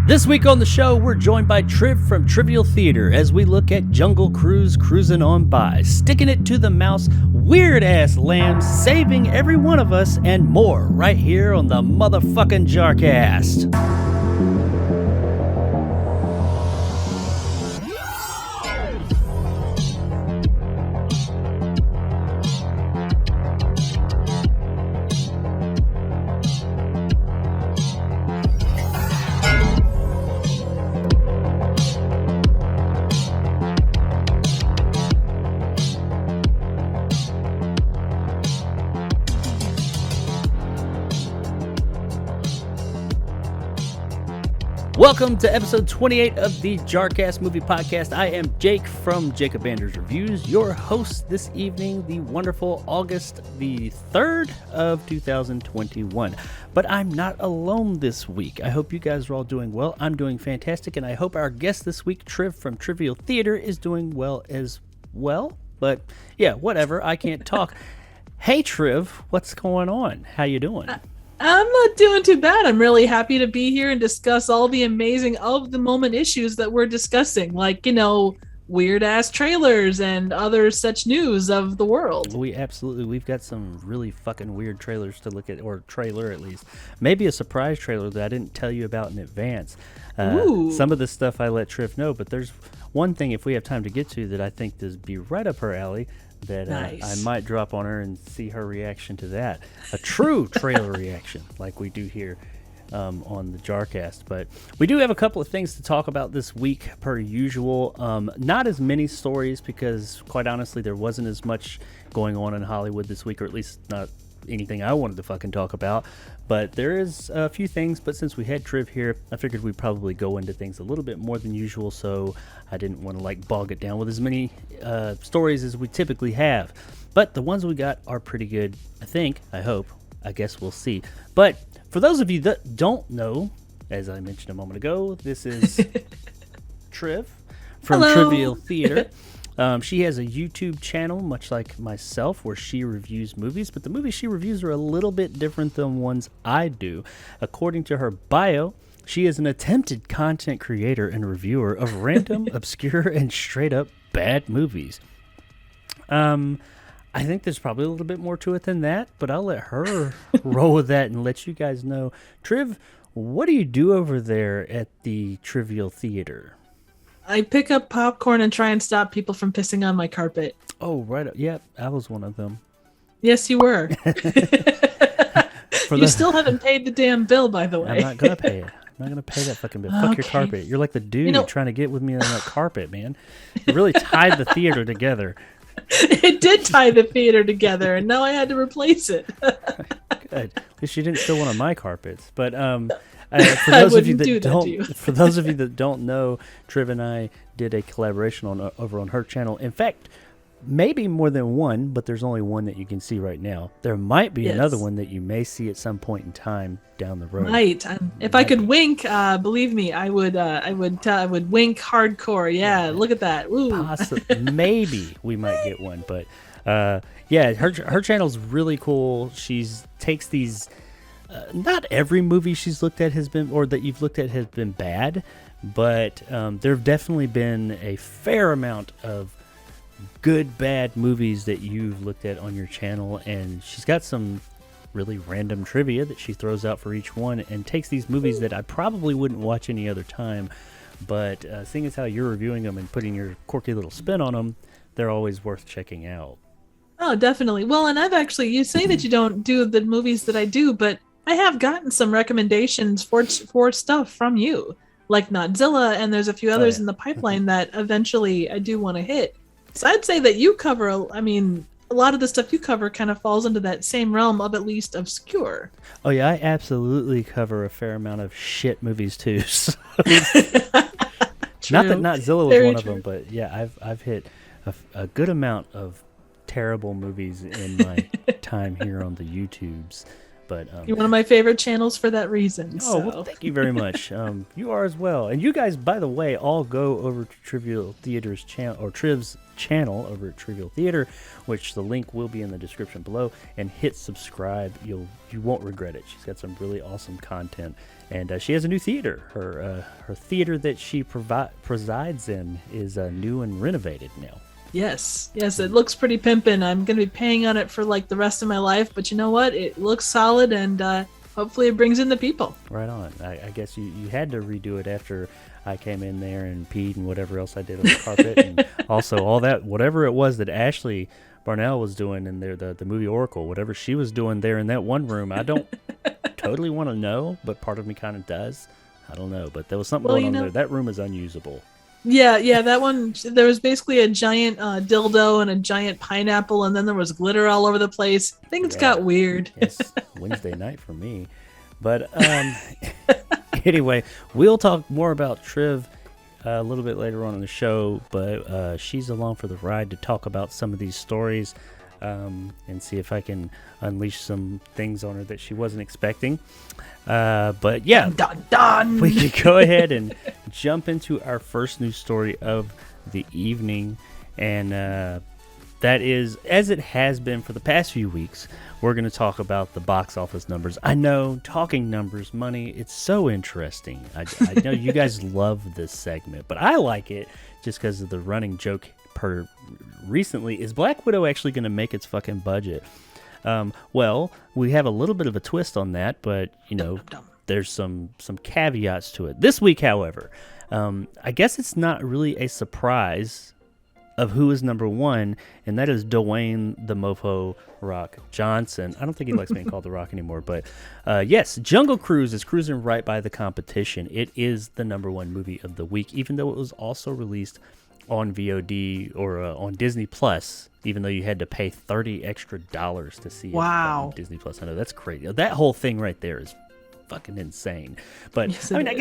This week on the show, we're joined by Triv from Trivial Theater as we look at Jungle Cruise cruising on by, sticking it to the mouse, weird-ass lambs, saving every one of us, and more right here on the motherfucking JARcast. Welcome to episode 28 of the JARcast Movie Podcast. I am Jake from Jacob Anders Reviews, your host this evening, the wonderful August the 3rd of 2021. But I'm not alone this week. I hope you guys are all doing well. I'm doing fantastic, and I hope our guest this week, Triv from Trivial Theater, is doing well as well. But yeah, whatever. I can't talk. Hey, Triv, what's going on? How you doing? I'm not doing too bad. I'm really happy to be here and discuss all the amazing of the moment issues that we're discussing, like, weird ass trailers and other such news of the world. We've got some really fucking weird trailers to look at, or trailer at least. Maybe a surprise trailer that I didn't tell you about in advance. Some of the stuff I let Triv know, but there's one thing, if we have time to get to, that I think does be right up her alley, that nice. I might drop on her and see her reaction to that. A true trailer reaction, like we do here on the JARcast. But we do have a couple of things to talk about this week, per usual. Not as many stories, because quite honestly, there wasn't as much going on in Hollywood this week, or at least not anything I wanted to fucking talk about. But there is a few things, but since we had Triv here, I figured we'd probably go into things a little bit more than usual, so I didn't want to bog it down with as many stories as we typically have. But the ones we got are pretty good, I think, I hope. I guess we'll see. But for those of you that don't know, as I mentioned a moment ago, this is Triv from Hello. Trivial Theater. She has a YouTube channel, much like myself, where she reviews movies, but the movies she reviews are a little bit different than ones I do. According to her bio, she is an attempted content creator and reviewer of random, obscure, and straight-up bad movies. I think there's probably a little bit more to it than that, but I'll let her roll with that and let you guys know. Triv, what do you do over there at the Trivial Theater? I pick up popcorn and try and stop people from pissing on my carpet. Oh, right. Yeah, I was one of them. Yes, you were. You still haven't paid the damn bill, by the way. I'm not going to pay it. I'm not going to pay that fucking bill. Fuck your carpet. You're like the dude trying to get with me on that carpet, man. You really tied the theater together. It did tie the theater together, and now I had to replace it. Good. At least you didn't steal one of my carpets. But for those of you that don't know, Triv and I did a collaboration over on her channel. In fact, maybe more than one, but there's only one that you can see right now. There might be another one that you may see at some point in time down the road. Right. If I could wink, believe me, I would wink hardcore. Yeah, look at that. Ooh. Maybe we might get one, but her channel's really cool. She takes these. Not every movie she's looked at has been, or that you've looked at has been bad, but there have definitely been a fair amount of good, bad movies that you've looked at on your channel, and she's got some really random trivia that she throws out for each one, and takes these movies that I probably wouldn't watch any other time, but seeing as how you're reviewing them and putting your quirky little spin on them, they're always worth checking out. Oh, definitely. Well, and you say that you don't do the movies that I do, but I have gotten some recommendations for stuff from you, like Notzilla, and there's a few others in the pipeline that eventually I do want to hit. So I'd say that you cover, a lot of the stuff you cover kind of falls into that same realm of at least obscure. Oh yeah, I absolutely cover a fair amount of shit movies too. So. Not that Notzilla was one of them, but yeah, I've hit a good amount of terrible movies in my time here on the YouTubes. But you're one of my favorite channels for that reason. Oh, well, thank you very much. You are as well. And you guys, by the way, all go over to Trivial Theater's channel, or Triv's channel over at Trivial Theater, which the link will be in the description below, and hit subscribe. You won't regret it. She's got some really awesome content, and she has a new theater. Her theater that she presides in is new and renovated now. Yes, it looks pretty pimpin'. I'm going to be paying on it for like the rest of my life, but you know what? It looks solid, and hopefully it brings in the people. Right on. I guess you had to redo it after I came in there and peed and whatever else I did on the carpet, and also all that, whatever it was that Ashley Barnell was doing in there, the movie Oracle, whatever she was doing there in that one room, I don't totally want to know, but part of me kind of does. I don't know, but there was something going on there. That room is unusable. Yeah, that one, there was basically a giant dildo and a giant pineapple, and then there was glitter all over the place. Things got weird. It's Wednesday night for me. But anyway, we'll talk more about Triv a little bit later on in the show, but she's along for the ride to talk about some of these stories and see if I can unleash some things on her that she wasn't expecting. But yeah, dun. We can go ahead and jump into our first news story of the evening. And that is, as it has been for the past few weeks, we're going to talk about the box office numbers. I know, talking numbers, money, it's so interesting. I know you guys love this segment, but I like it just because of the running joke recently. Is Black Widow actually going to make its fucking budget? Well, we have a little bit of a twist on that, but, you know, there's some caveats to it. This week, however, I guess it's not really a surprise of who is number one, and that is Dwayne the Mofo Rock Johnson. I don't think he likes being called The Rock anymore, but yes, Jungle Cruise is cruising right by the competition. It is the number one movie of the week, even though it was also released on VOD or on Disney Plus, even though you had to pay $30 extra to see it on Disney Plus. I know, that's crazy. That whole thing right there is fucking insane. But yes, I mean, I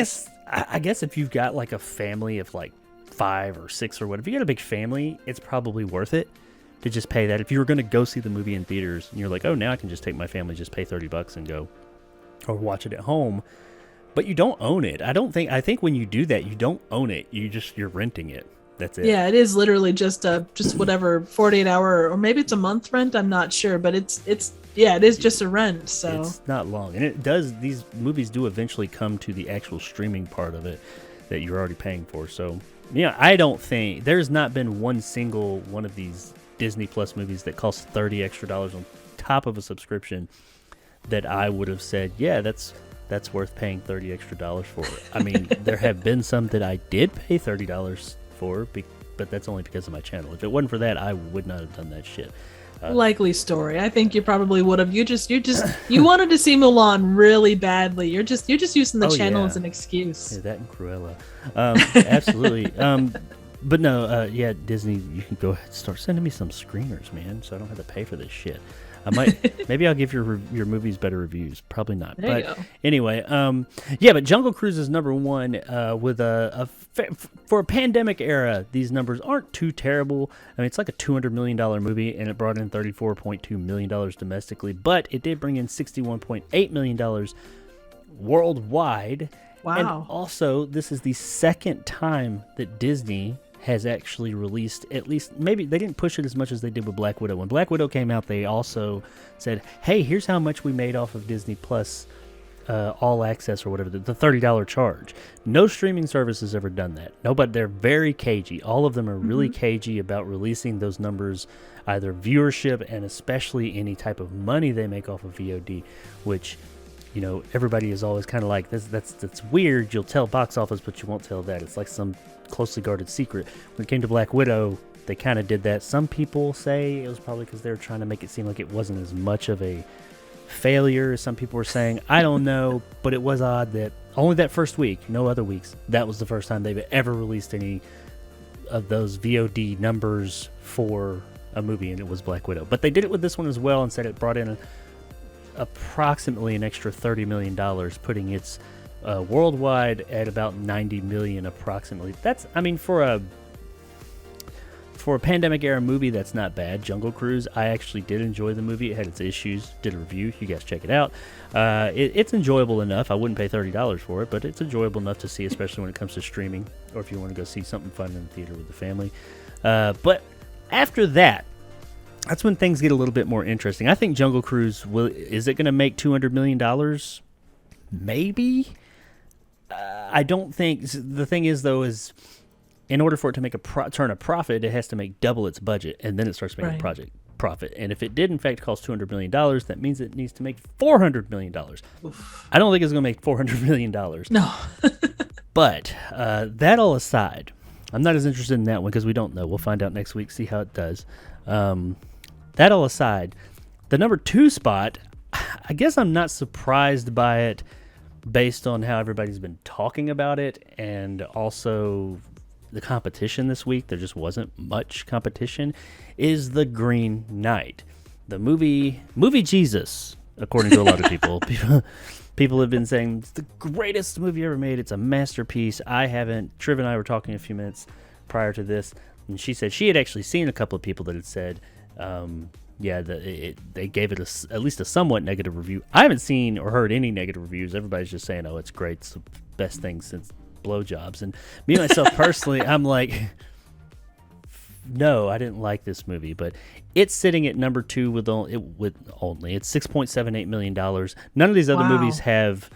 guess if you've got like a family of like 5 or 6 or whatever, if you got a big family, it's probably worth it to just pay that. If you were going to go see the movie in theaters and you're like, oh, now I can just take my family, just pay $30 and go, or watch it at home, but you don't own it. I think when you do that, you don't own it. You're renting it. That's it. Yeah, it is literally just whatever 48-hour or maybe it's a month rent. I'm not sure, but it is just a rent. So it's not long, and these movies do eventually come to the actual streaming part of it that you're already paying for. So yeah, I don't think there's not been one single one of these Disney Plus movies that costs $30 extra on top of a subscription that I would have said, yeah, that's worth paying $30 extra for. I mean, there have been some that I did pay $30 for, but that's only because of my channel. If it wasn't for that, I would not have done that shit. Likely story. I think you probably would have. You wanted to see Mulan really badly. You're just using the channel as an excuse. Yeah, that and Cruella. Absolutely. But no, yeah, Disney, you can go ahead and start sending me some screeners, man, so I don't have to pay for this shit. I might, maybe I'll give your movies better reviews. Probably not. There you go. Anyway, yeah, but Jungle Cruise is number one with for a pandemic era. These numbers aren't too terrible. I mean, it's like a $200 million movie, and it brought in $34.2 million domestically, but it did bring in $61.8 million worldwide. Wow. And also, this is the second time that Disney has actually released, at least, maybe they didn't push it as much as they did with Black Widow. When Black Widow came out, they also said, hey, here's how much we made off of Disney Plus All Access or whatever, the $30 charge. No streaming service has ever done that. No, but they're very cagey. All of them are really cagey about releasing those numbers, either viewership and especially any type of money they make off of VOD, which, you know, everybody is always kind of like, that's weird. You'll tell box office, but you won't tell that. It's like some closely guarded secret. When it came to Black Widow, they kind of did that. Some people say it was probably because they were trying to make it seem like it wasn't as much of a failure as some people were saying. I don't know, but it was odd that only that first week, no other weeks, that was the first time they've ever released any of those VOD numbers for a movie, and it was Black Widow. But they did it with this one as well and said it brought in approximately an extra $30 million, putting its worldwide at about $90 million approximately. That's, I mean, for for a pandemic era movie, that's not bad. Jungle Cruise, I actually did enjoy the movie. It had its issues. Did a review. You guys check it out. It's enjoyable enough. I wouldn't pay $30 for it, but it's enjoyable enough to see, especially when it comes to streaming, or if you want to go see something fun in the theater with the family. But after that, that's when things get a little bit more interesting. I think Jungle Cruise is it going to make $200 million? Maybe. I don't think. The thing is, though, is in order for it to make turn a profit, it has to make double its budget, and then it starts making a profit. And if it did, in fact, cost $200 million, that means it needs to make $400 million. Oof. I don't think it's going to make $400 million. No. But that all aside, I'm not as interested in that one because we don't know. We'll find out next week, see how it does. That all aside, the number 2 spot, I guess I'm not surprised by it based on how everybody's been talking about it, and also the competition this week. There just wasn't much competition. Is The Green Knight, the movie Jesus, according to a lot of people. People have been saying it's the greatest movie ever made. It's a masterpiece. I haven't. Triv and I were talking a few minutes prior to this, and she said she had actually seen a couple of people that had said, they gave it at least a somewhat negative review. I haven't seen or heard any negative reviews. Everybody's just saying, oh, it's great. It's the best thing since blowjobs. And me, myself, personally, I'm like, no, I didn't like this movie. But it's sitting at number 2 with only it's $6.78 million. None of these other movies have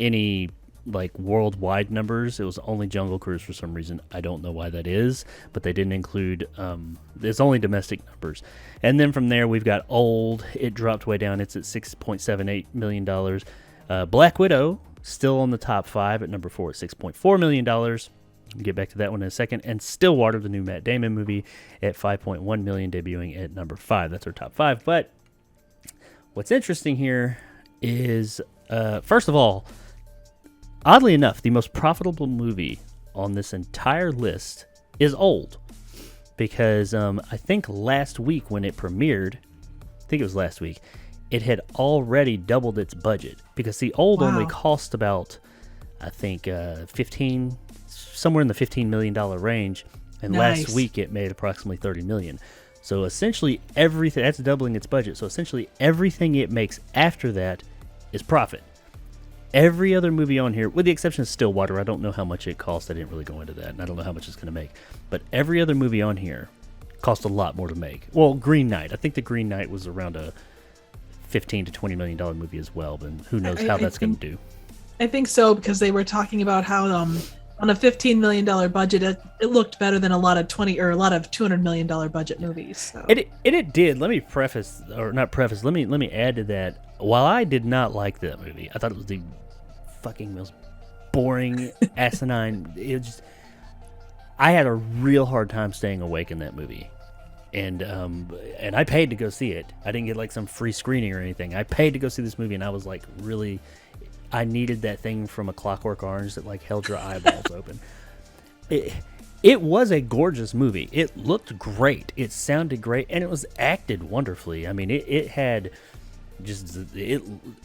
any like worldwide numbers. It was only Jungle Cruise for some reason. I don't know why that is, but they didn't include it's only domestic numbers. And then from there we've got Old. It dropped way down. It's at $6.78 million. Black Widow still on the top 5 at number 4 at $6.4 million. We'll get back to that one in a second. And Stillwater, the new Matt Damon movie, at $5.1 million, debuting at number 5. That's our top 5. But what's interesting here is first of all, oddly enough, the most profitable movie on this entire list is Old, because I think last week when it premiered, it had already doubled its budget, because the Old only cost about, I think, somewhere in the $15 million range, and last week it made approximately $30 million. So essentially everything, that's doubling its budget. So essentially everything it makes after that is profit. Every other movie on here, with the exception of Stillwater, I don't know how much it cost. I didn't really go into that, and I don't know how much it's going to make. But every other movie on here cost a lot more to make. Well, Green Knight. I think The Green Knight was around a $15 to $20 million movie as well, but who knows how that's going to do. I think so, because they were talking about how on a $15 million budget, it looked better than a lot of $200 million budget movies. So. It did. Let me let me add to that. While I did not like that movie, I thought it was the fucking most boring, asinine. I had a real hard time staying awake in that movie, and I paid to go see it. I didn't get like some free screening or anything. I paid to go see this movie, and I was like, really, I needed that thing from A Clockwork Orange that like held your eyeballs open. It was a gorgeous movie. It looked great. It sounded great, and it was acted wonderfully. I mean, it had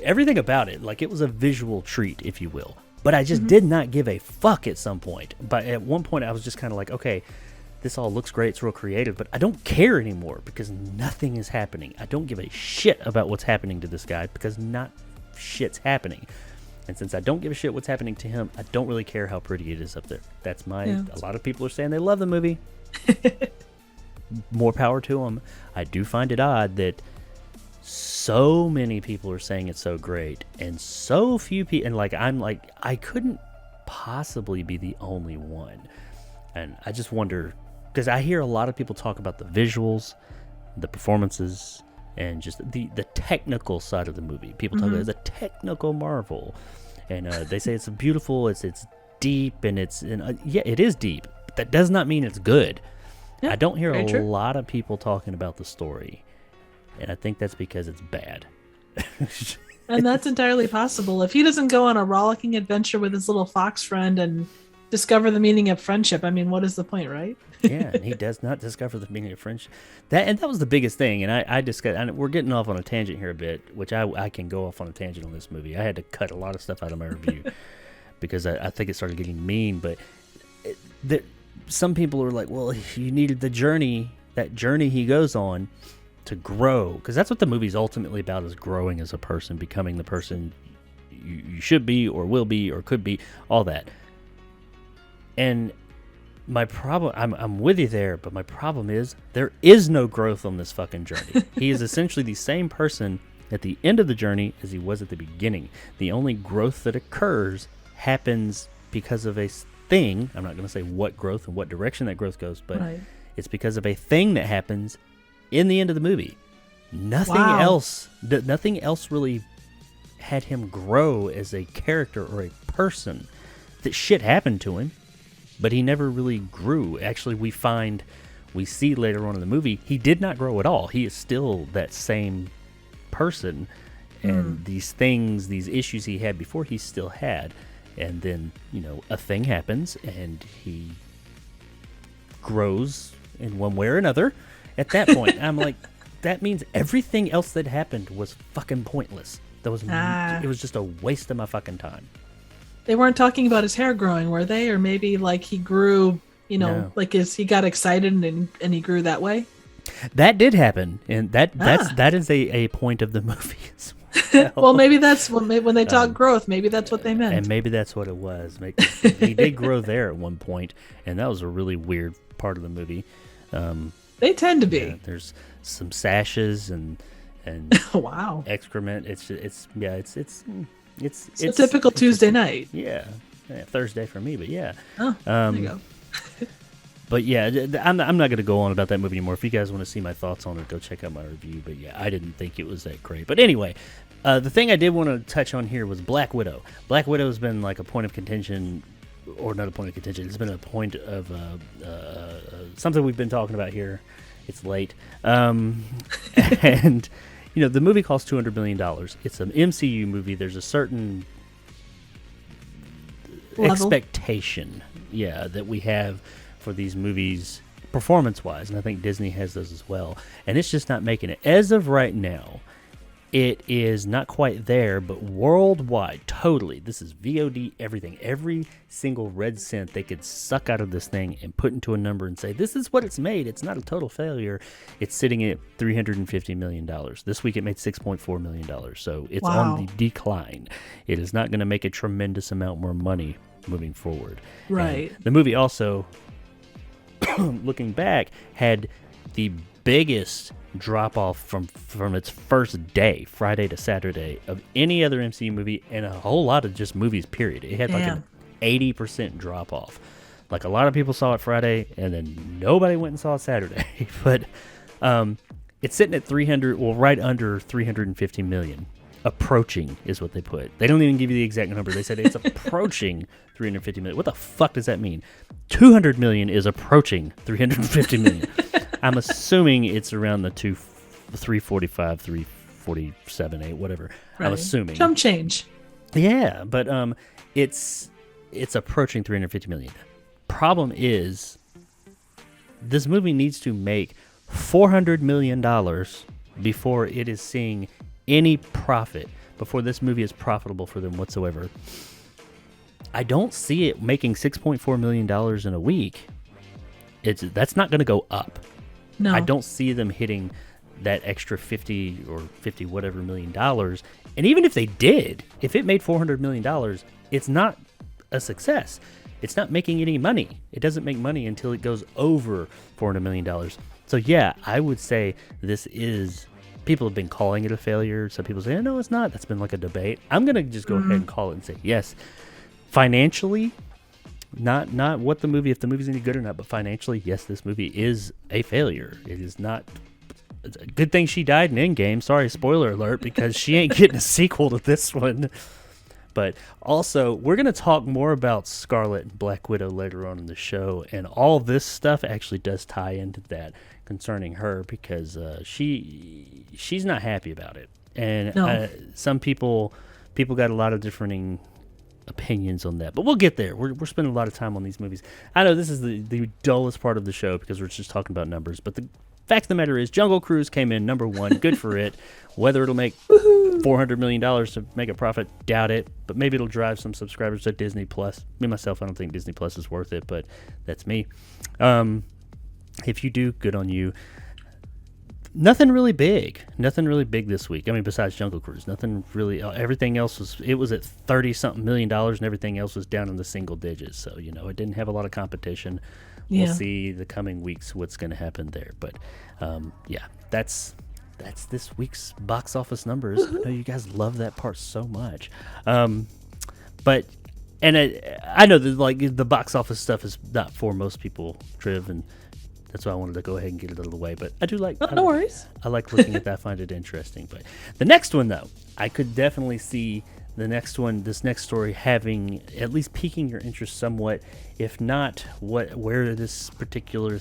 everything about it. Like, it was a visual treat, if you will. But I just did not give a fuck at some point. But at one point, I was just kind of like, okay, this all looks great. It's real creative, but I don't care anymore because nothing is happening. I don't give a shit about what's happening to this guy because not shit's happening. And since I don't give a shit what's happening to him, I don't really care how pretty it is up there. That's a lot of people are saying they love the movie. More power to them. I do find it odd that so many people are saying it's so great, and so few people, and I'm like, I couldn't possibly be the only one. And I just wonder, because I hear a lot of people talk about the visuals, the performances, and just the technical side of the movie. People talk about the technical marvel, and they say it's beautiful, it's deep, and it is deep, but that does not mean it's good. I don't hear a lot of people talking about the story. And I think that's because it's bad. And that's entirely possible. If he doesn't go on a rollicking adventure with his little fox friend and discover the meaning of friendship, I mean, what is the point, right? Yeah, and he does not discover the meaning of friendship. That was the biggest thing. And I discussed, and we're getting off on a tangent here a bit, which I can go off on a tangent on this movie. I had to cut a lot of stuff out of my review because I think it started getting mean. But some people are like, well, you needed the journey, that journey he goes on to grow, because that's what the movie's ultimately about, is growing as a person, becoming the person you should be or will be or could be, all that. And my problem, I'm with you there, but my problem is there is no growth on this fucking journey. He is essentially the same person at the end of the journey as he was at the beginning. The only growth that occurs happens because of a thing. I'm not going to say what growth and what direction that growth goes, but it's because of a thing that happens in the end of the movie. Nothing else really had him grow as a character or a person. That shit happened to him, but he never really grew. Actually, we see later on in the movie, he did not grow at all. He is still that same person, and these things, these issues he had before, he still had. And then, a thing happens, and he grows in one way or another. At that point, I'm like, that means everything else that happened was fucking pointless. It was just a waste of my fucking time. They weren't talking about his hair growing, were they? Or maybe like he grew, No. like he got excited and he grew that way? That did happen, and that is a point of the movie as well. Well, maybe that's when they talk growth. Maybe that's what they meant. And maybe that's what it was. He did grow there at one point, and that was a really weird part of the movie. They tend to be. Yeah, there's some sashes and wow, excrement. It's a typical Tuesday night. Yeah, Thursday for me, but yeah. Oh, there you go. But yeah, I'm not going to go on about that movie anymore. If you guys want to see my thoughts on it, go check out my review. But yeah, I didn't think it was that great. But anyway, the thing I did want to touch on here was Black Widow. Black Widow has been like a point of contention, or not a point of contention. It's been a point of something we've been talking about here. It's late. And, the movie costs $200 million. It's an MCU movie. There's a certain expectation, that we have for these movies performance-wise, and I think Disney has those as well. And it's just not making it. As of right now, it is not quite there, but worldwide, totally, this is VOD, everything. Every single red cent they could suck out of this thing and put into a number and say, this is what it's made. It's not a total failure. It's sitting at $350 million. This week it made $6.4 million. So it's on the decline. It is not going to make a tremendous amount more money moving forward. Right. And the movie also, looking back, had the biggest drop off from its first day, Friday to Saturday, of any other MCU movie, and a whole lot of just movies, period. It had like an 80% drop off. Like, a lot of people saw it Friday, and then nobody went and saw it Saturday. But it's sitting at right under 350 million. Approaching is what they put. They don't even give you the exact number. They said it's approaching 350 million. What the fuck does that mean? 200 million is approaching 350 million. I'm assuming it's around the 345, 347, 8, whatever. Right. I'm assuming. Jump change. Yeah, but it's approaching 350 million. Problem is, this movie needs to make $400 million before it is seeing any profit, before this movie is profitable for them whatsoever. I don't see it making $6.4 million in a week. That's not going to go up. No. I don't see them hitting that extra 50 or 50 whatever million dollars. And even if they did, if it made $400 million, it's not a success. It's not making any money. It doesn't make money until it goes over $400 million. So yeah, I would say this is... People have been calling it a failure. Some people say, no, it's not. That's been like a debate. I'm going to just go ahead and call it and say, yes, financially, not what the movie, if the movie's any good or not, but financially, yes, this movie is a failure. It is not. It's a good thing she died in Endgame. Sorry, spoiler alert, because she ain't getting a sequel to this one. But also, we're going to talk more about Scarlett and Black Widow later on in the show, and all this stuff actually does tie into that concerning her, because she's not happy about it. And some people got a lot of differing opinions on that. But we'll get there. We're spending a lot of time on these movies. I know this is the dullest part of the show because we're just talking about numbers, but fact of the matter is, Jungle Cruise came in number 1. Good for it. Whether it'll make $400 million to make a profit, doubt it. But maybe it'll drive some subscribers to Disney Plus. Me, myself, I don't think Disney Plus is worth it, but that's me. If you do, good on you. Nothing really big this week. I mean, besides Jungle Cruise, nothing really. Everything else was at $30-something million, and everything else was down in the single digits. So, it didn't have a lot of competition. We'll see the coming weeks what's going to happen there. But, that's this week's box office numbers. I know you guys love that part so much. I know that the box office stuff is not for most people, Triv, and that's why I wanted to go ahead and get it out of the way. But I do like. No worries. I like looking at that. I find it interesting. But the next one, though, I could definitely see this next story having at least piquing your interest somewhat, if not where this particular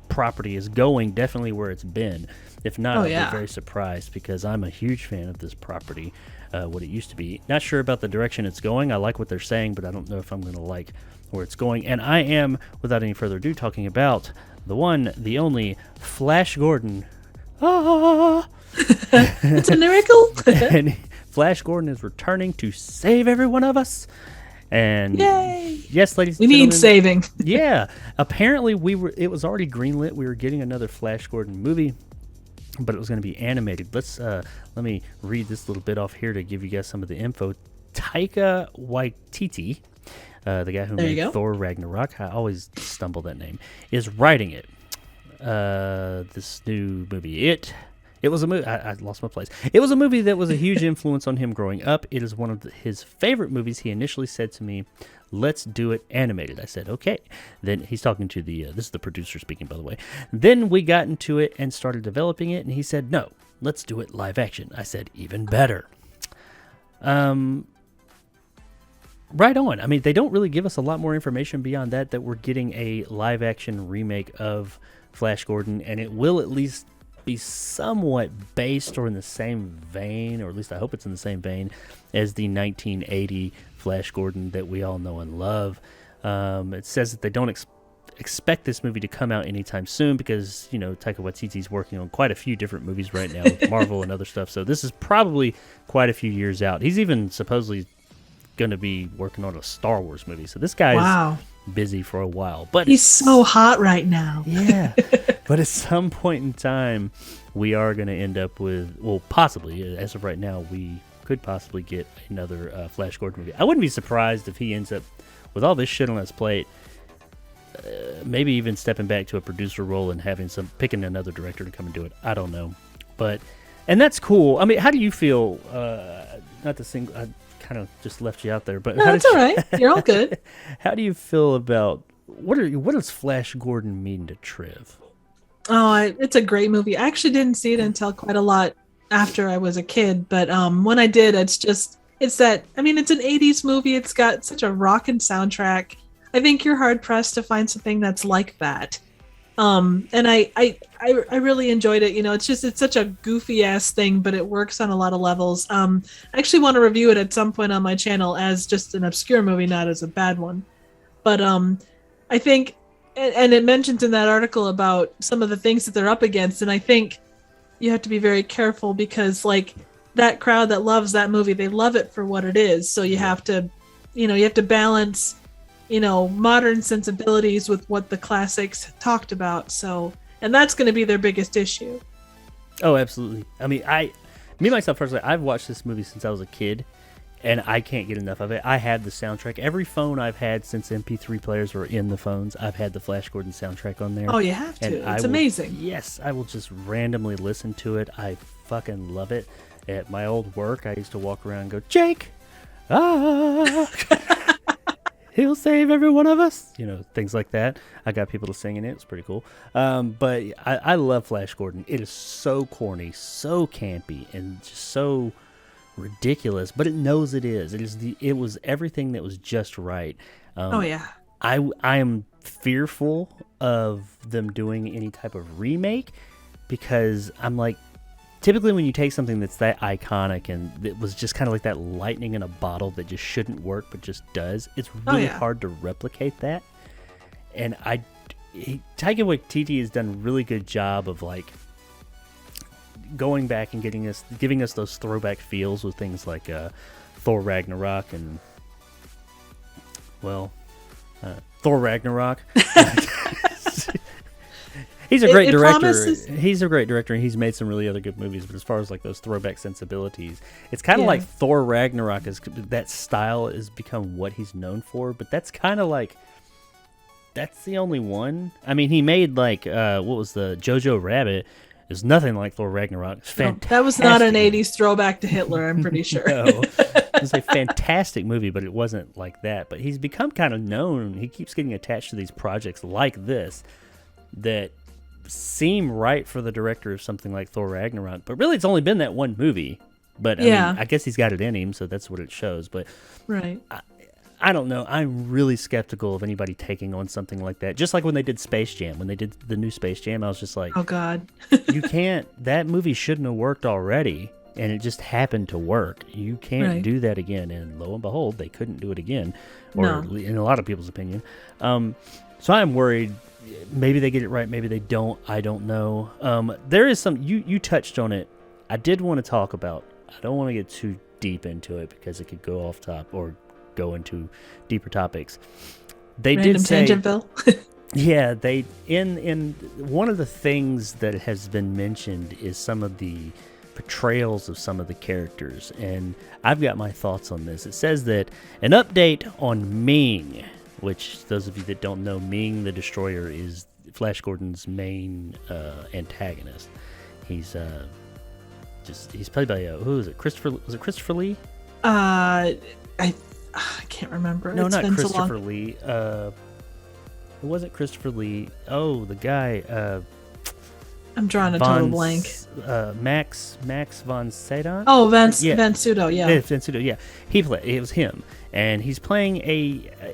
property is going, definitely where it's been. If not, I'll be very surprised because I'm a huge fan of this property, what it used to be. Not sure about the direction it's going. I like what they're saying, but I don't know if I'm going to like where it's going. And I am, without any further ado, talking about the one, the only, Flash Gordon. It's a miracle. And Flash Gordon is returning to save every one of us. And yay! Yes, ladies we and gentlemen. Need saving. Yeah. Apparently it was already greenlit. We were getting another Flash Gordon movie, but it was going to be animated. Let me read this little bit off here to give you guys some of the info. Taika Waititi, the guy who made Thor Ragnarok, I always stumble that name, is writing it. This new movie. It was a movie. I lost my place. It was a movie that was a huge influence on him growing up. It is one of his favorite movies. He initially said to me, "Let's do it animated." I said, "Okay." Then he's talking to this is the producer speaking, by the way. Then we got into it and started developing it, and he said, "No, let's do it live action." I said, "Even better." Right on. I mean, they don't really give us a lot more information beyond that we're getting a live action remake of Flash Gordon, and it will at least be somewhat based or in the same vein, or at least I hope it's in the same vein as the 1980 Flash Gordon that we all know and love. It says that they don't expect this movie to come out anytime soon because, Taika Waititi's working on quite a few different movies right now with Marvel and other stuff. So this is probably quite a few years out. He's even supposedly going to be working on a Star Wars movie. So this guy's busy for a while. But he's so hot right now. Yeah. But at some point in time, we are going to end up with, possibly, as of right now, we could possibly get another Flash Gordon movie. I wouldn't be surprised if he ends up, with all this shit on his plate, maybe even stepping back to a producer role and picking another director to come and do it. I don't know. And that's cool. I mean, how do you feel, not to sing, I kind of just left you out there, but no, that's all right. You're all good. How do you feel about, what does Flash Gordon mean to Triv? Oh, it's a great movie. I actually didn't see it until quite a lot after I was a kid, but when I did, it's an 80s movie. It's got such a rockin' soundtrack. I think you're hard pressed to find something that's like that. And I really enjoyed it. It's such a goofy ass thing, but it works on a lot of levels. I actually want to review it at some point on my channel as just an obscure movie, not as a bad one. But I think, and it mentions in that article about some of the things that they're up against, and I think you have to be very careful because that crowd that loves that movie, they love it for what it is. So you have to balance, modern sensibilities with what the classics talked about. So, and that's going to be their biggest issue. Oh, absolutely. I mean, myself personally, I've watched this movie since I was a kid, and I can't get enough of it. I have the soundtrack. Every phone I've had since MP3 players were in the phones, I've had the Flash Gordon soundtrack on there. Oh, you have to. It's amazing. Yes, I will just randomly listen to it. I fucking love it. At my old work, I used to walk around and go, "Jake! He'll save every one of us." Things like that. I got people to sing in it. It's pretty cool. But I love Flash Gordon. It is so corny, so campy, and just so ridiculous. But it knows it is. It was everything that was just right. I am fearful of them doing any type of remake because I'm like, typically when you take something that's that iconic and it was just kind of like that lightning in a bottle that just shouldn't work but just does, it's really hard to replicate that. And Taika Waititi has done a really good job of like going back and giving us those throwback feels with things like Thor Ragnarok and Thor Ragnarok. He's a great director. He's a great director, and he's made some really other good movies. But as far as like those throwback sensibilities, it's kind of like Thor Ragnarok. That style has become what he's known for. But that's kind of like that's the only one. I mean, he made like what was the Jojo Rabbit? It's nothing like Thor Ragnarok. It's fantastic. That was not an '80s throwback to Hitler. I'm pretty sure. No, it was a fantastic movie, but it wasn't like that. But he's become kind of known. He keeps getting attached to these projects like this that seem right for the director of something like Thor Ragnarok, but really it's only been that one movie. But I mean, I guess he's got it in him, so that's what it shows. But I don't know. I'm really skeptical of anybody taking on something like that. Just like when they did Space Jam, when they did the new Space Jam, I was just like, oh God, you can't. That movie shouldn't have worked already, and it just happened to work. You can't do that again. And lo and behold, they couldn't do it again, or in a lot of people's opinion. So I'm worried. Maybe they get it right. Maybe they don't. I don't know. There is some. You touched on it. I did want to talk about. I don't want to get too deep into it because it could go off top or go into deeper topics. They Random did say. Tangentville. Yeah, they in one of the things that has been mentioned is some of the portrayals of some of the characters, and I've got my thoughts on this. It says that an update on Ming, which those of you that don't know, Ming the Destroyer is Flash Gordon's main antagonist. He's he's played by who is it? Was it Christopher Lee? I can't remember. No, not Christopher Lee. It wasn't Christopher Lee. Oh, the guy. I'm drawing a total blank. Max von Sydow. Oh, Van Sydow, yeah. Van Sydow, yeah. It was him, and he's playing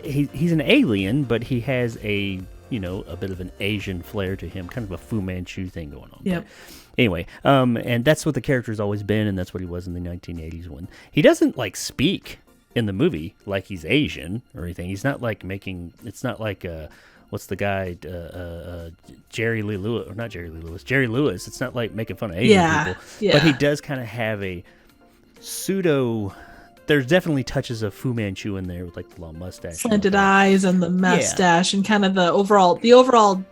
he's an alien, but he has a bit of an Asian flair to him, kind of a Fu Manchu thing going on. Yep. But anyway, and that's what the character's always been, and that's what he was in the 1980s one. He doesn't like speak in the movie like he's Asian or anything. He's not like making. It's not like what's the guy? Jerry Lee Lewis, or not Jerry Lee Lewis? Jerry Lewis. It's not like making fun of Asian people. Yeah. But he does kind of have a pseudo. There's definitely touches of Fu Manchu in there with like the long mustache, slanted eyes, and the mustache, and kind of the overall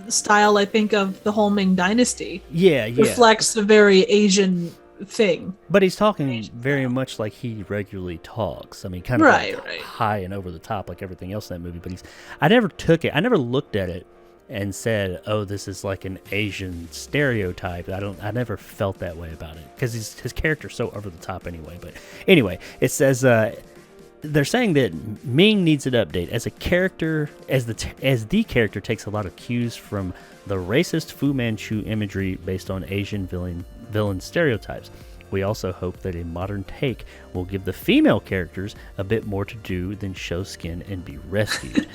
style. I think of the whole Ming Dynasty. Yeah, reflects a very Asian thing. But he's talking very much like he regularly talks. I mean, kind of like high and over the top, like everything else in that movie. But I never took it. I never looked at it and said, "Oh, this is like an Asian stereotype." I never felt that way about it because his character's so over the top anyway. But anyway, it says they're saying that Ming needs an update as a character, as the character takes a lot of cues from the racist Fu Manchu imagery based on Asian villain stereotypes. We also hope that a modern take will give the female characters a bit more to do than show skin and be rescued.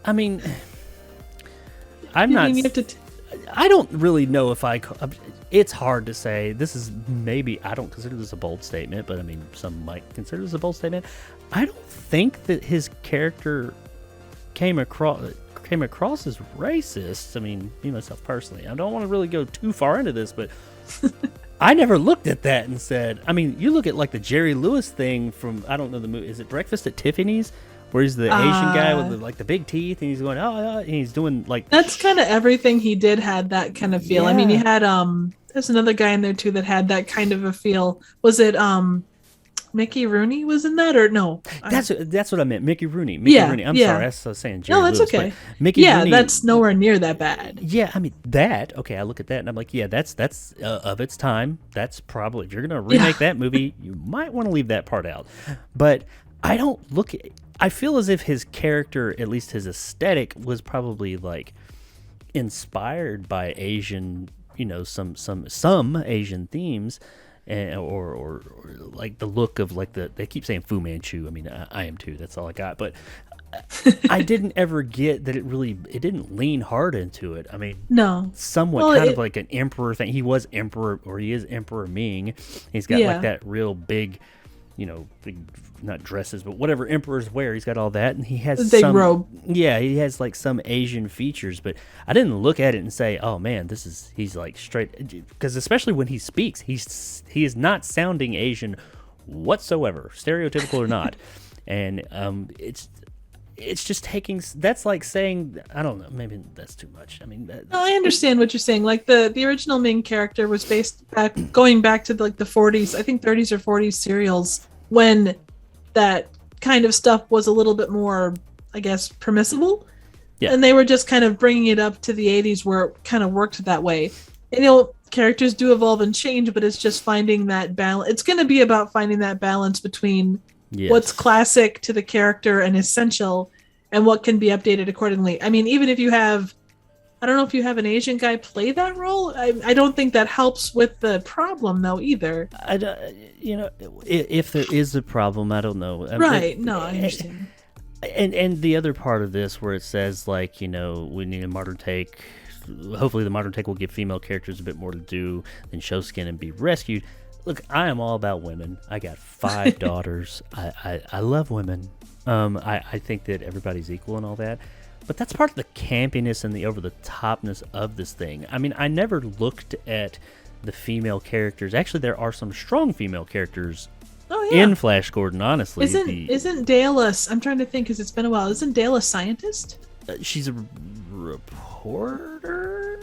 I mean, I'm not. I don't really know if it's hard to say. This is maybe, I don't consider this a bold statement, but I mean, some might consider this a bold statement. I don't think that his character came across as racist. I mean, me myself personally, I don't want to really go too far into this, but I never looked at that and said, I mean, you look at like the Jerry Lewis thing from, I don't know the movie, is it Breakfast at Tiffany's? Where he's the Asian guy with the big teeth, and he's going, and he's doing like. That's kind of everything he did had that kind of feel. Yeah. I mean, you had there's another guy in there too that had that kind of a feel. Was it Mickey Rooney was in that, or no? That's what I meant. Mickey Rooney. Rooney. I'm sorry, I was saying Jerry Lewis. No, that's okay. Mickey Rooney, that's nowhere near that bad. Yeah, I mean that. Okay, I look at that and I'm like, yeah, that's of its time. That's probably, if you're gonna remake that movie, you might want to leave that part out. But I don't look at. I feel as if his character, at least his aesthetic, was probably like inspired by Asian, some Asian themes, or like the look of like they keep saying Fu Manchu. I mean, I am too. That's all I got. But I didn't ever get that it didn't lean hard into it. I mean, no, somewhat kind of like an emperor thing. He was emperor, or he is Emperor Ming. He's got like that real big big, not dresses, but whatever emperors wear. He's got all that, and he has Big robe. Yeah, he has like some Asian features, but I didn't look at it and say, "Oh man, he's like straight," because especially when he speaks, he is not sounding Asian whatsoever, stereotypical or not, and it's just that's like saying, I don't know, maybe that's too much. I mean, No, I understand what you're saying. Like the original main character was going back to like the 40s, I think 30s or 40s serials, when that kind of stuff was a little bit more, I guess, permissible. Yeah. And they were just kind of bringing it up to the 80s where it kind of worked that way. And, characters do evolve and change, but it's just finding that balance. It's going to be about finding that balance between what's classic to the character and essential, and what can be updated accordingly. I mean, even if you have, I don't know if you have an Asian guy play that role, I don't think that helps with the problem, though, either. If there is a problem, I don't know. Right, no, I understand. And the other part of this where it says, like, we need a modern take. Hopefully the modern take will give female characters a bit more to do than show skin and be rescued. Look, I am all about women. I got 5 daughters. I love women. I think that everybody's equal and all that. But that's part of the campiness and the over-the-topness of this thing. I mean, I never looked at the female characters. Actually, there are some strong female characters in Flash Gordon, honestly. Isn't Dale I'm trying to think because it's been a while. Isn't Dale a scientist? She's a reporter?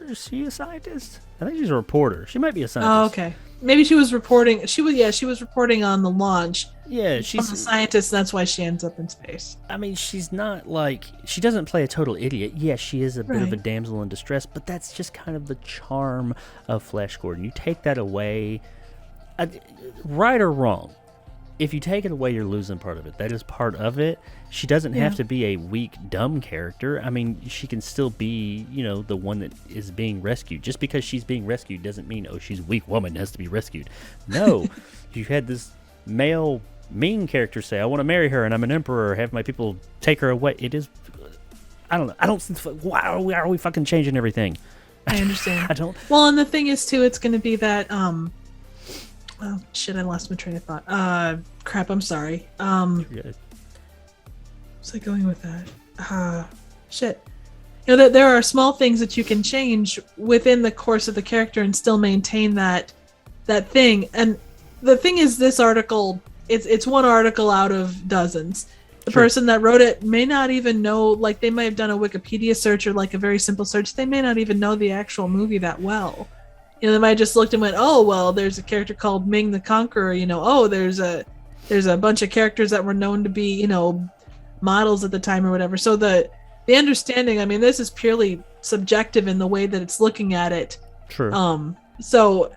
Is she a scientist? I think she's a reporter. She might be a scientist. Oh, okay. Maybe she was reporting. She was reporting on the launch. Yeah, she's a scientist. And that's why she ends up in space. I mean, she's not like, she doesn't play a total idiot. Yeah, she is a bit of a damsel in distress, but that's just kind of the charm of Flash Gordon. You take that away, right or wrong. If you take it away, you're losing part of it. That is part of it. She doesn't have to be a weak, dumb character. I mean, she can still be, the one that is being rescued. Just because she's being rescued doesn't mean, she's a weak woman, has to be rescued. No. You had this male mean character say, I want to marry her and I'm an emperor, have my people take her away. It is, I don't know. Why are we fucking changing everything? I understand. I don't. Well, and the thing is, too, it's going to be that, oh, shit, I lost my train of thought. Crap, I'm sorry. Where's I going with that? Shit. That there are small things that you can change within the course of the character and still maintain that thing. And the thing is, this article, it's one article out of dozens. The person that wrote it may not even know, like, they might have done a Wikipedia search or like a very simple search. They may not even know the actual movie that well. They might have just looked and went, oh, well, there's a character called Ming the Conqueror. There's a bunch of characters that were known to be, models at the time or whatever. So the understanding, I mean, this is purely subjective in the way that it's looking at it. True. So,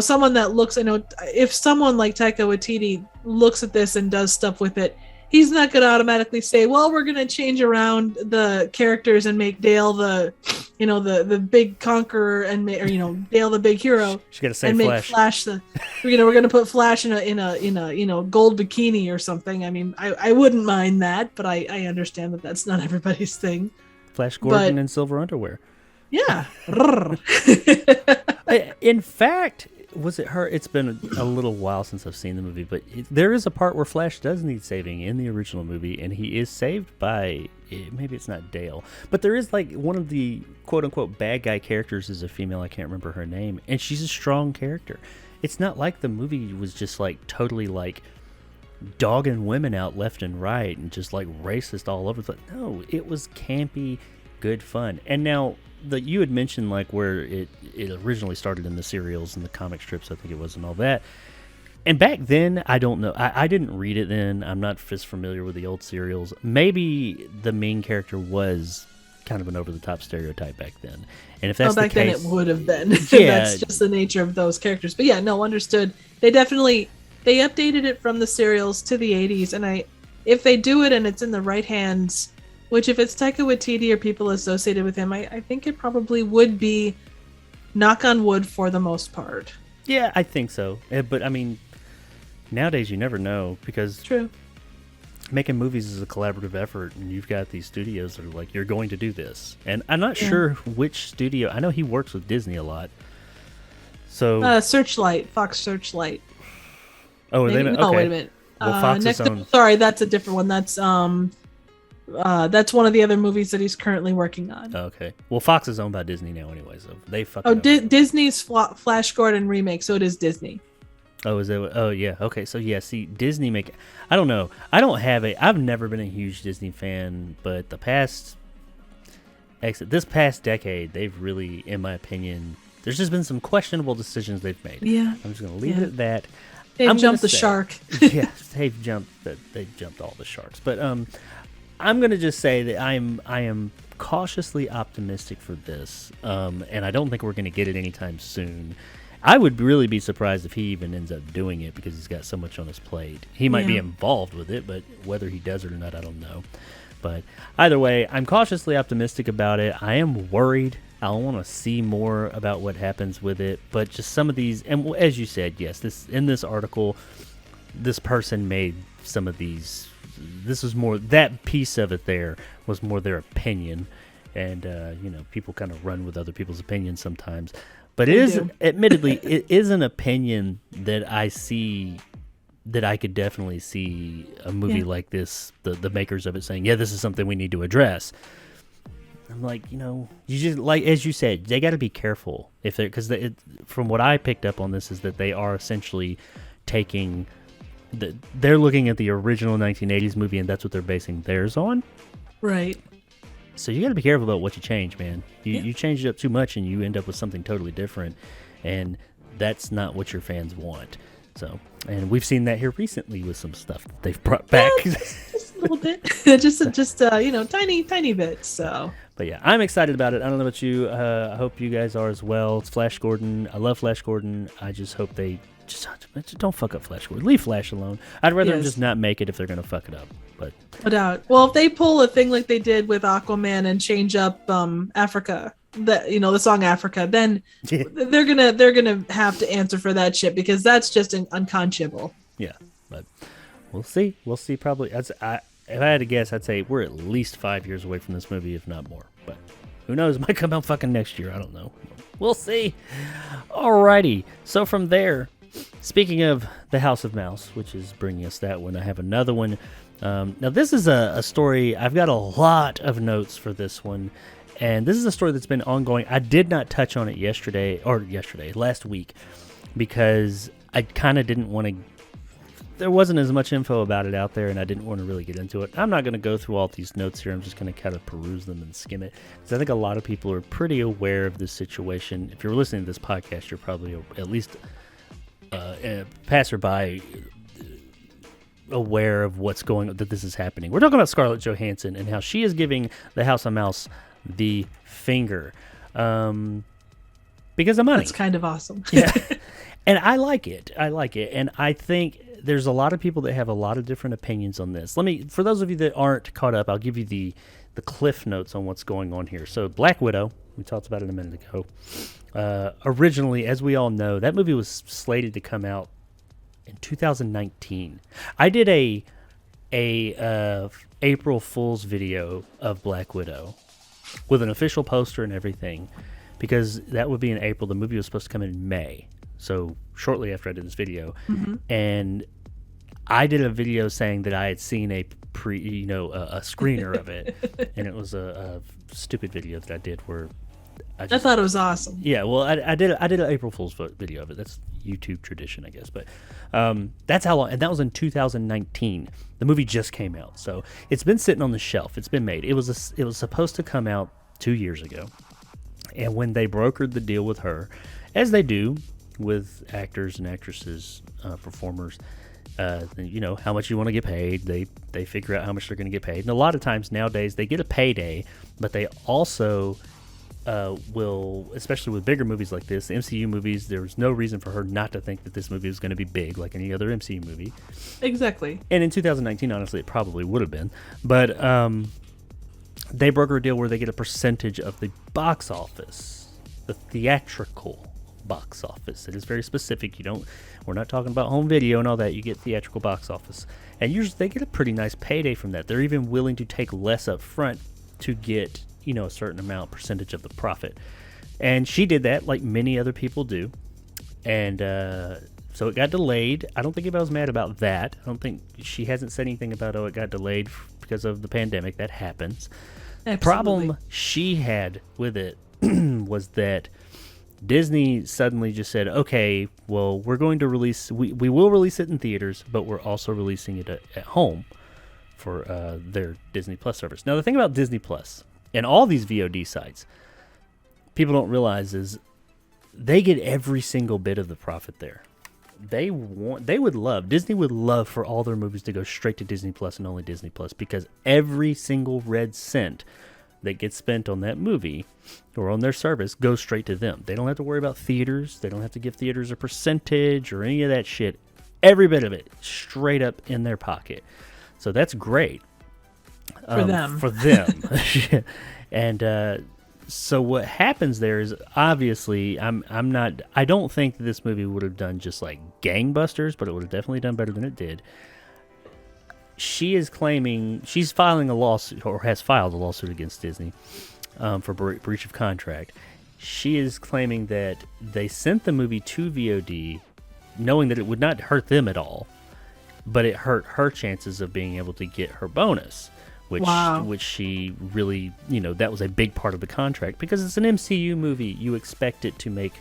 someone that looks, if someone like Taika Waititi looks at this and does stuff with it, he's not going to automatically say, well, we're going to change around the characters and make Dale the big conqueror and Dale the big hero. She's got to say and Flash. Make Flash the, we're going to put Flash in a gold bikini or something. I mean, I wouldn't mind that, but I understand that that's not everybody's thing. Flash Gordon in silver underwear. Yeah. In fact, was it her? It's been a little while since I've seen the movie, but there is a part where Flash does need saving in the original movie, and he is saved by, maybe it's not Dale, but there is like one of the quote-unquote bad guy characters is a female. I can't remember her name, and she's a strong character. It's not like the movie was just like totally like dogging women out left and right and just like racist all over. But no, it was campy, good fun. And now you had mentioned like where it originally started in the serials and the comic strips, I think it was, and all that. And back then, I don't know. I didn't read it then. I'm not as familiar with the old serials. Maybe the main character was kind of an over-the-top stereotype back then. And if that's back the case, then it would have been. Yeah. That's just the nature of those characters. But yeah, no, understood. They updated it from the serials to the 80s. And if they do it and it's in the right hands, which if it's Taika Waititi or people associated with him, I think it probably would be, knock on wood, for the most part. Yeah, I think so. But I mean, nowadays you never know, because True. Making movies is a collaborative effort, and you've got these studios that are like, you're going to do this. And I'm not sure which studio. I know he works with Disney a lot. So Searchlight, Fox Searchlight. Oh, are they? Maybe? Okay. No, wait a minute. Well, Fox's own. Sorry, that's a different one. That's one of the other movies that he's currently working on. Okay. Well, Fox is owned by Disney now, anyway, so they fucking. Oh, Disney's Flash Gordon remake, so it is Disney. Oh, is it? Oh, yeah. Okay, so yeah. See, Disney make. I don't know. I've never been a huge Disney fan, but this past decade, they've really, in my opinion, there's just been some questionable decisions they've made. Yeah. I'm just gonna leave it at that. They've jumped the shark. Yeah, they've jumped all the sharks. But I'm gonna just say that I am cautiously optimistic for this, and I don't think we're gonna get it anytime soon. I would really be surprised if he even ends up doing it because he's got so much on his plate. He might be involved with it, but whether he does it or not, I don't know. But either way, I'm cautiously optimistic about it. I am worried. I want to see more about what happens with it. But just some of these, and as you said, yes, in this article, this person made some of these. This was more, that piece of it there was more their opinion. And, people kind of run with other people's opinions sometimes. But admittedly, it is an opinion that I see, that I could definitely see a movie like this, the makers of it saying, yeah, this is something we need to address. I'm like, you just, like, as you said, they got to be careful if they're, because from what I picked up on this is that they are essentially taking, they're looking at the original 1980s movie and that's what they're basing theirs on. Right. So you got to be careful about what you change, man. You change it up too much and you end up with something totally different, and that's not what your fans want. So, and we've seen that here recently with some stuff that they've brought back. Just a little bit, just tiny bits. So, but yeah, I'm excited about it. I don't know about you. I hope you guys are as well. It's Flash Gordon. I love Flash Gordon. I just hope they just don't fuck up Flash Gordon. Leave Flash alone. I'd rather them just not make it if they're gonna fuck it up. But no doubt. Well, if they pull a thing like they did with Aquaman and change up Africa, the song Africa, then they're gonna have to answer for that shit because that's just unconscionable. Yeah, but we'll see. We'll see. Probably. If I had to guess, I'd say we're at least 5 years away from this movie, if not more. But who knows? It might come out fucking next year. I don't know. We'll see. Alrighty. So from there, speaking of the House of Mouse, which is bringing us that one, I have another one. Now, this is a story. I've got a lot of notes for this one, and this is a story that's been ongoing. I did not touch on it last week, because I kind of didn't want to. There wasn't as much info about it out there, and I didn't want to really get into it. I'm not going to go through all these notes here. I'm just going to kind of peruse them and skim it, because I think a lot of people are pretty aware of this situation. If you're listening to this podcast, you're probably at least a passerby aware of what's going on, that this is happening. We're talking about Scarlett Johansson and how she is giving the House of Mouse the finger because of money. That's kind of awesome. Yeah. And I like it. And I think there's a lot of people that have a lot of different opinions on this. For those of you that aren't caught up, I'll give you the cliff notes on what's going on here. So Black Widow, we talked about it a minute ago. Originally, as we all know, that movie was slated to come out in 2019. I did a April Fool's video of Black Widow with an official poster and everything, because that would be in April. The movie was supposed to come in May, so shortly after I did this video. And I did a video saying that I had seen a screener of it, and it was a stupid video that I did where I thought it was awesome. Yeah, well, I did an April Fool's video of it. That's YouTube tradition, I guess. But that's how long, and that was in 2019. The movie just came out, so it's been sitting on the shelf. It's been made. It was supposed to come out 2 years ago, and when they brokered the deal with her, as they do with actors and actresses, performers, how much you want to get paid. They figure out how much they're going to get paid, and a lot of times nowadays they get a payday, but they also will, especially with bigger movies like this, the MCU movies, there was no reason for her not to think that this movie was going to be big like any other MCU movie. Exactly. And in 2019, honestly, it probably would have been. But they broker a deal where they get a percentage of the box office, the theatrical box office. It is very specific. We're not talking about home video and all that. You get theatrical box office. And usually they get a pretty nice payday from that. They're even willing to take less up front to get a certain percentage of the profit. And she did that like many other people do. And So it got delayed. I don't think anybody's mad about that. I don't think she hasn't said anything about, it got delayed because of the pandemic. That happens. Absolutely. The problem she had with it was that Disney suddenly just said, okay, well, we're going to release, we will release it in theaters, but we're also releasing it at home for their Disney Plus service. Now, the thing about Disney Plus and all these VOD sites, people don't realize is they get every single bit of the profit there. Disney would love for all their movies to go straight to Disney Plus and only Disney Plus, because every single red cent that gets spent on that movie or on their service goes straight to them. They don't have to worry about theaters. They don't have to give theaters a percentage or any of that shit. Every bit of it straight up in their pocket. So that's great. For them. And so what happens there is, obviously, I don't think this movie would have done just like gangbusters, but it would have definitely done better than it did. She's filing a lawsuit, or has filed a lawsuit against Disney for breach of contract. She is claiming that they sent the movie to VOD knowing that it would not hurt them at all, but it hurt her chances of being able to get her bonus, which she really, that was a big part of the contract, because it's an MCU movie. You expect it to make.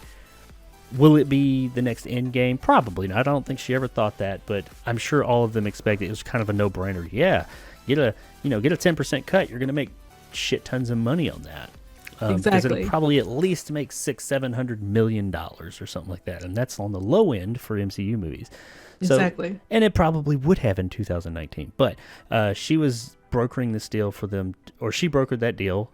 Will it be the next Endgame? Probably not. I don't think she ever thought that, but I'm sure all of them expect it. It was kind of a no-brainer. Yeah, get a 10% cut. You're going to make shit tons of money on that. Exactly. Because it'll probably at least make $600-700 million or something like that, and that's on the low end for MCU movies. Exactly. And it probably would have in 2019. But she was brokering this deal for them, or she brokered that deal.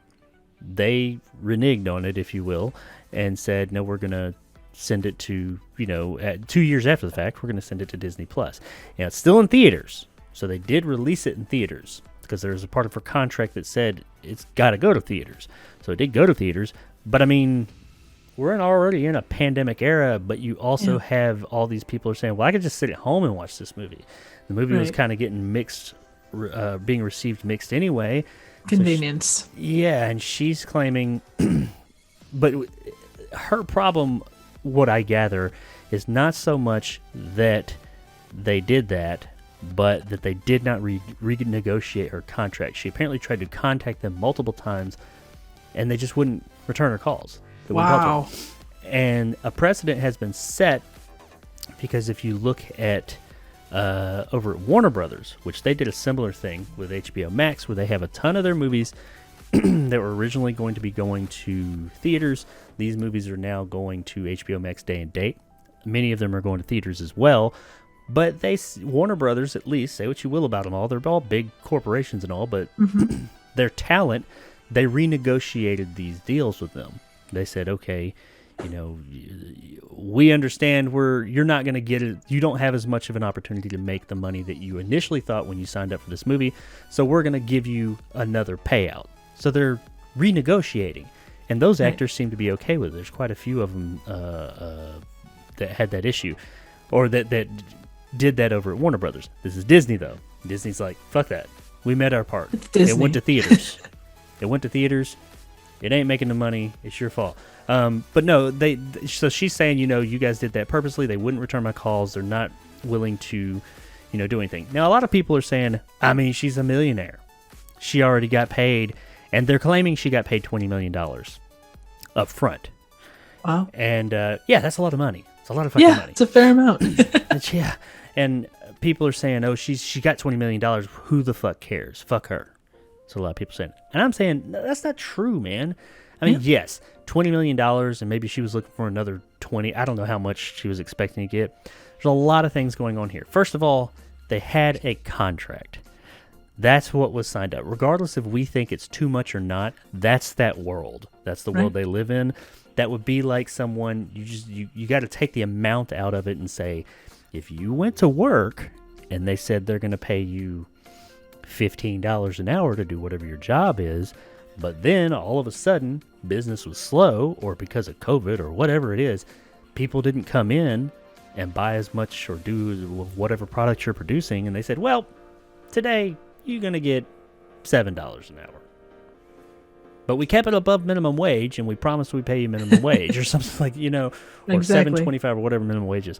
They reneged on it, if you will, and said, no, we're going to send it to, 2 years after the fact, we're going to send it to Disney Plus. Now, it's still in theaters, so they did release it in theaters, because there's a part of her contract that said it's got to go to theaters. So it did go to theaters, but I mean, we're already in a pandemic era, but you also have all these people are saying, well, I could just sit at home and watch this movie. The movie was kind of getting mixed, being received mixed anyway. Convenience. So and she's claiming, but her problem, what I gather, is not so much that they did that, but that they did not renegotiate her contract. She apparently tried to contact them multiple times, and they just wouldn't return her calls. Wow. And a precedent has been set, because if you look at over at Warner Brothers, which they did a similar thing with HBO Max, where they have a ton of their movies that were originally going to be going to theaters. These movies are now going to HBO Max day and date. Many of them are going to theaters as well. But Warner Brothers, at least, say what you will about them all, they're all big corporations and all, but their talent, they renegotiated these deals with them. They said, okay, we understand you're not going to get it. You don't have as much of an opportunity to make the money that you initially thought when you signed up for this movie. So we're going to give you another payout. So they're renegotiating. And those actors seem to be okay with it. There's quite a few of them that had that issue, or that did that over at Warner Brothers. This is Disney, though. Disney's like, fuck that. We met our part. It went to theaters. It ain't making the money. It's your fault. But no, so she's saying, you guys did that purposely. They wouldn't return my calls. They're not willing to, do anything. Now, a lot of people are saying, I mean, she's a millionaire. She already got paid, and they're claiming she got paid $20 million up front. Wow. And that's a lot of money. It's a lot of fucking money. Yeah, it's a fair amount. And people are saying, oh, she got $20 million. Who the fuck cares? Fuck her. That's what a lot of people saying. And I'm saying, no, that's not true, man. I mean, yes, $20 million, and maybe she was looking for another 20. I don't know how much she was expecting to get. There's a lot of things going on here. First of all, they had a contract. That's what was signed up. Regardless if we think it's too much or not, that's that world. That's the world they live in. That would be like someone, you got to take the amount out of it and say, if you went to work and they said they're going to pay you $15 an hour to do whatever your job is, but then all of a sudden business was slow, or because of COVID or whatever it is, people didn't come in and buy as much or do whatever product you're producing, and they said, well, today you're going to get $7 an hour. But we kept it above minimum wage, and we promised we'd pay you minimum wage, or something like, or exactly. $7.25 or whatever minimum wage is.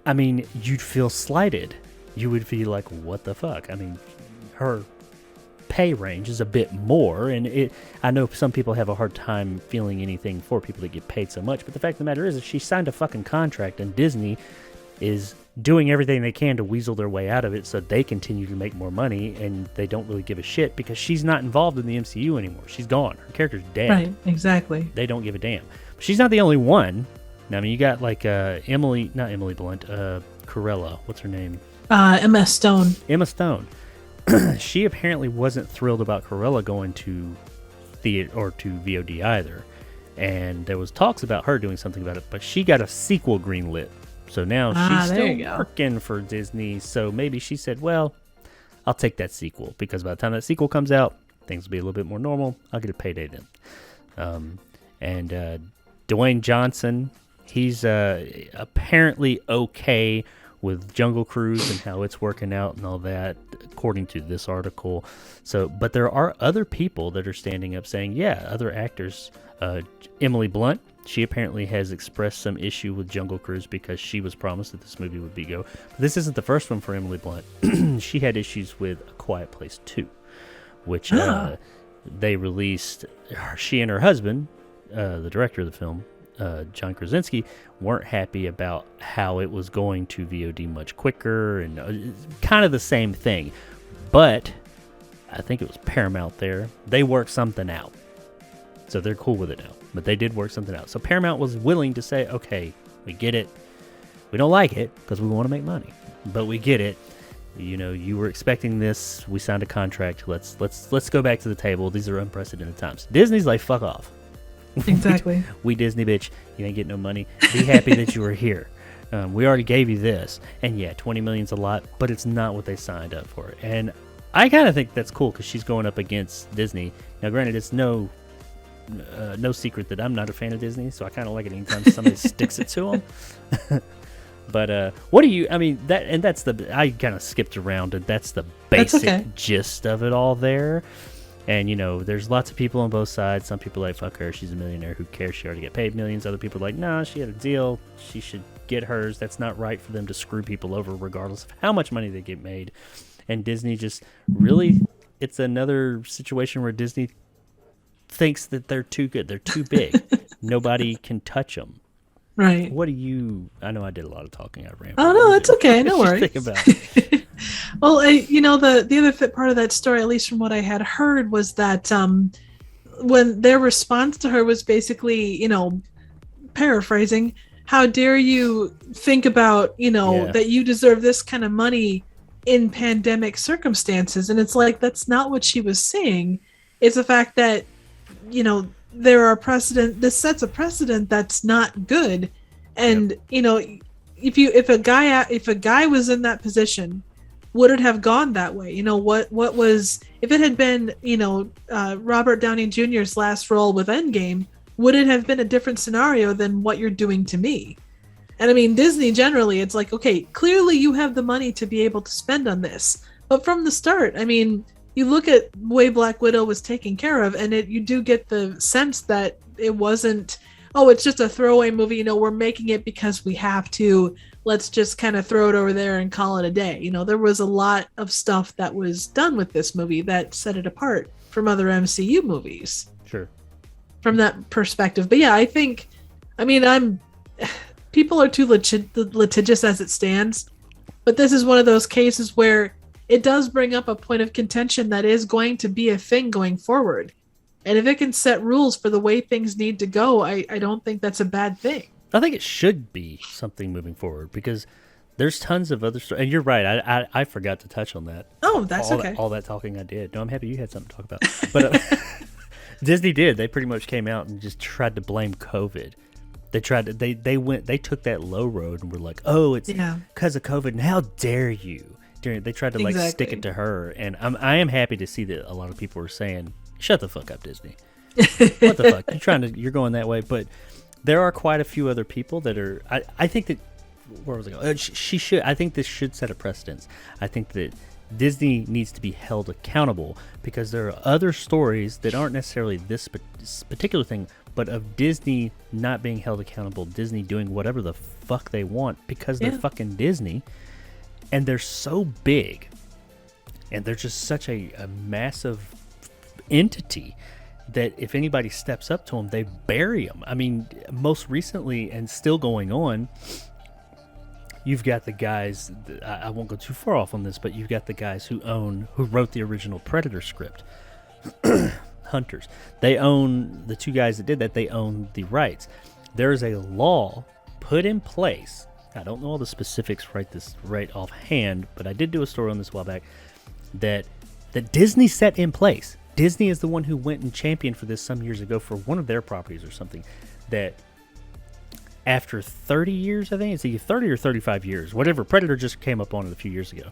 I mean, you'd feel slighted. You would feel like, what the fuck? I mean, her pay range is a bit more, and I know some people have a hard time feeling anything for people that get paid so much, but the fact of the matter is she signed a fucking contract, and Disney is doing everything they can to weasel their way out of it so they continue to make more money, and they don't really give a shit because she's not involved in the MCU anymore. She's gone. Her character's dead. Right, exactly. They don't give a damn. But she's not the only one. I mean, you got like not Emily Blunt, Corella. What's her name? Emma Stone. Emma Stone. She apparently wasn't thrilled about Corella going to theater or to VOD either. And there was talks about her doing something about it, but she got a sequel greenlit. So now she's still working for Disney. So maybe she said, well, I'll take that sequel, because by the time that sequel comes out, things will be a little bit more normal. I'll get a payday then. And Dwayne Johnson, he's apparently okay with Jungle Cruise and how it's working out and all that, according to this article. So, but there are other people that are standing up saying, yeah, other actors. Emily Blunt, she apparently has expressed some issue with Jungle Cruise because she was promised that this movie would be go. But this isn't the first one for Emily Blunt. She had issues with A Quiet Place 2, which they released. She and her husband, the director of the film, John Krasinski, weren't happy about how it was going to VOD much quicker, and kind of the same thing. But I think it was Paramount there. They worked something out. So they're cool with it now. But they did work something out. So Paramount was willing to say, okay, we get it. We don't like it because we want to make money. But we get it. You know, you were expecting this. We signed a contract. Let's go back to the table. These are unprecedented times. Disney's like, fuck off. Exactly. We Disney, bitch. You ain't getting no money. Be happy that you were here. We already gave you this. And yeah, $20 million's a lot, but it's not what they signed up for. And I kind of think that's cool because she's going up against Disney. Now, granted, it's no secret that I'm not a fan of Disney, so I kind of like it anytime somebody sticks it to them. But what do you? I mean, that's the. I kind of skipped around, and that's the basic gist of it all there. And you know, there's lots of people on both sides. Some people are like, fuck her, she's a millionaire. Who cares? She already got paid millions. Other people are like, nah, she had a deal. She should get hers. That's not right for them to screw people over, regardless of how much money they get made. And Disney just really, it's another situation where Disney thinks that they're too good. They're too big. Nobody can touch them. Right. What do you... I know I did a lot of talking. I ran. Oh, no, that's okay. No worries. Think about it. Well, the other part of that story, at least from what I had heard, was that when their response to her was basically, paraphrasing, how dare you think about, that you deserve this kind of money in pandemic circumstances. And it's like, that's not what she was saying. It's the fact that, this sets a precedent that's not good. And, if a guy was in that position, would it have gone that way? What was, if it had been, Robert Downey Jr.'s last role with Endgame, would it have been a different scenario than what you're doing to me? And I mean, Disney generally, it's like, okay, clearly you have the money to be able to spend on this. But from the start, I mean, you look at the way Black Widow was taken care of, and you do get the sense that it wasn't, oh, it's just a throwaway movie. We're making it because we have to. Let's just kind of throw it over there and call it a day. There was a lot of stuff that was done with this movie that set it apart from other MCU movies. Sure. From that perspective. But yeah, people are too litigious as it stands. But this is one of those cases where it does bring up a point of contention that is going to be a thing going forward. And if it can set rules for the way things need to go, I don't think that's a bad thing. I think it should be something moving forward because there's tons of other stories. And you're right. I forgot to touch on that. Oh, that's okay. All that talking I did. No, I'm happy you had something to talk about. But Disney did. They pretty much came out and just tried to blame COVID. They took that low road and were like, oh, it's because of COVID. And how dare you? They tried to stick it to her, and I am happy to see that a lot of people are saying, "Shut the fuck up, Disney! What the fuck? You're going that way." But there are quite a few other people that are. I think that where was I going? She should. I think this should set a precedence. I think that Disney needs to be held accountable because there are other stories that aren't necessarily this particular thing, but of Disney not being held accountable, Disney doing whatever the fuck they want because they're fucking Disney, and they're so big, and they're just such a massive entity that if anybody steps up to them, they bury them. I mean, most recently and still going on, you've got the guys, I won't go too far off on this, but you've got the guys who wrote the original Predator script. Hunters. They own, the two guys that did that, they own the rights. There is a law put in place. I don't know all the specifics right offhand, but I did do a story on this a while back that Disney set in place. Disney is the one who went and championed for this some years ago for one of their properties or something, that after 30 years, I think it's either 30 or 35 years, whatever, Predator just came up on it a few years ago.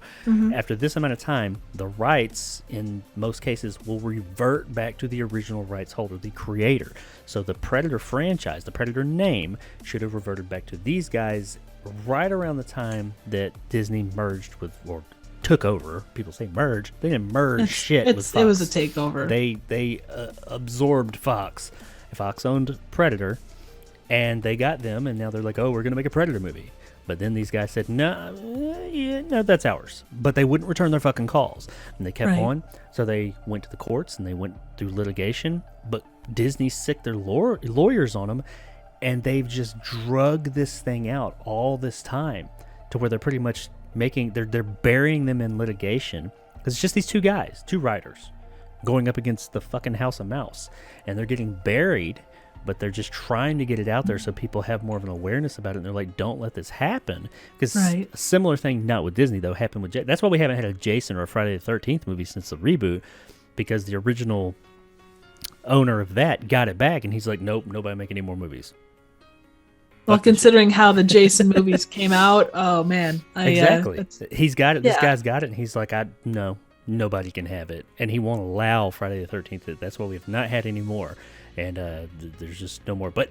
After this amount of time, the rights, in most cases, will revert back to the original rights holder, the creator. So the Predator franchise, the Predator name, should have reverted back to these guys right around the time that Disney merged with, or took over. People say merge. They didn't merge with Fox. It was a takeover. They absorbed Fox. Fox owned Predator. And they got them, and now they're like, oh, we're going to make a Predator movie. But then these guys said, no, that's ours. But they wouldn't return their fucking calls. And they kept on. So they went to the courts, and they went through litigation. But Disney sicked their lawyers on them, and they've just drug this thing out all this time to where they're pretty much they're burying them in litigation. Because it's just these two guys, two writers, going up against the fucking House of Mouse. And they're getting buried, but they're just trying to get it out there so people have more of an awareness about it. And they're like, don't let this happen. Because a similar thing, not with Disney, though, happened with That's why we haven't had a Jason or a Friday the 13th movie since the reboot, because the original owner of that got it back, and he's like, nope, nobody make any more movies. Well, considering how the Jason movies came out, oh, man. Exactly. He's got it. This guy's got it, and he's like, no, nobody can have it. And he won't allow Friday the 13th. That's why we have not had any more. And there's just no more. But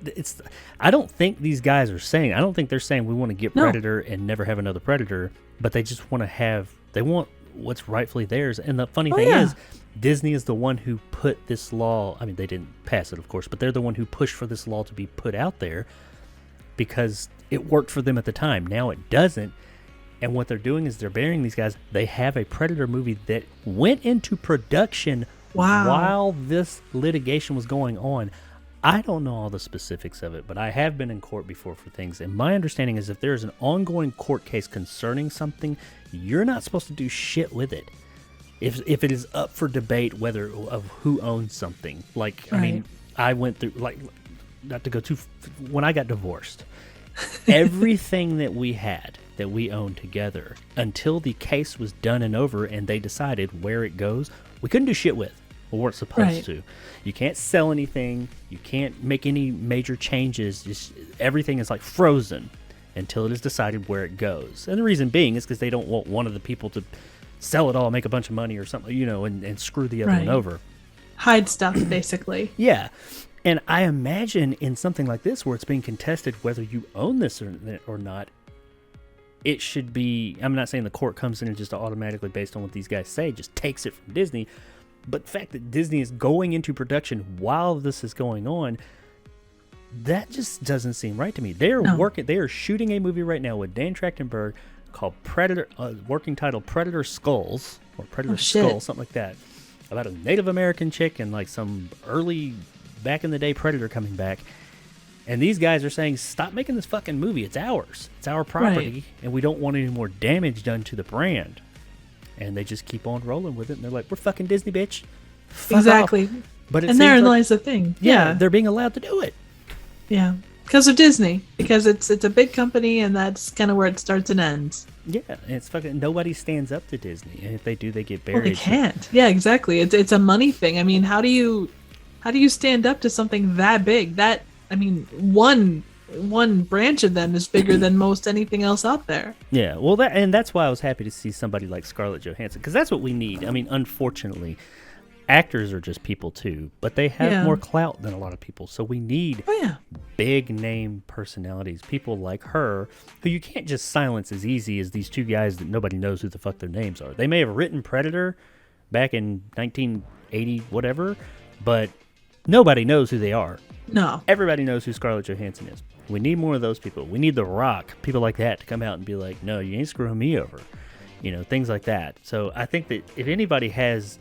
I don't think these guys are saying, I don't think they're saying we want to get Predator and never have another Predator, but they just want to they want what's rightfully theirs. And the funny thing is, Disney is the one who put this law, I mean, they didn't pass it, of course, but they're the one who pushed for this law to be put out there because it worked for them at the time. Now it doesn't. And what they're doing is they're burying these guys. They have a Predator movie that went into production while this litigation was going on. I don't know all the specifics of it, but I have been in court before for things. And my understanding is if there's an ongoing court case concerning something, you're not supposed to do shit with it. If it is up for debate of who owns something. Like, I mean, I went through, like, not to go too, when I got divorced, everything that we had, that we owned together, until the case was done and over and they decided where it goes, we couldn't do shit with. We weren't supposed to. You can't sell anything. You can't make any major changes. Just everything is like frozen until it is decided where it goes. And the reason being is because they don't want one of the people to sell it all, make a bunch of money or something, and screw the other one over. Hide stuff, basically. Yeah. And I imagine in something like this where it's being contested whether you own this or not, it should be, I'm not saying the court comes in and just automatically, based on what these guys say, just takes it from Disney. But the fact that Disney is going into production while this is going on, that just doesn't seem right to me. They are shooting a movie right now with Dan Trachtenberg called Predator, working title Predator Skulls, or Predator Skull, something like that, about a Native American chick and like some early, back in the day Predator coming back. And these guys are saying, stop making this fucking movie. It's ours. It's our property, and we don't want any more damage done to the brand. And they just keep on rolling with it, and they're like, we're fucking Disney, bitch. Fuck off. But therein lies the thing. Yeah, they're being allowed to do it. Yeah, because of Disney. Because it's a big company, and that's kind of where it starts and ends. Yeah, and it's fucking, nobody stands up to Disney. And if they do, they get buried. Well, they can't. Yeah, exactly. It's a money thing. I mean, how do you stand up to something that big? One branch of them is bigger than most anything else out there. Yeah, well, that's why I was happy to see somebody like Scarlett Johansson, because that's what we need. I mean, unfortunately, actors are just people too, but they have more clout than a lot of people. So we need big name personalities, people like her, who you can't just silence as easy as these two guys that nobody knows who the fuck their names are. They may have written Predator back in 1980, whatever, but Nobody knows who they are. No. Everybody knows who Scarlett Johansson is. We need more of those people. We need The Rock, people like that, to come out and be like, no, you ain't screwing me over. Things like that. So I think that if anybody has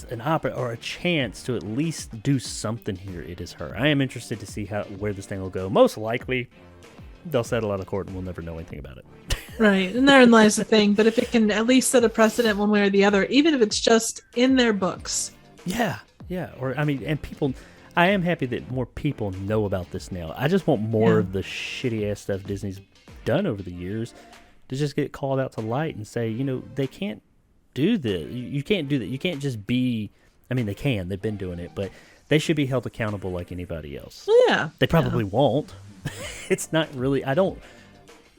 an opera or a chance to at least do something here, it is her. I am interested to see where this thing will go. Most likely, they'll settle out of court and we'll never know anything about it. Right, and therein lies the thing. But if it can at least set a precedent one way or the other, even if it's just in their books. Yeah. And people, I am happy that more people know about this now. I just want more of the shitty ass stuff Disney's done over the years to just get called out to light and say, they can't do this. You can't do that. You can't just be. I mean, they can. They've been doing it, but they should be held accountable like anybody else. Yeah. They probably won't. It's not really. I don't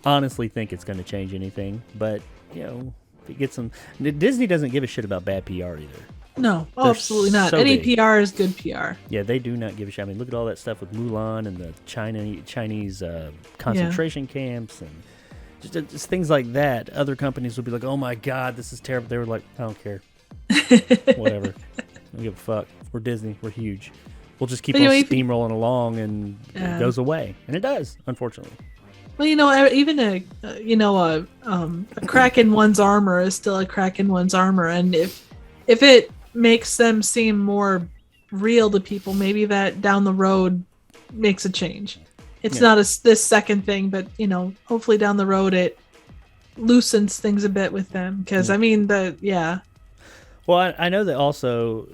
honestly think it's going to change anything, but if it gets some. Disney doesn't give a shit about bad PR either. No, absolutely not. Any PR is good PR. Yeah, they do not give a shit. I mean, look at all that stuff with Mulan and the Chinese concentration camps and just things like that. Other companies would be like, oh my God, this is terrible. They were like, I don't care. Whatever. I don't give a fuck. We're Disney. We're huge. We'll just keep on steamrolling along and it goes away. And it does, unfortunately. Well, even a crack in one's armor is still a crack in one's armor. And if it makes them seem more real to people, maybe that down the road makes a change. It's not this second thing, but hopefully down the road it loosens things a bit with them. Because Well, I know that also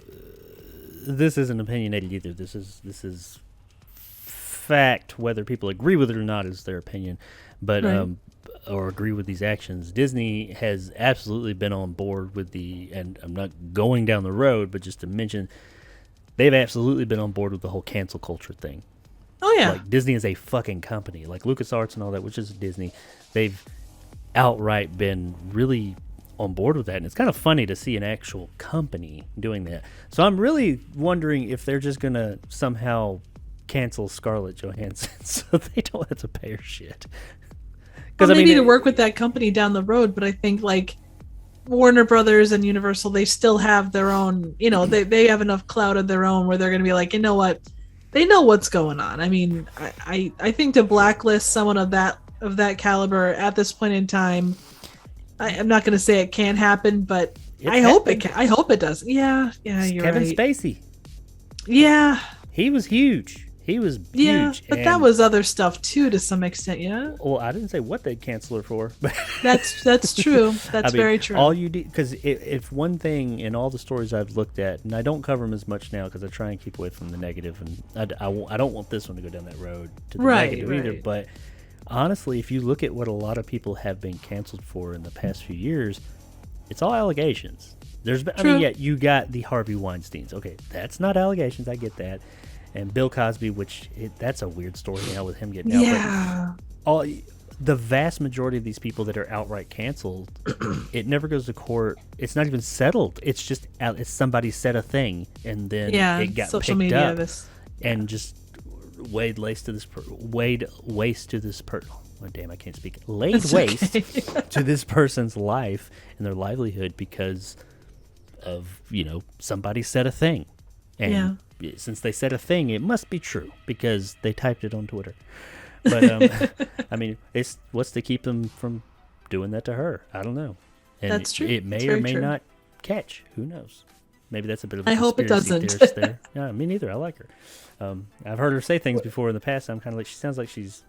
this isn't opinionated either. This is fact. Whether people agree with it or not is their opinion, but or agree with these actions. Disney has absolutely been on board with and I'm not going down the road, but just to mention, they've absolutely been on board with the whole cancel culture thing. Oh yeah. Like Disney is a fucking company, like LucasArts and all that, which is Disney. They've outright been really on board with that, and it's kind of funny to see an actual company doing that. So I'm really wondering if they're just gonna somehow cancel Scarlett Johansson so they don't have to pay her shit. Well, maybe to work with that company down the road, but I think like Warner Brothers and Universal, they still have their own, they have enough clout of their own where they're going to be like, you know what, they know what's going on. I mean, I think to blacklist someone of that caliber at this point in time, I'm not going to say it can't happen, but I hope it can. I hope it does. Yeah, you're Kevin right. Spacey. Yeah, he was huge. He was huge. But that was other stuff too, to some extent. Yeah. Well, I didn't say what they'd cancel her for. That's true. That's very true. All you do, because if one thing in all the stories I've looked at, and I don't cover them as much now because I try and keep away from the negative, and I don't want this one to go down that road to the negative either. But honestly, if you look at what a lot of people have been canceled for in the past few years, it's all allegations. You got the Harvey Weinsteins. Okay, that's not allegations. I get that. And Bill Cosby, that's a weird story now with him getting out. Yeah. But the vast majority of these people that are outright canceled, it never goes to court. It's not even settled. It's just somebody said a thing, and then it got social picked media, up and just laid waste to this person. Oh, damn, I can't speak. Laid waste to this person's life and their livelihood because of somebody said a thing, and since they said a thing, it must be true because they typed it on Twitter. But I mean, what's to keep them from doing that to her? I don't know. And that's true. It may or may not catch. Who knows? Maybe that's a bit of a I hope it doesn't. theorist there. Yeah, me neither. I like her. I've heard her say things before in the past. I'm kind of like, she sounds like she's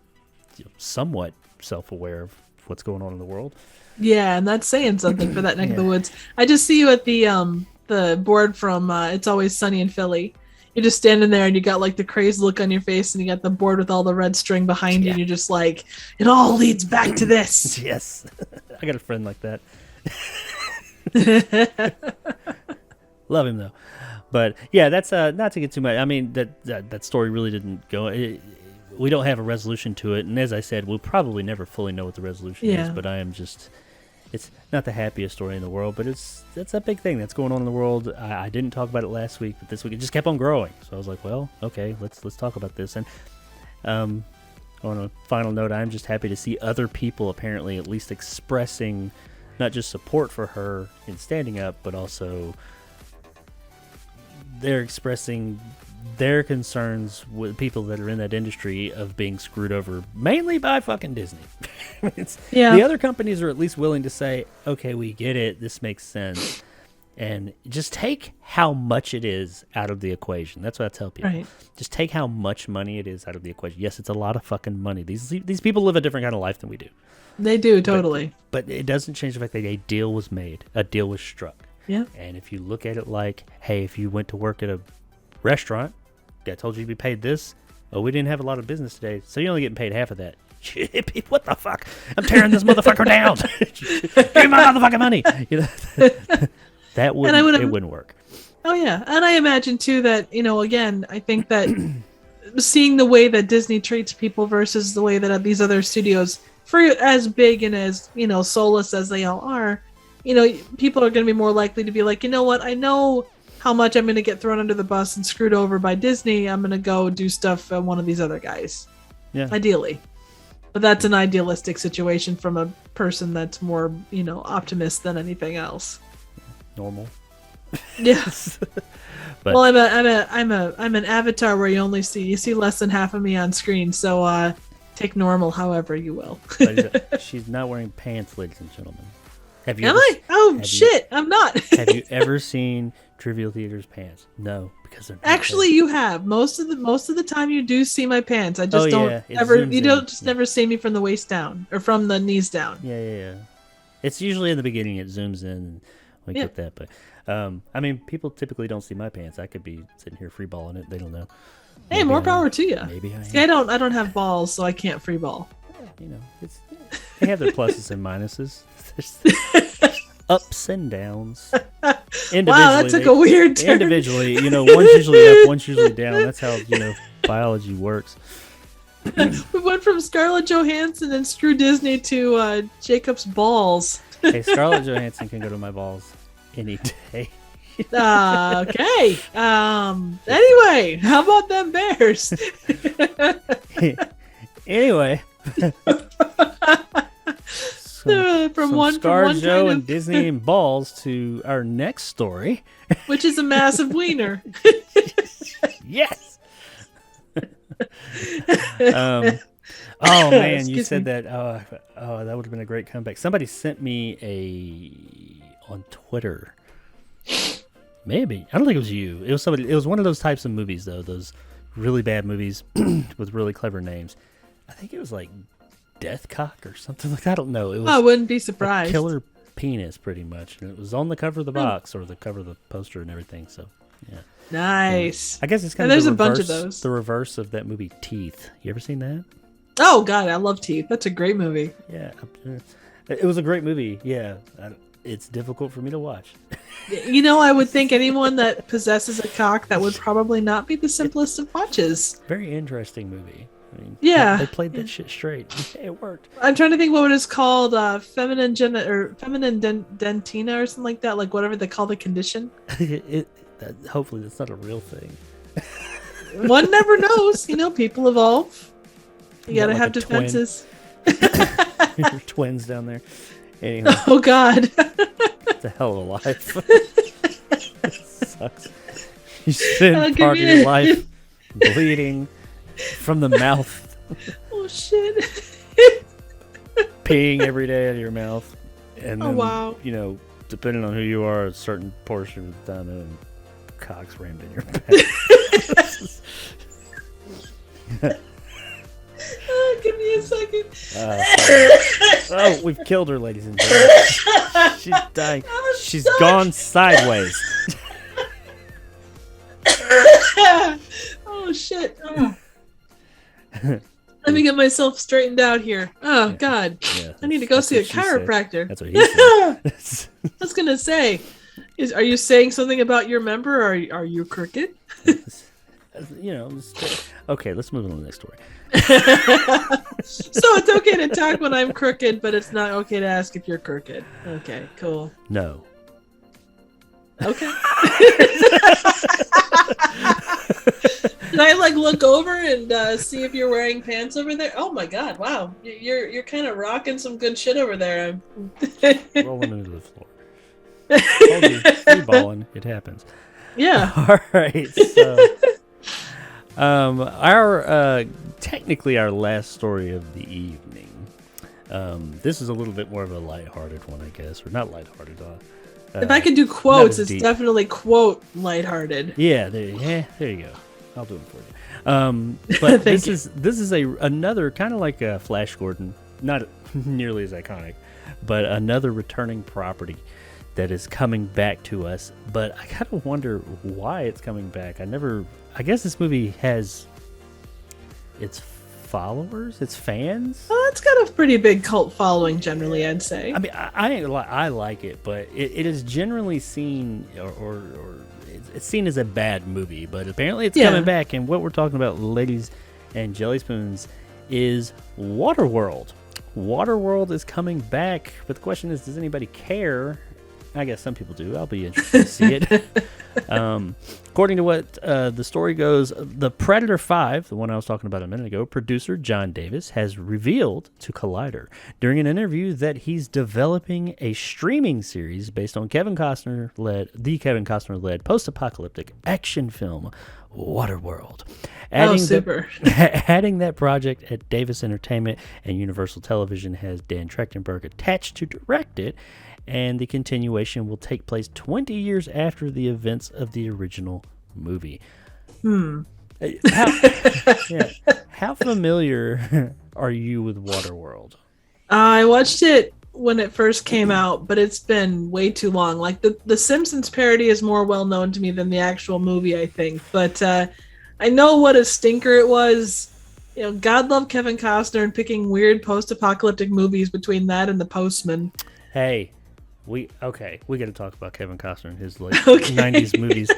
somewhat self-aware of what's going on in the world. Yeah, and that's saying something for that neck of the woods. I just see you at the board from It's Always Sunny in Philly. You're just standing there and you got like the crazed look on your face and you got the board with all the red string behind you and you're just like, it all leads back to this. Yes. I got a friend like that. Love him though. But yeah, that's not to get too much. I mean, that story really didn't go. We don't have a resolution to it. And as I said, we'll probably never fully know what the resolution is. But I am just... It's not the happiest story in the world, but it's a big thing that's going on in the world. I didn't talk about it last week, but this week it just kept on growing. So I was like, well, okay, let's talk about this. And on a final note, I'm just happy to see other people apparently at least expressing not just support for her in standing up, but also they're expressing their concerns with people that are in that industry of being screwed over mainly by fucking Disney. The other companies are at least willing to say, okay, we get it, this makes sense, and just take how much it is out of the equation. That's what I tell people. Right. Just take how much money it is out of the equation. Yes, it's a lot of fucking money. These people live a different kind of life than we do. They do, totally. But it doesn't change the fact that a deal was made, a deal was struck. Yeah. And if you look at it like, hey, if you went to work at a restaurant, I told you to be paid this. Oh, we didn't have a lot of business today, so you're only getting paid half of that. What the fuck? I'm tearing this motherfucker down. Give me my motherfucking money. That wouldn't work. Oh yeah, and I imagine too that again, I think that seeing the way that Disney treats people versus the way that these other studios, for as big and as soulless as they all are, people are going to be more likely to be like, you know what, I know how much I'm going to get thrown under the bus and screwed over by Disney. I'm going to go do stuff for one of these other guys. Yeah. Ideally. But that's an idealistic situation from a person that's more, optimist than anything else. Normal. Yes. Well, I'm an avatar where you see less than half of me on screen. So take normal however you will. She's not wearing pants, ladies and gentlemen. Am I? Oh shit! I'm not. Have you ever seen Trivial Theater's pants? No, because they're actually you have most of the time you do see my pants. I just don't ever. You don't just never see me from the waist down or from the knees down. Yeah. It's usually in the beginning. It zooms in. And we get that, but I mean, people typically don't see my pants. I could be sitting here freeballing it. They don't know. Hey, more power to you. Maybe I am. See, I don't have balls, so I can't freeball. They have their pluses and minuses. There's ups and downs. Wow, that took a weird turn. Individually, one's usually up, one's usually down. That's how biology works. We went from Scarlett Johansson and Screw Disney to Jacob's balls. Hey, Scarlett Johansson can go to my balls any day. Okay. Anyway, how about them Bears? Anyway. From ScarJo and Disney and balls to our next story, which is a massive wiener. Yes. Oh man, you said that. Oh, that would have been a great comeback. Somebody sent me on Twitter. Maybe I don't think it was you. It was somebody. It was one of those types of movies, though. Those really bad movies with really clever names. I think it was like Deathcock or something like that. I don't know. It was I wouldn't be surprised. A killer penis, pretty much, and it was on the cover of the box or the cover of the poster and everything. So, yeah. Nice. I guess it's kind of a bunch of those. The reverse of that movie Teeth. You ever seen that? Oh God, I love Teeth. That's a great movie. Yeah, it was a great movie. Yeah, it's difficult for me to watch. I would think anyone that possesses a cock, that would probably not be the simplest of watches. Very interesting movie. I mean, yeah, they played that shit straight. It worked. I'm trying to think what it is called, feminine dentina or something like that, like whatever they call the condition. Hopefully that's not a real thing. One never knows. People evolve. You gotta have defenses. Your twins down there. Anyway. Oh God. It's a hell of a life. It sucks. You spend part of your life bleeding from the mouth. Oh shit. Peeing every day out of your mouth. And then, wow. Depending on who you are, a certain portion of the time, and cocks rammed in your back. Give me a second. Oh, we've killed her, ladies and gentlemen. She's dying. She's gone sideways. Oh, shit. Oh. Let me get myself straightened out here. Oh, God. Yeah, I need to go see a chiropractor. That's what he said. I was going to say, are you saying something about your member, or are you crooked? Okay, let's move on to the next story. So it's okay to talk when I'm crooked, but it's not okay to ask if you're crooked. Okay, cool. No. Okay. Can I look over and see if you're wearing pants over there? Oh my God! Wow, you're kind of rocking some good shit over there. Rolling into the floor. Free balling. It happens. Yeah. All right. So, our technically our last story of the evening. This is a little bit more of a lighthearted one, I guess, or not lighthearted. If I could do not quotes, as it's deep. definitely quote lighthearted. Yeah, there you go. I'll do it for you. But this is another kind of like a Flash Gordon, not nearly as iconic, but another returning property that is coming back to us. But I kind of wonder why it's coming back. I guess this movie has its followers, its fans. Well, it's got a pretty big cult following generally, I'd say. I mean, I like it, but it is generally seen or it's seen as a bad movie. But apparently, it's coming back. And what we're talking about, ladies and jelly spoons, is Waterworld. Waterworld is coming back, but the question is, does anybody care? I guess some people do. I'll be interested to see it. According to what the story goes, the Predator 5, the one I was talking about a minute ago, producer John Davis has revealed to Collider during an interview that he's developing a streaming series based on the Kevin Costner led post-apocalyptic action film Waterworld. Adding that project at Davis Entertainment and Universal Television has Dan Trachtenberg attached to direct it, and the continuation will take place 20 years after the events of the original movie. How familiar are you with Waterworld? I watched it when it first came out, but it's been way too long. Like the Simpsons parody is more well known to me than the actual movie, I think. But I know what a stinker it was. You know, God love Kevin Costner and picking weird post-apocalyptic movies between that and The Postman. Hey, we got to talk about Kevin Costner and his late 90s movies.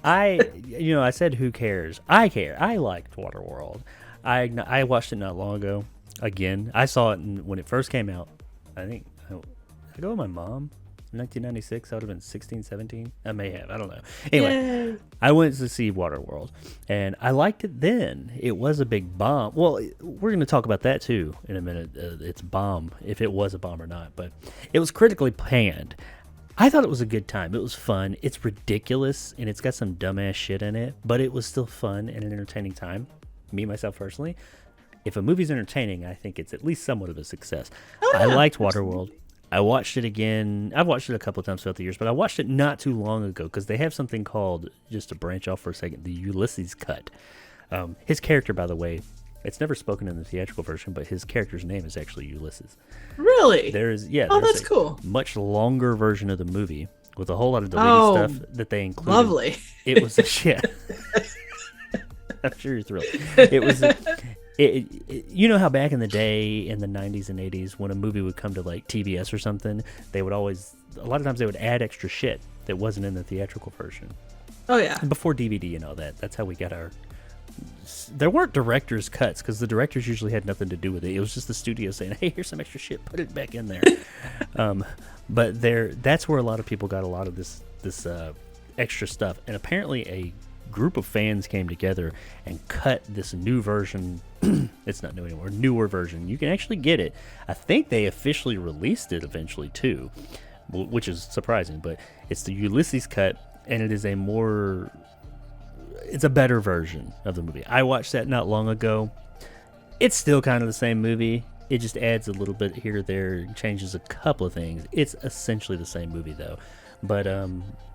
I said who cares? I care. I liked Waterworld. I watched it not long ago. Again, I saw it when it first came out. I think I go with my mom. 1996, I would have been 16, 17. I may have. I don't know. Anyway, yay. I went to see Waterworld, and I liked it then. It was a big bomb. Well, we're going to talk about that, too, in a minute. It's bomb, if it was a bomb or not. But it was critically panned. I thought it was a good time. It was fun. It's ridiculous, and it's got some dumbass shit in it, but it was still fun and an entertaining time. Me, myself, personally. If a movie's entertaining, I think it's at least somewhat of a success. I liked Waterworld. I watched it again. I've watched it a couple of times throughout the years, but I watched it not too long ago because they have something called, just to branch off for a second, the Ulysses cut. His character, by the way, it's never spoken in the theatrical version, but his character's name is actually Ulysses. Really? There's that's cool. Much longer version of the movie with a whole lot of deleted stuff that they included. Lovely. It was a shit. I'm sure you're thrilled. It was. You know how back in the day, in the 90s and 80s, when a movie would come to like TBS or something, they would always, a lot of times they would add extra shit that wasn't in the theatrical version. Oh, yeah. Before DVD and all that. That's how we got our... There weren't director's cuts, because the directors usually had nothing to do with it. It was just the studio saying, hey, here's some extra shit, put it back in there. But that's where a lot of people got a lot of this extra stuff. And apparently a group of fans came together and cut this new version. It's not new anymore, newer version. You can actually get it. I think they officially released it eventually too, which is surprising, but it's the Ulysses cut, and it is it's a better version of the movie. I watched that not long ago. It's still kind of the same movie. It just adds a little bit here or there, changes a couple of things. It's essentially the same movie though. But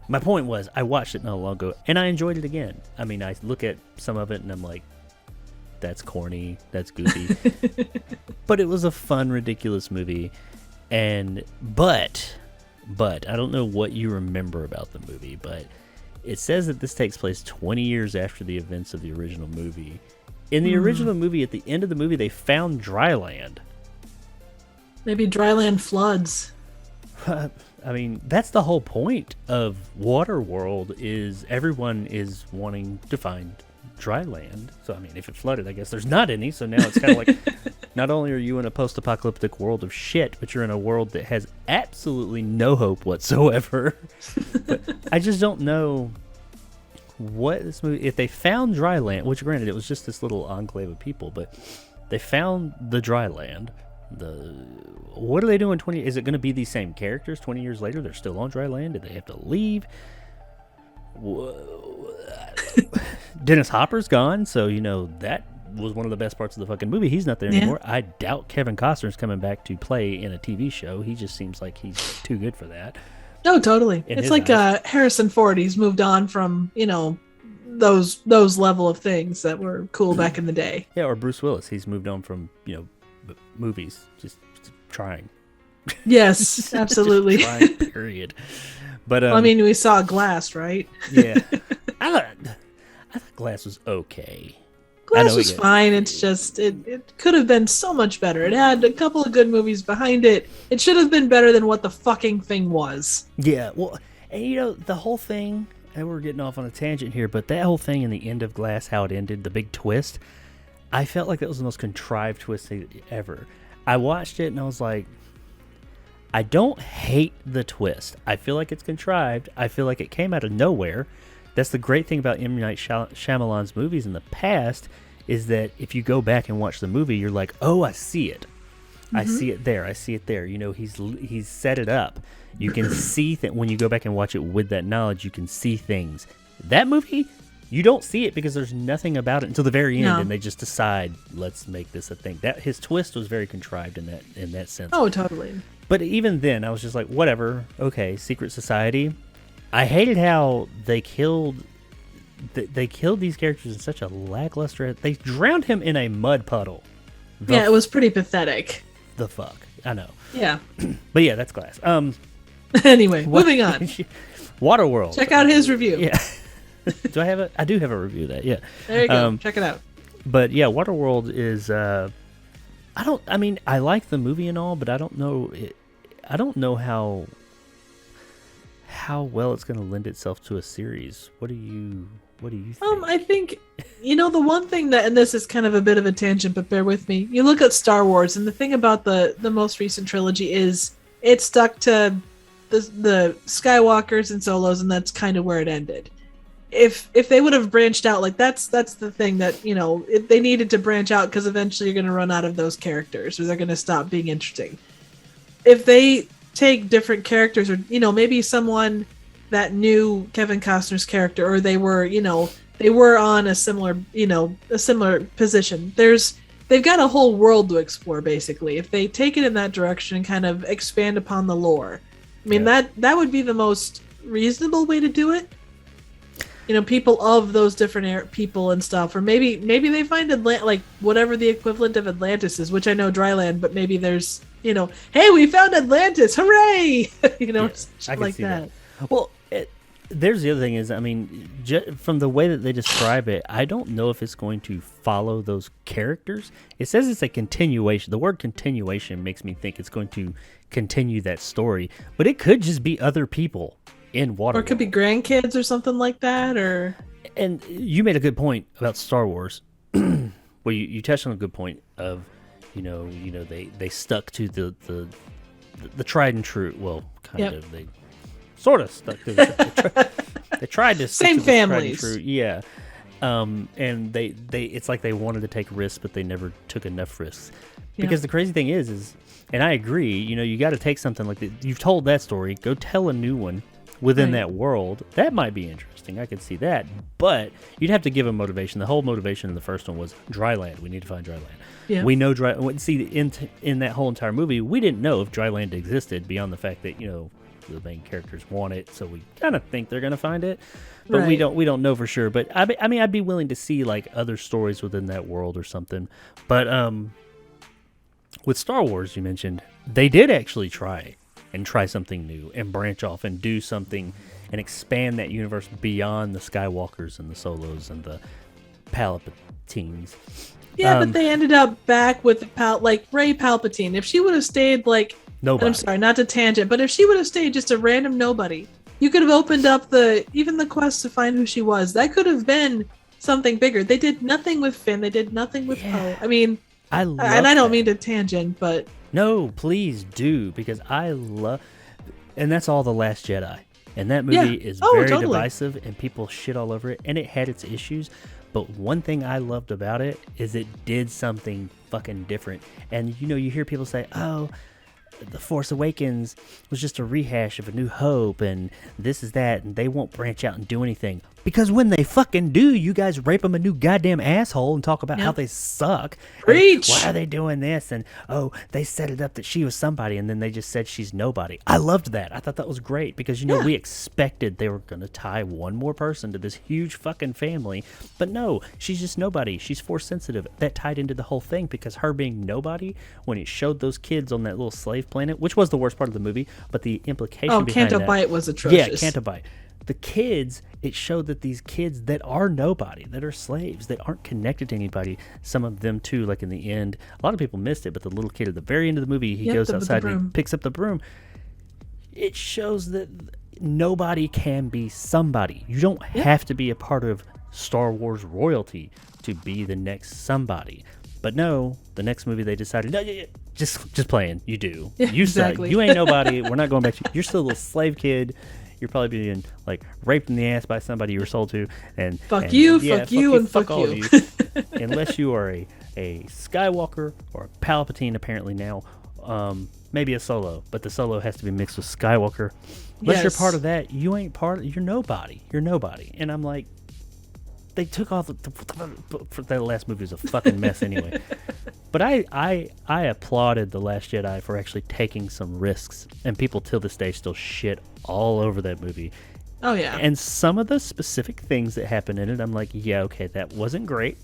my point was, I watched it not long ago, and I enjoyed it again. I mean, I look at some of it, and I'm like, that's corny, that's goofy. But it was a fun, ridiculous movie. But I don't know what you remember about the movie, but it says that this takes place 20 years after the events of the original movie. In the original movie, at the end of the movie, they found dry land. Maybe dry land floods. I mean, that's the whole point of Waterworld, is everyone is wanting to find dry land. So, I mean, if it flooded, I guess there's not any. So now it's kind of like, not only are you in a post-apocalyptic world of shit, but you're in a world that has absolutely no hope whatsoever. But I just don't know what this movie, if they found dry land, which granted, it was just this little enclave of people, but they found the dry land. What are they doing 20? Is it going to be these same characters 20 years later? They're still on dry land. Did they have to leave? Dennis Hopper's gone, so that was one of the best parts of the fucking movie. He's not there anymore. I doubt Kevin Costner's coming back to play in a TV show. He just seems like he's too good for that. Oh, totally. It's like Harrison Ford. He's moved on from, those level of things that were cool back in the day. Yeah, or Bruce Willis. He's moved on from, movies, just trying. Yes, absolutely. Just trying, period. But we saw Glass, right? Yeah. I thought Glass was okay. Glass was fine. It's just it could have been so much better. It had a couple of good movies behind it. It should have been better than what the fucking thing was. Yeah, well, and the whole thing, and we're getting off on a tangent here, but that whole thing in the end of Glass, how it ended, the big twist, I felt like that was the most contrived twist ever. I watched it and I was like, I don't hate the twist. I feel like it's contrived. I feel like it came out of nowhere. That's the great thing about M. Night Shyamalan's movies in the past, is that if you go back and watch the movie, you're like, oh, I see it. Mm-hmm. I see it there. I see it there. He's set it up. You can see that when you go back and watch it with that knowledge, you can see things. That movie, you don't see it because there's nothing about it until the very end, and they just decide, let's make this a thing. That his twist was very contrived in that sense. Oh, totally. But even then, I was just like, whatever. Okay, Secret Society. I hated how they killed these characters in such a lackluster. They drowned him in a mud puddle. It was pretty pathetic. The fuck, I know. Yeah. But yeah, that's Glass. Anyway, moving on. Waterworld. Check out his review. Yeah. Do I have I do have a review of that. Yeah. There you go. Check it out. But yeah, Waterworld is. I like the movie and all, but I don't know. I don't know how well it's going to lend itself to a series. What do you think? I think, the one thing that, and this is kind of a bit of a tangent, but bear with me. You look at Star Wars, and the thing about the most recent trilogy is it stuck to the Skywalkers and Solos, and that's kind of where it ended. If they would have branched out, like that's the thing that, they needed to branch out, because eventually you're going to run out of those characters, or they're going to stop being interesting. If they take different characters, or maybe someone that knew Kevin Costner's character, or they were on a similar position, they've got a whole world to explore. Basically, if they take it in that direction and kind of expand upon the lore, that would be the most reasonable way to do it. People of those different people and stuff, or maybe they find like whatever the equivalent of Atlantis is, which I know Dryland, but maybe there's hey, we found Atlantis, hooray! Like that. Well, there's the other thing is, from the way that they describe it, I don't know if it's going to follow those characters. It says it's a continuation. The word continuation makes me think it's going to continue that story, but it could just be other people in Waterworld. Or it could be grandkids or something like that. And you made a good point about Star Wars. Well, you touched on a good point of, they stuck to the tried and true. Well, kind of. They sort of stuck to they tried to stick same to families. Tried and true. Yeah. And they it's like they wanted to take risks, but they never took enough risks. Because the crazy thing is, and I agree, you got to take something like that. You've told that story. Go tell a new one within that world. That might be interesting. I could see that. But you'd have to give a motivation. The whole motivation in the first one was dry land. We need to find dry land. Yeah. We know dry. See, in that whole entire movie, we didn't know if dry land existed beyond the fact that the main characters want it, so we kind of think they're gonna find it, but we don't know for sure. But I'd be willing to see like other stories within that world or something. But with Star Wars, you mentioned they did actually try something new and branch off and do something and expand that universe beyond the Skywalkers and the Solos and the Palpatines. Yeah, but they ended up back with like Rey Palpatine. If she would have stayed like nobody. I'm sorry, not to tangent, but if she would have stayed just a random nobody, you could have opened up even the quest to find who she was. That could have been something bigger. They did nothing with Finn. They did nothing with Poe. I don't mean to tangent, but no, please do, because and that's all The Last Jedi, and that movie is very divisive, and people shit all over it, and it had its issues. But one thing I loved about it is it did something fucking different. And you hear people say, "Oh, The Force Awakens was just a rehash of A New Hope, and this is that, and they won't branch out and do anything. Because when they fucking do, you guys rape them a new goddamn asshole and talk about how they suck. Preach! Why are they doing this? And, oh, they set it up that she was somebody, and then they just said she's nobody. I loved that. I thought that was great, because, we expected they were going to tie one more person to this huge fucking family. But no, she's just nobody. She's Force sensitive. That tied into the whole thing, because her being nobody, when it showed those kids on that little slave planet, which was the worst part of the movie, but the implication behind Canto that... Bight was atrocious. Yeah, Canto Bight. The kids, it showed that these kids that are nobody, that are slaves, that aren't connected to anybody, some of them too, like in the end, a lot of people missed it, but the little kid at the very end of the movie, he goes outside and he picks up the broom. It shows that nobody can be somebody. You don't have to be a part of Star Wars royalty to be the next somebody. But no, the next movie they decided, no, just playing, you do. You exactly. Suck. You ain't nobody. We're not going back to you. You're still a little slave kid. You're probably being like raped in the ass by somebody you were sold to, and fuck you, and fuck all you. Of you. Unless you are a Skywalker or a Palpatine, apparently now, maybe a Solo, but the Solo has to be mixed with Skywalker. Unless you're part of that, you ain't part. You're nobody. You're nobody. And I'm like, they took all the last movie was a fucking mess anyway. But I applauded The Last Jedi for actually taking some risks, and people till this day still shit all over that movie. Oh yeah. And some of the specific things that happened in it, I'm like, yeah, okay, that wasn't great,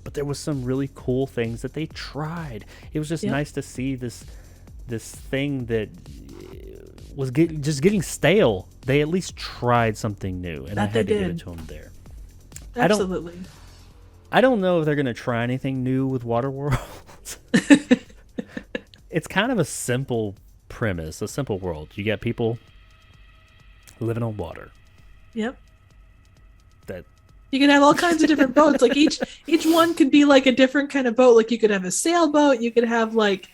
but there was some really cool things that they tried. It was just nice to see this thing that was just getting stale. They at least tried something new, and I had to give it to them there. Absolutely. I don't know if they're going to try anything new with Waterworld. It's kind of a simple premise, a simple world. You got people living on water. Yep. That you can have all kinds of different boats. Like each one could be like a different kind of boat. Like you could have a sailboat. You could have like,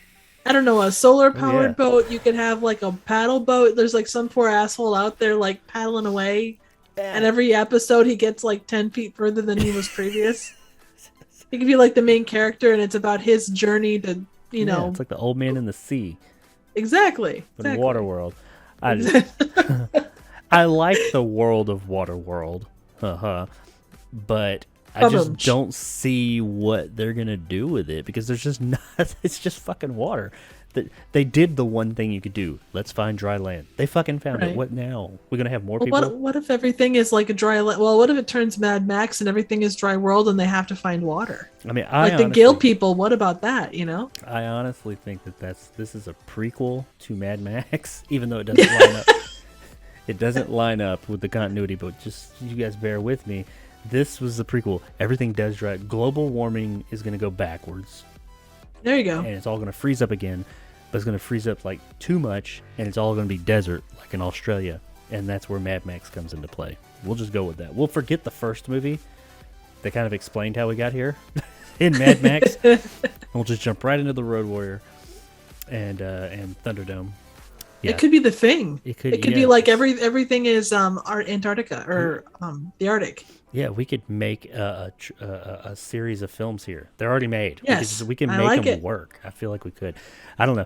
I don't know, a solar powered boat. You could have like a paddle boat. There's like some poor asshole out there like paddling away. And every episode he gets like 10 feet further than he was previous. He could be like the main character, and it's about his journey to, it's like the old man in the sea. Exactly. But in Waterworld. I like the world of Waterworld. But I just don't see what they're going to do with it, because there's just not, it's just fucking water. They did the one thing you could do. Let's find dry land. They fucking found it. What now? We're going to have more people? What if everything is like a dry land? Well, what if it turns Mad Max and everything is dry world and they have to find water? I mean, the Gill people, what about that, I honestly think that this is a prequel to Mad Max, even though it doesn't line up. It doesn't line up with the continuity, but just you guys bear with me. This was the prequel. Everything does dry. Global warming is going to go backwards. There you go. And it's all going to freeze up again. But it's going to freeze up like too much, and it's all going to be desert like in Australia, and that's where Mad Max comes into play. We'll just go with that. We'll forget the first movie that kind of explained how we got here in Mad Max. We'll just jump right into the Road Warrior and Thunderdome. Yeah. It could be the thing. It could be like everything is Antarctica or the Arctic. Yeah, we could make a series of films here. They're already made. Yes, we can make them work. I feel like we could. I don't know.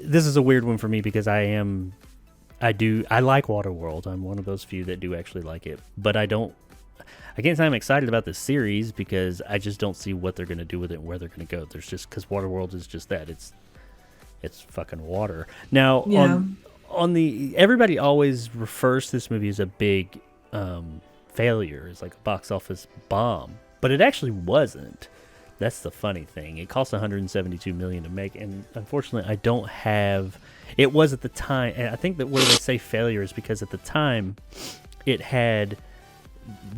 This is a weird one for me, because I like Waterworld. I'm one of those few that do actually like it, but I can't say I'm excited about this series, because I just don't see what they're going to do with it and where they're going to go. There's just, because Waterworld is just that. It's fucking water. Now, on the everybody always refers to this movie as a big failure. It's like a box office bomb, but it actually wasn't. That's the funny thing. It cost $172 million to make, and unfortunately, I don't have. It was at the time, and I think that where they say failure is because at the time, it had.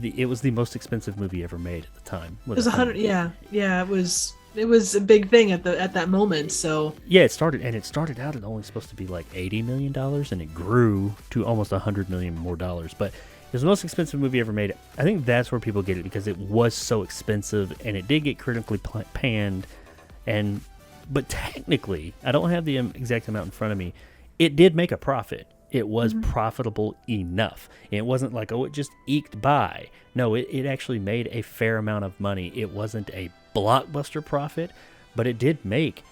It was the most expensive movie ever made at the time. It was 100. Yeah, it was. It was a big thing at that moment. So yeah, it started out at only supposed to be like $80 million, and it grew to almost $100 million more dollars. But it was the most expensive movie ever made. I think that's where people get it, because it was so expensive, and it did get critically panned. But technically, I don't have the exact amount in front of me. It did make a profit. It was profitable enough. It wasn't like, it just eked by. No, it actually made a fair amount of money. It wasn't a blockbuster profit, but it did make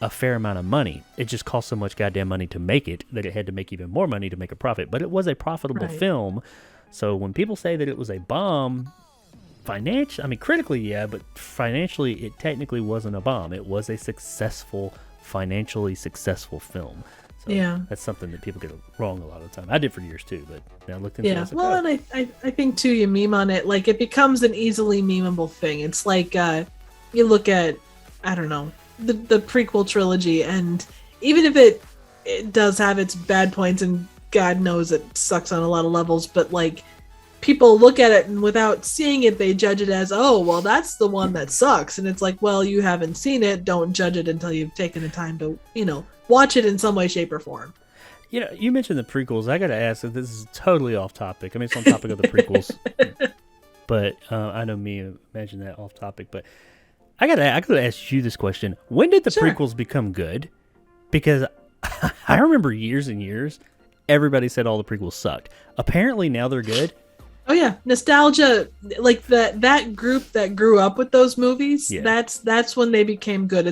a fair amount of money. It just cost so much goddamn money to make it that it had to make even more money to make a profit. But it was a profitable film. So when people say that it was a bomb, critically, yeah, but financially, it technically wasn't a bomb. It was a financially successful film. So that's something that people get wrong a lot of the time. I did for years too, but now I looked into it. Well, and I think too, you meme on it, like it becomes an easily memeable thing. It's like you look at, I don't know, the prequel trilogy, and even if it does have its bad points, and God knows it sucks on a lot of levels, but like people look at it and without seeing it, they judge it as, oh, well, that's the one that sucks. And it's like, well, you haven't seen it. Don't judge it until you've taken the time to, watch it in some way, shape, or form. You mentioned the prequels. I got to ask, if this is totally off topic. I mean, it's on topic of the prequels, but I know me mentioned that off topic, but I got to ask you this question. When did the prequels become good? Because I remember years and years, everybody said all the prequels sucked. Apparently now they're good. Oh yeah, nostalgia, like that group that grew up with those movies. Yeah. That's when they became good.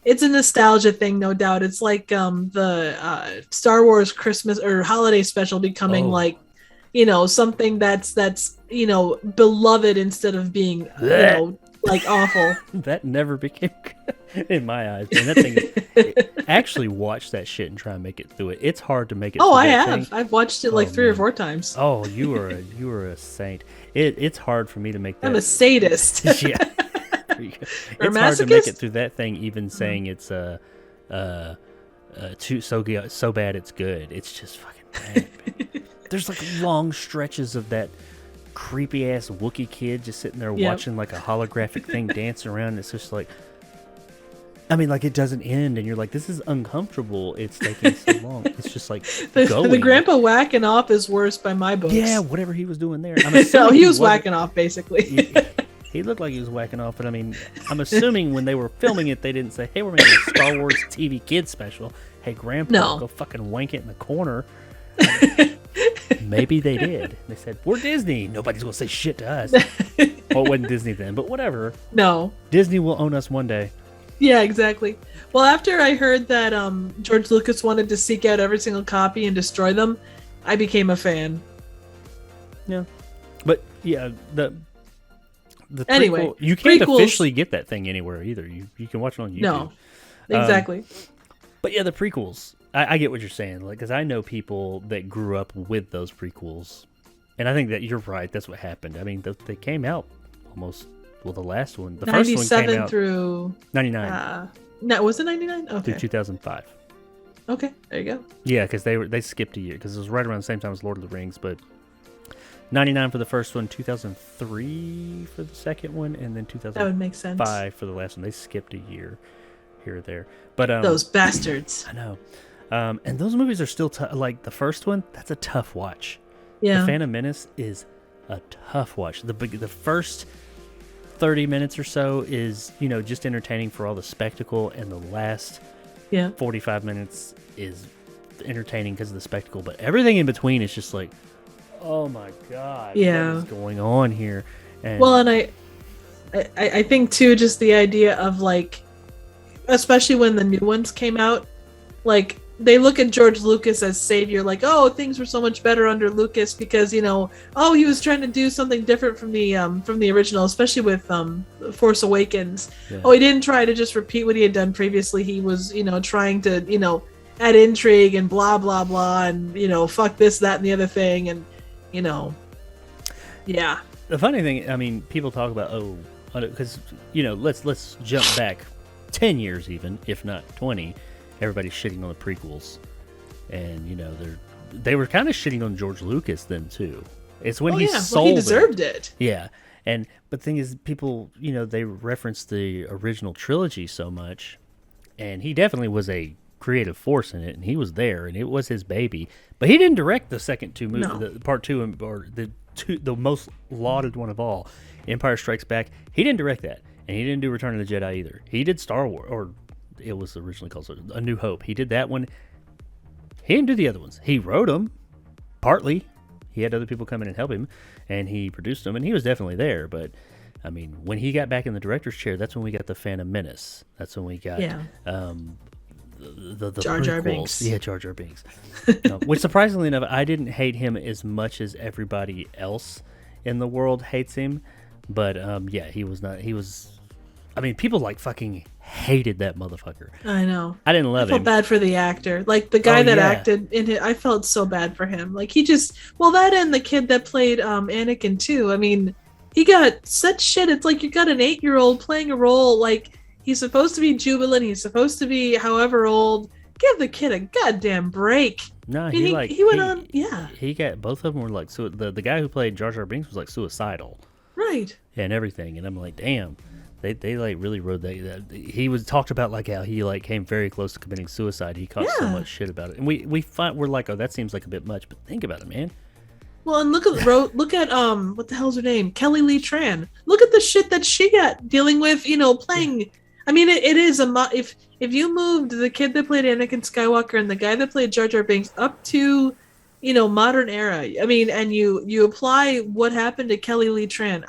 It's a nostalgia thing, no doubt. It's like the Star Wars Christmas or holiday special becoming something that's beloved instead of being like awful. That never became good in my eyes. Man, that thing. Actually, watch that shit and try and make it through it. It's hard to make it. Oh, I have. Thing. I've watched it like 3 or 4 times. Oh, you are a saint. It's hard for me to make that. I'm a sadist. Yeah. It's hard to make it through that thing, even saying it's so bad it's good. It's just fucking bad. Man. There's like long stretches of that creepy ass Wookiee kid just sitting there watching like a holographic thing dancing around. It's just like, I mean, like it doesn't end, and you're like, this is uncomfortable. It's taking so long. It's just like the grandpa whacking off is worse by my books. Yeah, whatever he was doing there. So he was whacking off basically. He looked like he was whacking off, but I mean, I'm assuming when they were filming it, they didn't say, hey, we're making a Star Wars TV Kids special. Hey, Grandpa, go fucking wank it in the corner. Maybe they did. They said, we're Disney. Nobody's going to say shit to us. Well, it wasn't Disney then, but whatever. No. Disney will own us one day. Yeah, exactly. Well, after I heard that George Lucas wanted to seek out every single copy and destroy them, I became a fan. Yeah. But, yeah, the anyway, you can't officially get that thing anywhere either. You can watch it on YouTube. No, exactly. But yeah, the prequels. I get what you're saying, like, because I know people that grew up with those prequels, and I think that you're right. That's what happened. I mean, they came out almost. Well, the last one, the first one came out through 99. No, was it 99? Okay. Through 2005. Okay, there you go. Yeah, because they skipped a year because it was right around the same time as Lord of the Rings, but 99 for the first one, 2003 for the second one, and then 2005 that would make sense. For the last one. They skipped a year here or there. But those bastards. I know. And those movies are still like the first one. That's a tough watch. Yeah. The Phantom Menace is a tough watch. The first 30 minutes or so is just entertaining for all the spectacle, and the last 45 minutes is entertaining because of the spectacle. But everything in between is just like, oh my god, what is going on here? And I think too, just the idea of like, especially when the new ones came out, like they look at George Lucas as savior, like, oh, things were so much better under Lucas because he was trying to do something different from the original, especially with Force Awakens. Yeah. Oh, he didn't try to just repeat what he had done previously. He was trying to add intrigue and blah blah blah, and fuck this, that, and the other thing, and yeah. The funny thing, I mean, people talk about because let's jump back 10 years even, if not 20. Everybody's shitting on the prequels, and they were kind of shitting on George Lucas then too. It's when he sold he deserved it. Yeah, but the thing is, people they reference the original trilogy so much, and he definitely was a creative force in it, and he was there, and it was his baby. But he didn't direct the second two movies, the part 2 or the most lauded one of all, Empire Strikes Back. He didn't direct that, and he didn't do Return of the Jedi either. He did Star Wars, or it was originally called A New Hope. He did that one. He didn't do the other ones. He wrote them, partly. He had other people come in and help him, and he produced them, and he was definitely there. But I mean, when he got back in the director's chair, that's when we got the Phantom Menace. That's when we got the Jar Jar prequels. Binks. Yeah, Jar Jar Binks. Which, surprisingly enough, I didn't hate him as much as everybody else in the world hates him. But yeah, he was not. He was. I mean, people like fucking hated that motherfucker. I know. I didn't love him. I felt bad for the actor. Like the guy that acted in it, I felt so bad for him. Like he just, that and the kid that played Anakin too. I mean, he got such shit. It's like you got an 8-year-old playing a role. Like he's supposed to be jubilant. He's supposed to be however old. Give the kid a goddamn break. No, he went on. Yeah, he got, both of them were like, so the guy who played Jar Jar Binks was like suicidal. Right. And everything, and I'm like, damn. They like really rode that. He was talked about like how he like came very close to committing suicide. He caught so much shit about it, and we're like, oh, that seems like a bit much, but think about it, man. Well, and look at what the hell's her name, Kelly Lee Tran. Look at the shit that she got dealing with. Playing. Yeah. I mean, it is if you moved the kid that played Anakin Skywalker and the guy that played Jar Jar Binks up to, modern era. I mean, and you apply what happened to Kelly Lee Tran.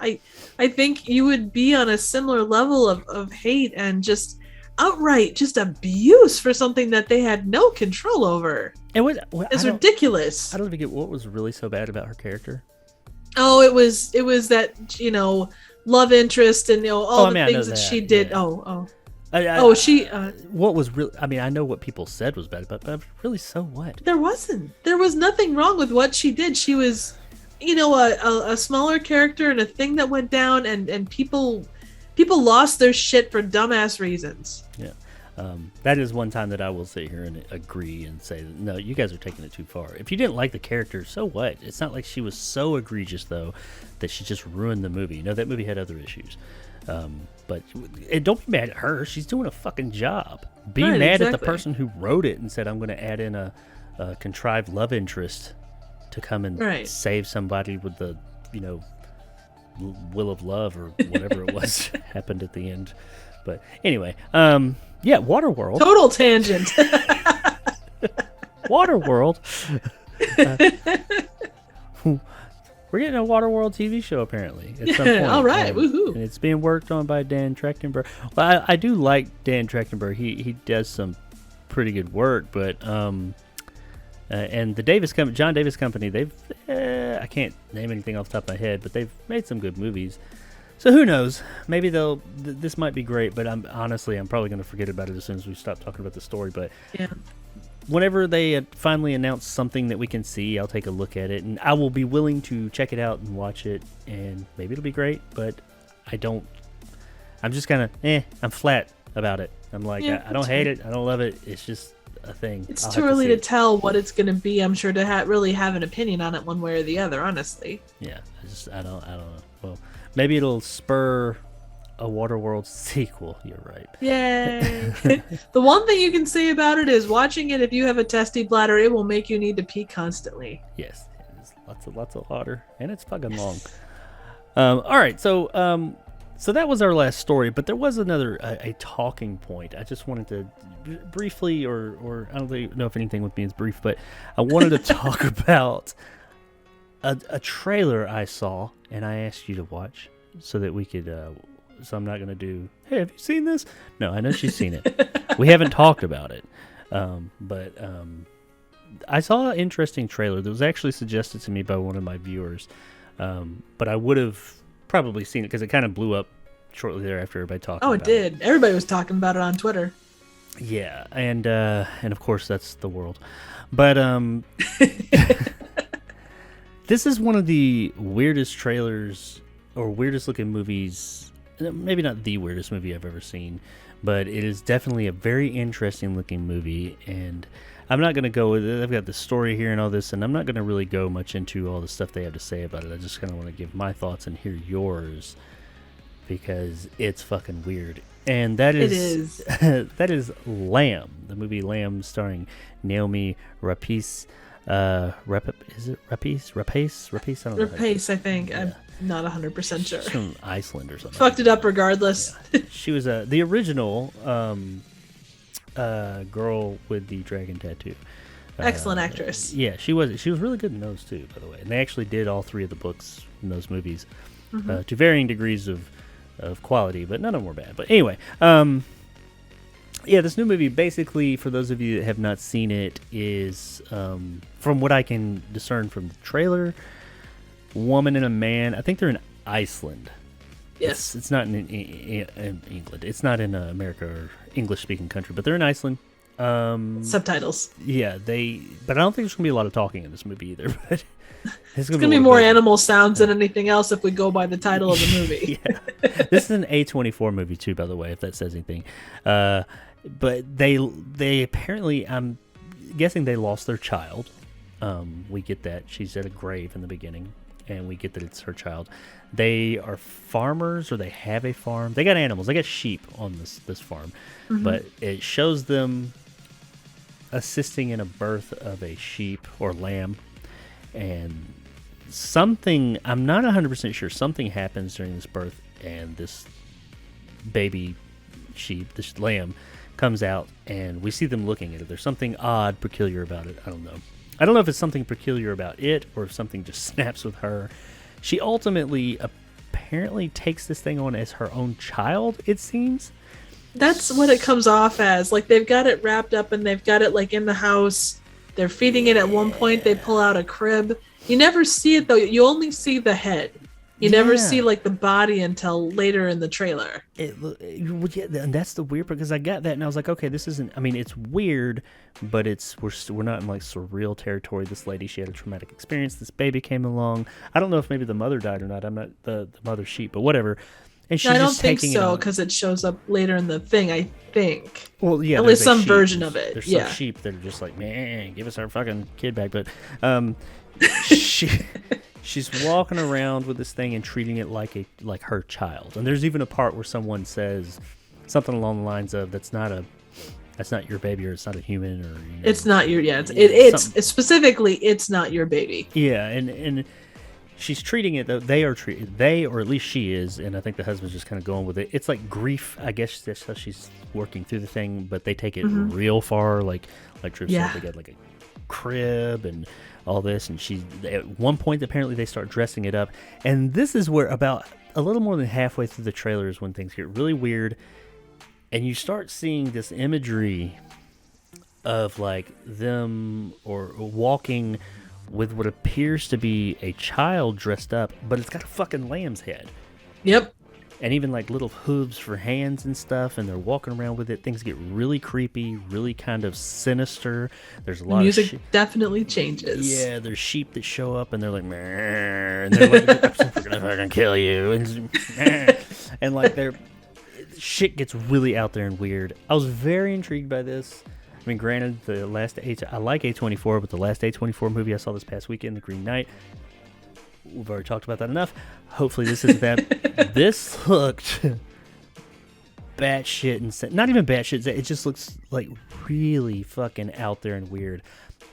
I think you would be on a similar level of hate and just outright just abuse for something that they had no control over. It's ridiculous. I don't even get what was really so bad about her character. Oh, it was that love interest and all the things that she did. Yeah. What was really? I mean, I know what people said was bad, but really, so what? There was nothing wrong with what she did. She was, a smaller character and a thing that went down, and people lost their shit for dumbass reasons. Yeah, that is one time that I will sit here and agree and say, no, you guys are taking it too far. If you didn't like the character, so what? It's not like she was so egregious though that she just ruined the movie. That movie had other issues. But don't be mad at her. She's doing a fucking job. Be mad at the person who wrote it and said, I'm going to add in a contrived love interest to come and save somebody with the, will of love or whatever it was happened at the end. But anyway, yeah, Waterworld. Total tangent. Waterworld. We're getting a Waterworld TV show apparently at some point. All right, woohoo! And it's being worked on by Dan Trachtenberg. Well, I do like Dan Trachtenberg. He does some pretty good work, but and the John Davis Company, they've I can't name anything off the top of my head, but they've made some good movies. So who knows? Maybe this might be great, but I'm probably going to forget about it as soon as we stop talking about the story. But yeah. Whenever they finally announce something that we can see, I'll take a look at it, and I will be willing to check it out and watch it, and maybe it'll be great, but I'm just kind of, I'm flat about it. I'm like, I don't hate it, I don't love it, it's just a thing. It's too early to tell what it's going to be, I'm sure, to really have an opinion on it one way or the other, honestly. Yeah, I don't know. Well, maybe it'll spur a Waterworld sequel. You're right. Yay! The one thing you can say about it is watching it. If you have a testy bladder, it will make you need to pee constantly. Yes, it's lots of water, and it's fucking long. All right, so that was our last story, but there was another a talking point. I just wanted to briefly, or I don't really know if anything with me is brief, but I wanted to talk about a trailer I saw, and I asked you to watch so that we could. So I'm not going to do, hey, have you seen this? No, I know she's seen it. We haven't talked about it. But I saw an interesting trailer that was actually suggested to me by one of my viewers. But I would have probably seen it because it kind of blew up shortly thereafter. Everybody talking about it. Oh, it did. Everybody was talking about it on Twitter. Yeah, and of course that's the world. But this is one of the weirdest trailers or weirdest looking movies. Maybe not the weirdest movie I've ever seen, but it is definitely a very interesting looking movie, and I'm not going to go with it. I've got the story here and all this, and I'm not going to really go much into all the stuff they have to say about it. I just kind of want to give my thoughts and hear yours, because it's fucking weird. And that is that is Lamb, the movie Lamb, starring Naomi Rapace. Is it Rapace? I don't know. Rapace, I think. Yeah. I'm not 100% sure. She's from Iceland or something. Fucked it up regardless. Yeah. She was the original girl with the dragon tattoo. Excellent actress. Yeah, she was really good in those too, by the way. And they actually did all three of the books in those movies. to varying degrees of quality, but none of them were bad. But anyway, this new movie, basically, for those of you that have not seen it, is, from what I can discern from the trailer, woman and a man. I think they're in Iceland. Yes. It's not in England. It's not in America or English-speaking country, but they're in Iceland. Subtitles. Yeah, but I don't think there's going to be a lot of talking in this movie either. But it's going to be more animal sounds than anything else if we go by the title of the movie. This is an A24 movie too, by the way, if that says anything. But they apparently, I'm guessing they lost their child. We get that. She's at a grave in the beginning, and we get that it's her child. They are farmers, or they have a farm. They got animals. They got sheep on this farm. But it shows them assisting in a birth of a sheep or lamb. And something, I'm not 100% sure, something happens during this birth, and this baby sheep, this lamb, comes out, and we see them looking at it. There's something odd, peculiar about it. I don't know. I don't know if it's something peculiar about it, or if something just snaps with her. She ultimately, apparently, takes this thing on as her own child, it seems. That's what it comes off as. Like, they've got it wrapped up, and they've got it, like, in the house. They're feeding it at one point. They pull out a crib. You never see it, though. You only see the head. You never see, like, the body until later in the trailer. And that's the weird part, because I got that, and I was like, okay, this isn't, I mean, it's weird, but we're not in, like, surreal territory. This lady, she had a traumatic experience. This baby came along. I don't know if maybe the mother died or not. I'm not the mother sheep, but whatever. And she's I don't just think taking so, because it shows up later in the thing, I think. Well, yeah. At least some version of it. There's some sheep that are just like, man, give us our fucking kid back. But she's walking around with this thing and treating it like her child. And there's even a part where someone says something along the lines of, that's not your baby, or it's not a human, or it's not your it's specifically, it's not your baby. Yeah, and she's treating it, though, or at least she is, and I think the husband's just kind of going with it. It's like grief, I guess that's how she's working through the thing, but they take it real far, like Triv said, they got like a crib and all this, and she, at one point, apparently they start dressing it up, and this is where about a little more than halfway through the trailer is when things get really weird, and you start seeing this imagery of, like, them or walking with what appears to be a child dressed up, but it's got a fucking lamb's head. Yep. And even, like, little hooves for hands and stuff, and they're walking around with it. Things get really creepy, really kind of sinister. There's a lot of music definitely changes. Yeah, there's sheep that show up, and they're like, meh, and they're like, we're gonna fucking kill you, and like, shit gets really out there and weird. I was very intrigued by this. I mean, granted, I like A24, but the last A24 movie I saw this past weekend, The Green Knight, we've already talked about that enough. Hopefully this isn't that. This looked batshit insane. Not even batshit. It just looks like really fucking out there and weird.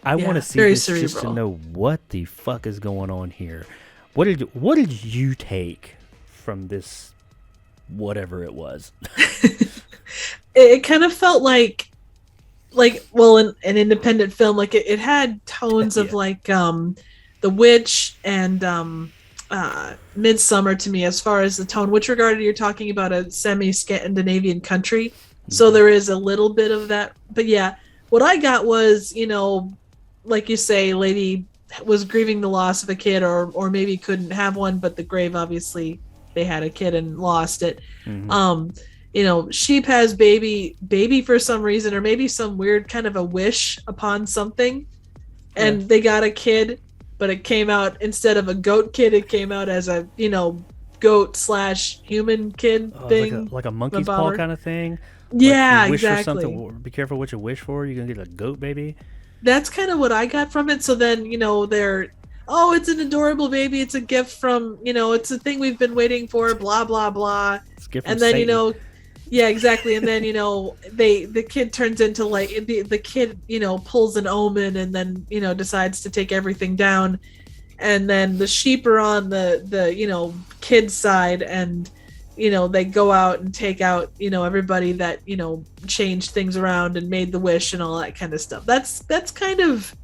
I want to see this cerebral, just to know what the fuck is going on here. What did you take from this, whatever it was? It kind of felt like an independent film. Like it had tones of like The Witch and Midsummer to me, as far as the tone. Which regard you're talking about a semi-Scandinavian country, so there is a little bit of that. But yeah, what I got was, like you say, lady was grieving the loss of a kid, or maybe couldn't have one, but the grave, obviously they had a kid and lost it. Sheep has baby for some reason, or maybe some weird kind of a wish upon something, and they got a kid, but it came out, instead of a goat kid, it came out as a goat/human kid thing, like a monkey's paw kind of thing. Yeah, like, wish exactly. For something, be careful what you wish for. You're gonna get a goat baby. That's kind of what I got from it. So then, it's an adorable baby. It's a gift from, it's a thing we've been waiting for, blah, blah, blah. It's a gift from and then, Satan. Yeah, exactly. And then, the kid turns into like, the kid, pulls an omen, and then, decides to take everything down. And then the sheep are on the kid's side, and, they go out and take out, everybody that, changed things around and made the wish and all that kind of stuff. That's kind of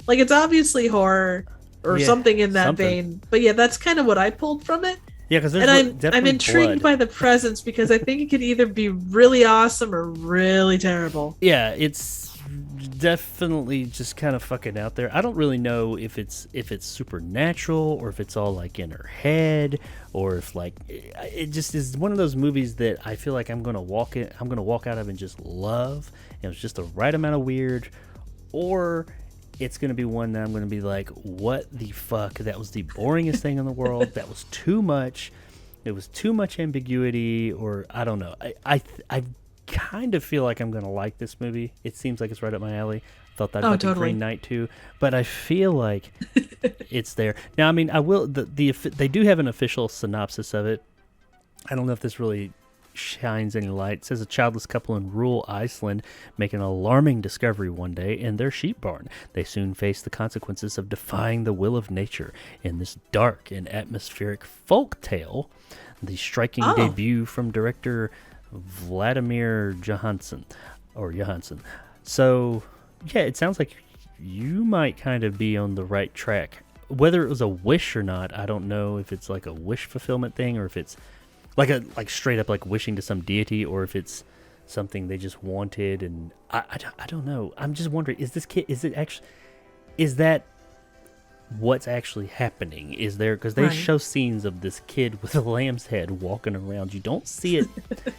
like, it's obviously horror or something in that vein. But yeah, that's kind of what I pulled from it. Yeah, because there's And I'm definitely intrigued blood. by the presence because I think it could either be really awesome or really terrible. Yeah, it's definitely just kind of fucking out there. I don't really know if it's supernatural or if it's all like in her head or if like it just is one of those movies that I feel like I'm gonna walk out of and just love. And it's just the right amount of weird, or it's gonna be one that I'm gonna be like, what the fuck? That was the boringest thing in the world. That was too much. It was too much ambiguity, or I don't know. I kind of feel like I'm gonna like this movie. It seems like it's right up my alley. Thought that about the totally. Green Knight too, but I feel like it's there now. I mean, I will. They do have an official synopsis of it. I don't know if this really shines any light. It says a childless couple in rural Iceland make an alarming discovery one day in their sheep barn. They soon face the consequences of defying the will of nature in this dark and atmospheric folk tale. The striking debut from director Vladimir Johansson. So, yeah, it sounds like you might kind of be on the right track. Whether it was a wish or not, I don't know if it's like a wish fulfillment thing or if it's like straight up like wishing to some deity, or if it's something they just wanted. And I don't know. I'm just wondering, is that what's actually happening? Is there, because they show scenes of this kid with a lamb's head walking around. You don't see it.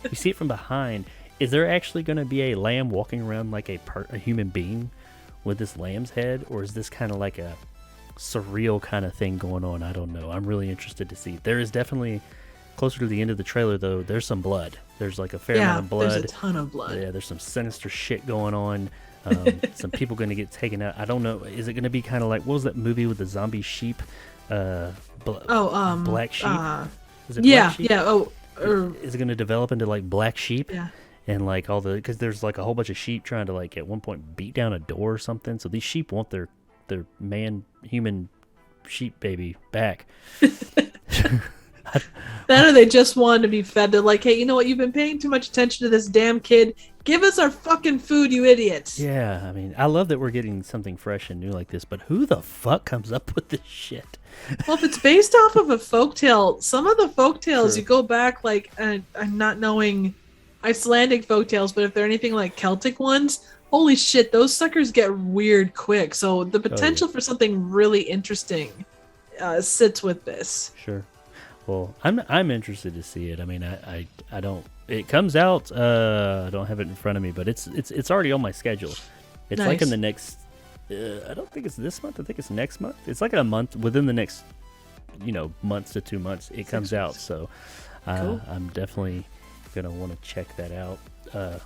You see it from behind. Is there actually going to be a lamb walking around like a human being with this lamb's head, or is this kind of like a surreal kind of thing going on? I don't know. I'm really interested to see. There is definitely, closer to the end of the trailer though, there's some blood. There's like a fair amount of blood. There's a ton of blood. Yeah, there's some sinister shit going on. Some people going to get taken out. I don't know. Is it going to be kind of like, what was that movie with the zombie sheep? Black Sheep. Is it Black Sheep? Yeah. Is it going to develop into like Black Sheep? Yeah. And like because there's like a whole bunch of sheep trying to like at one point beat down a door or something. So these sheep want their human sheep baby back. Then or they just wanted to be fed. They're like, hey, you know what? You've been paying too much attention to this damn kid. Give us our fucking food, you idiots. Yeah, I mean, I love that we're getting something fresh and new like this, but who the fuck comes up with this shit? Well, if it's based off of a folktale, some of the folktales, you go back, like, I'm not knowing Icelandic folktales, but if they're anything like Celtic ones, holy shit, those suckers get weird quick. So the potential for something really interesting sits with this. Sure. Well, I'm interested to see it. I mean, I don't. It comes out. I don't have it in front of me, but it's already on my schedule. It's nice. like in the next. I don't think it's this month. I think it's next month. It's like a month within the next, months to 2 months. It comes out. So, cool. I'm definitely gonna want to check that out.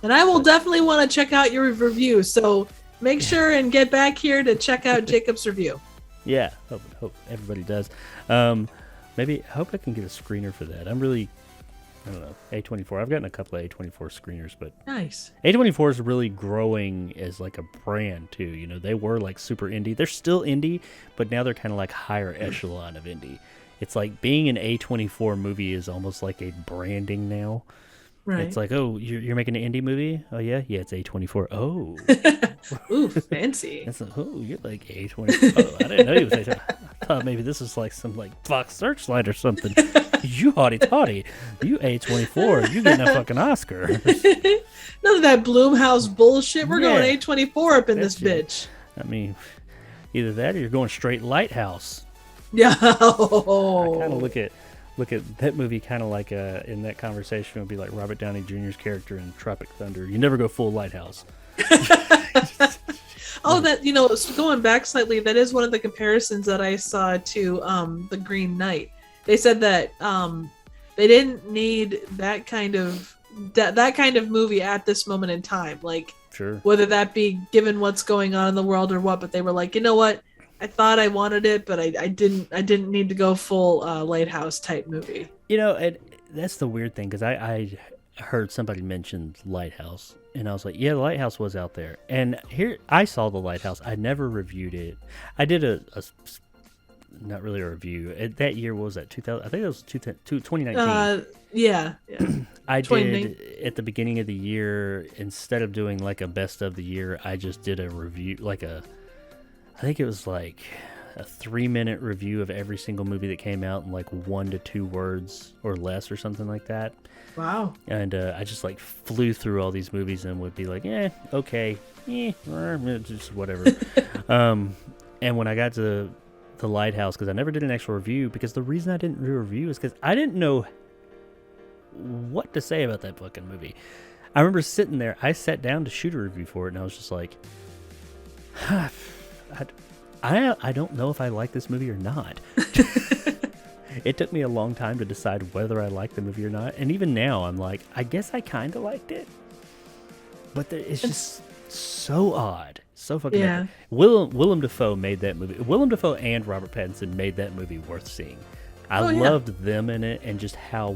And I will definitely want to check out your review. So make sure and get back here to check out Jacob's review. Yeah, hope everybody does. Maybe I hope I can get a screener for that. I don't know, A24. I've gotten a couple of A24 screeners, but nice. A24 is really growing as like a brand too. They were like super indie. They're still indie, but now they're kind of like higher echelon of indie. It's like being an A24 movie is almost like a branding now. Right. It's like, oh, you're making an indie movie? Oh yeah, it's A24. Oh, ooh, fancy. It's like, oh, you're like A24. Oh, I didn't know you was A24. I thought maybe this was like some like Fox Searchlight or something. You hotty toddy, you A24, you getting a fucking Oscar. None of that Bloomhouse bullshit. We're going A24 up in this bitch. I mean, either that or you're going straight Lighthouse. Yeah. I kind of look at that movie kind of like in that conversation would be like Robert Downey Jr.'s character in Tropic Thunder. You never go full Lighthouse. Oh, that, going back slightly, that is one of the comparisons that I saw to the Green Knight. They said that they didn't need that kind of movie at this moment in time, like sure, whether that be given what's going on in the world or what. But they were like, you know what? I thought I wanted it, but I didn't need to go full Lighthouse type movie. That's the weird thing, because I heard somebody mention Lighthouse, and I was like, yeah, the Lighthouse was out there. And here, I saw the Lighthouse. I never reviewed it. I did a not really a review. That year, what was that, 2000? I think it was 2019. Yeah. I did, at the beginning of the year, instead of doing like a best of the year, I just did a review, I think it was like a 3-minute review of every single movie that came out in like 1 to 2 words or less or something like that. Wow. And I just like flew through all these movies and would be like, okay, just whatever. And when I got to The Lighthouse, because I never did an actual review, because the reason I didn't do a review is because I didn't know what to say about that fucking movie. I remember sitting there, I sat down to shoot a review for it, and I was just like, I don't know if I like this movie or not. It took me a long time to decide whether I liked the movie or not. And even now, I'm like, I guess I kind of liked it. But it's just so odd. So fucking odd. Willem Dafoe made that movie. Willem Dafoe and Robert Pattinson made that movie worth seeing. I loved them in it and just how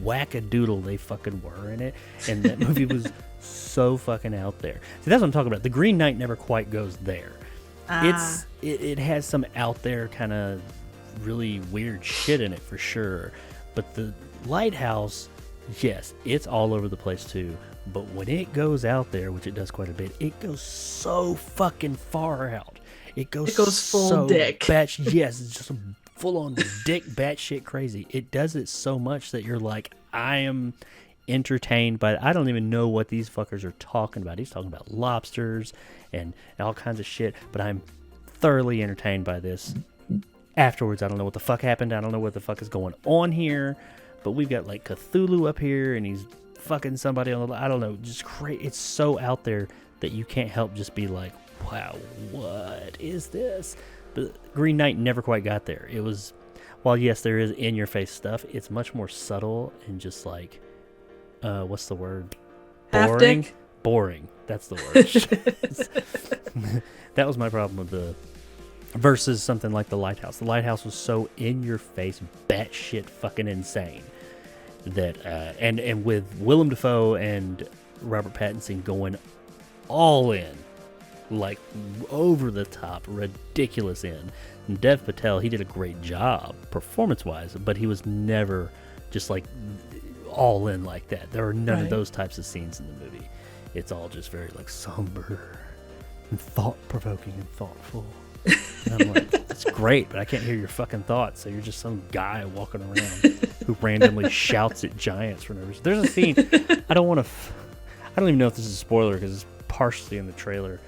wackadoodle they fucking were in it. And that movie was so fucking out there. See, that's what I'm talking about. The Green Knight never quite goes there. It has some out there kind of really weird shit in it for sure, but The Lighthouse, yes, it's all over the place too, but when it goes out there, which it does quite a bit, it goes so fucking far out. It goes full so dick. Yes, it's just full on dick batshit crazy. It does it so much that you're like, I am entertained by. I don't even know what these fuckers are talking about. He's talking about lobsters and all kinds of shit, but I'm thoroughly entertained by this. Afterwards, I don't know what the fuck happened. I don't know what the fuck is going on here, but we've got like Cthulhu up here and he's fucking somebody on the, I don't know, just crazy. It's so out there that you can't help just be like, wow, what is this? But Green Knight never quite got there. It was, while yes, there is in your face stuff, it's much more subtle and just like, what's the word? Boring. Half-dick? Boring. That's the word. That was my problem with the versus something like The Lighthouse. The Lighthouse was so in your face, batshit fucking insane that and with Willem Dafoe and Robert Pattinson going all in, like over the top, ridiculous in. And Dev Patel, he did a great job performance-wise, but he was never just like all in like that. There are none of those types of scenes in the movie. It's all just very like somber and thought-provoking and thoughtful. And I'm like, it's great, but I can't hear your fucking thoughts. So you're just some guy walking around who randomly shouts at giants for no reason. There's a scene, I don't even know if this is a spoiler because it's partially in the trailer.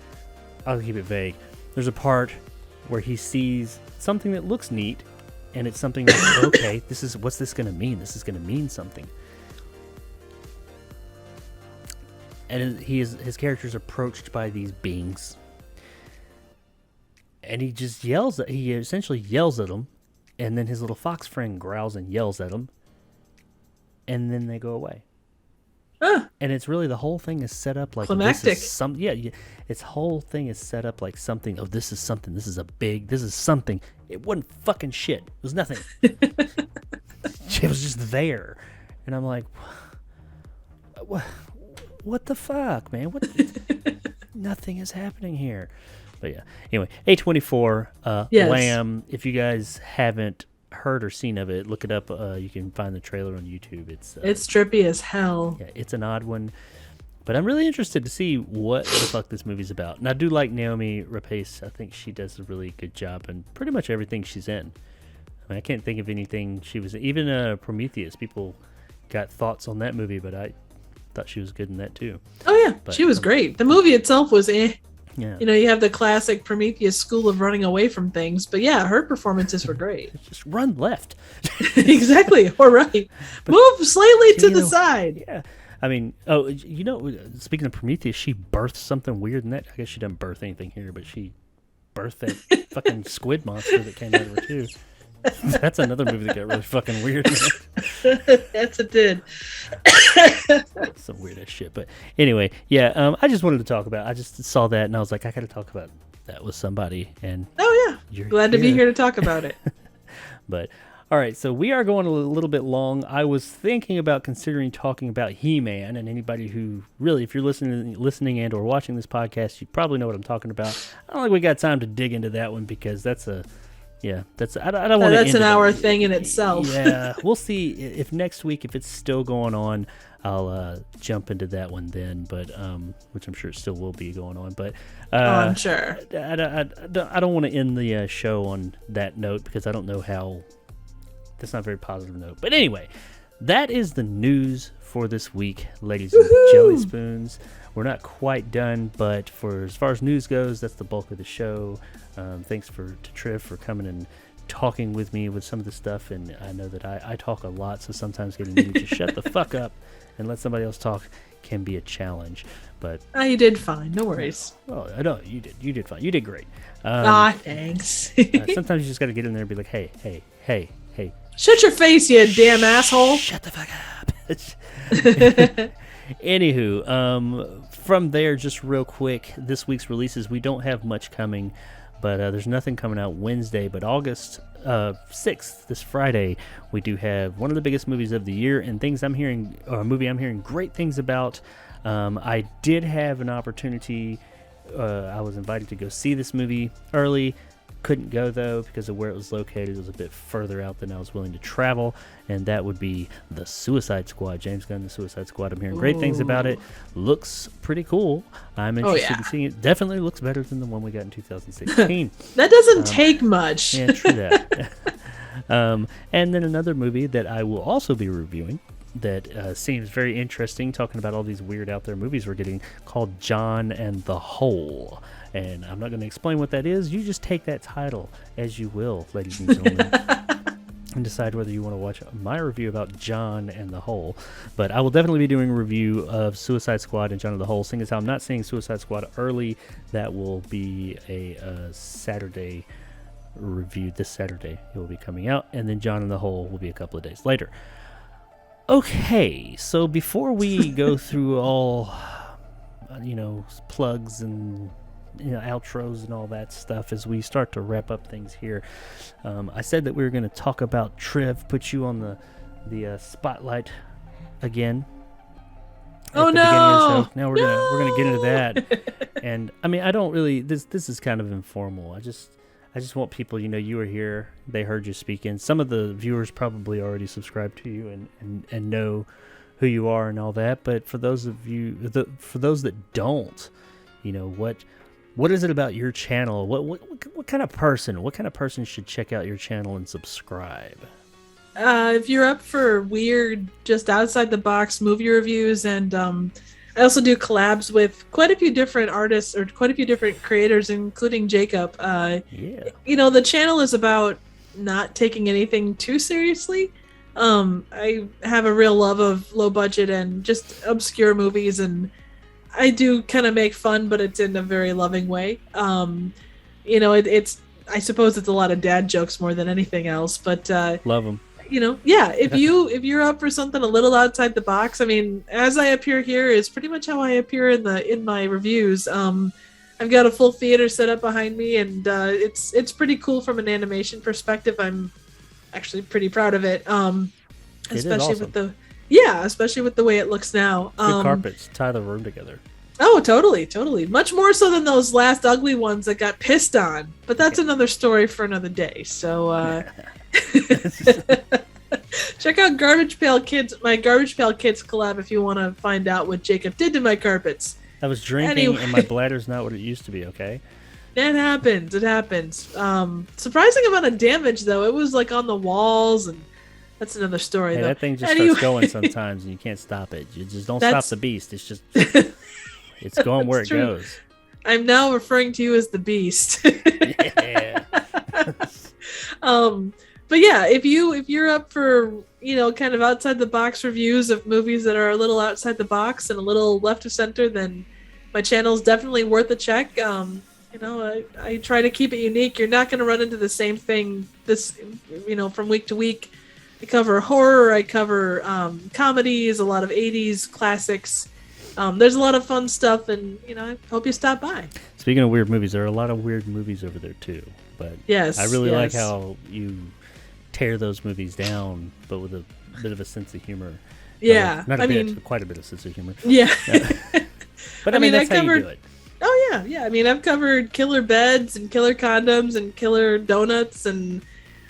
I'll keep it vague. There's a part where he sees something that looks neat, and it's something like, okay, what's this going to mean? This is going to mean something. And his character's approached by these beings. And he just he essentially yells at them, and then his little fox friend growls and yells at him, and then they go away. And it's really, the whole thing is set up like climactic. Its whole thing is set up like something. Oh, this is something. This is something. It wasn't fucking shit. It was nothing. It was just there, and I'm like, what the fuck, man? Nothing is happening here. But yeah, anyway, A24, yes. Lamb. If you guys haven't heard or seen of it, look it up. You can find the trailer on YouTube. It's trippy as hell. Yeah, it's an odd one, but I'm really interested to see what the fuck this movie's about. And I do like Naomi Rapace. I think she does a really good job in pretty much everything she's in. I mean, I can't think of anything she was even Prometheus. People got thoughts on that movie, but I thought she was good in that too. Oh yeah, but she was great. The movie itself was Yeah. You know, you have the classic Prometheus school of running away from things, but yeah, her performances were great. Just run left. Exactly. Or right. Move slightly to the side. Yeah. I mean, speaking of Prometheus, she birthed something weird in that. I guess she didn't birth anything here, but she birthed that fucking squid monster that came out of her too. That's another movie that got really fucking weird. Yes, it did. Some weird ass shit. But anyway, yeah, I just wanted to talk about. I just saw that and I was like, I got to talk about that with somebody. And you're glad to be here to talk about it. But all right, so we are going a little bit long. I was thinking about considering talking about He-Man, and anybody who really, if you're listening and or watching this podcast, you probably know what I'm talking about. I don't think we got time to dig into that one because that's a Yeah, I don't want to. That's an hour thing in itself. Yeah, we'll see if next week, if it's still going on, I'll jump into that one then. But which I'm sure it still will be going on. But I'm sure. I don't want to end the show on that note because I don't know how. That's not a very positive note. But anyway, that is the news for this week, ladies and jelly spoons. We're not quite done, but for as far as news goes, that's the bulk of the show. Thanks to Triv for coming and talking with me with some of the stuff, and I know that I talk a lot, so sometimes getting you to shut the fuck up and let somebody else talk can be a challenge. But you did fine, no worries. Well, I know you did fine. You did great. Thanks. Sometimes you just got to get in there and be like, hey. Shut your face, you damn asshole. Shut the fuck up. Anywho, from there, just real quick, this week's releases, we don't have much coming, but there's nothing coming out Wednesday. But August 6th, this Friday, we do have one of the biggest movies of the year, and a movie I'm hearing great things about. I did have an opportunity. I was invited to go see this movie early. Couldn't go, though, because of where it was located. It was a bit further out than I was willing to travel, and that would be The Suicide Squad. James Gunn, The Suicide Squad. I'm hearing great things about it. Looks pretty cool. I'm interested in seeing it. Definitely looks better than the one we got in 2016. That doesn't take much. Yeah, true that. And then another movie that I will also be reviewing that seems very interesting, talking about all these weird out there movies we're getting, called John and the Hole. And I'm not going to explain what that is. You just take that title as you will, ladies and gentlemen, and decide whether you want to watch my review about John and the Hole. But I will definitely be doing a review of Suicide Squad and John and the Hole. Seeing as how I'm not seeing Suicide Squad early, that will be a Saturday review. This Saturday it will be coming out. And then John and the Hole will be a couple of days later. Okay, so before we go through all, plugs and outros and all that stuff as we start to wrap up things here, I said that we were going to talk about Triv, put you on the spotlight again. Oh no! Now we're gonna get into that, and I mean I don't really. This is kind of informal. I just want people, you were here, they heard you speaking. Some of the viewers probably already subscribed to you and know who you are and all that. But for those of you, for those that don't, what is it about your channel? What kind of person should check out your channel and subscribe? If you're up for weird, just outside the box movie reviews, and I also do collabs with quite a few different artists or quite a few different creators, including Jacob. The channel is about not taking anything too seriously. I have a real love of low budget and just obscure movies, and I do kind of make fun, but it's in a very loving way. It's I suppose it's a lot of dad jokes more than anything else, but love them. If you're up for something a little outside the box, I mean, as I appear here is pretty much how I appear in my reviews. I've got a full theater set up behind me, and it's pretty cool from an animation perspective. I'm actually pretty proud of it. Especially awesome. Especially with the way it looks now. Good carpets tie the room together. Oh, totally. Much more so than those last ugly ones that got pissed on. But that's another story for another day. So check out Garbage Pail Kids, my Garbage Pail Kids collab, if you want to find out what Jacob did to my carpets. I was drinking and my bladder's not what it used to be, okay? It happens. Surprising amount of damage, though. It was like on the walls, and that's another story, though. That thing just starts going sometimes, and you can't stop it. You just don't stop the beast. It's just, it's going where it goes. I'm now referring to you as the beast. Yeah. But yeah, if you're up for, kind of outside the box reviews of movies that are a little outside the box and a little left of center, then my channel is definitely worth a check. I try to keep it unique. You're not going to run into the same thing from week to week. I cover horror, I cover comedies, a lot of 80s classics. There's a lot of fun stuff, and I hope you stop by. Speaking of weird movies, there are a lot of weird movies over there too. But yes, I really like how you tear those movies down, but with a bit of a sense of humor. Quite a bit of sense of humor. Yeah. But I mean, that's how you do it. Oh yeah. I mean, I've covered killer beds and killer condoms and killer donuts, and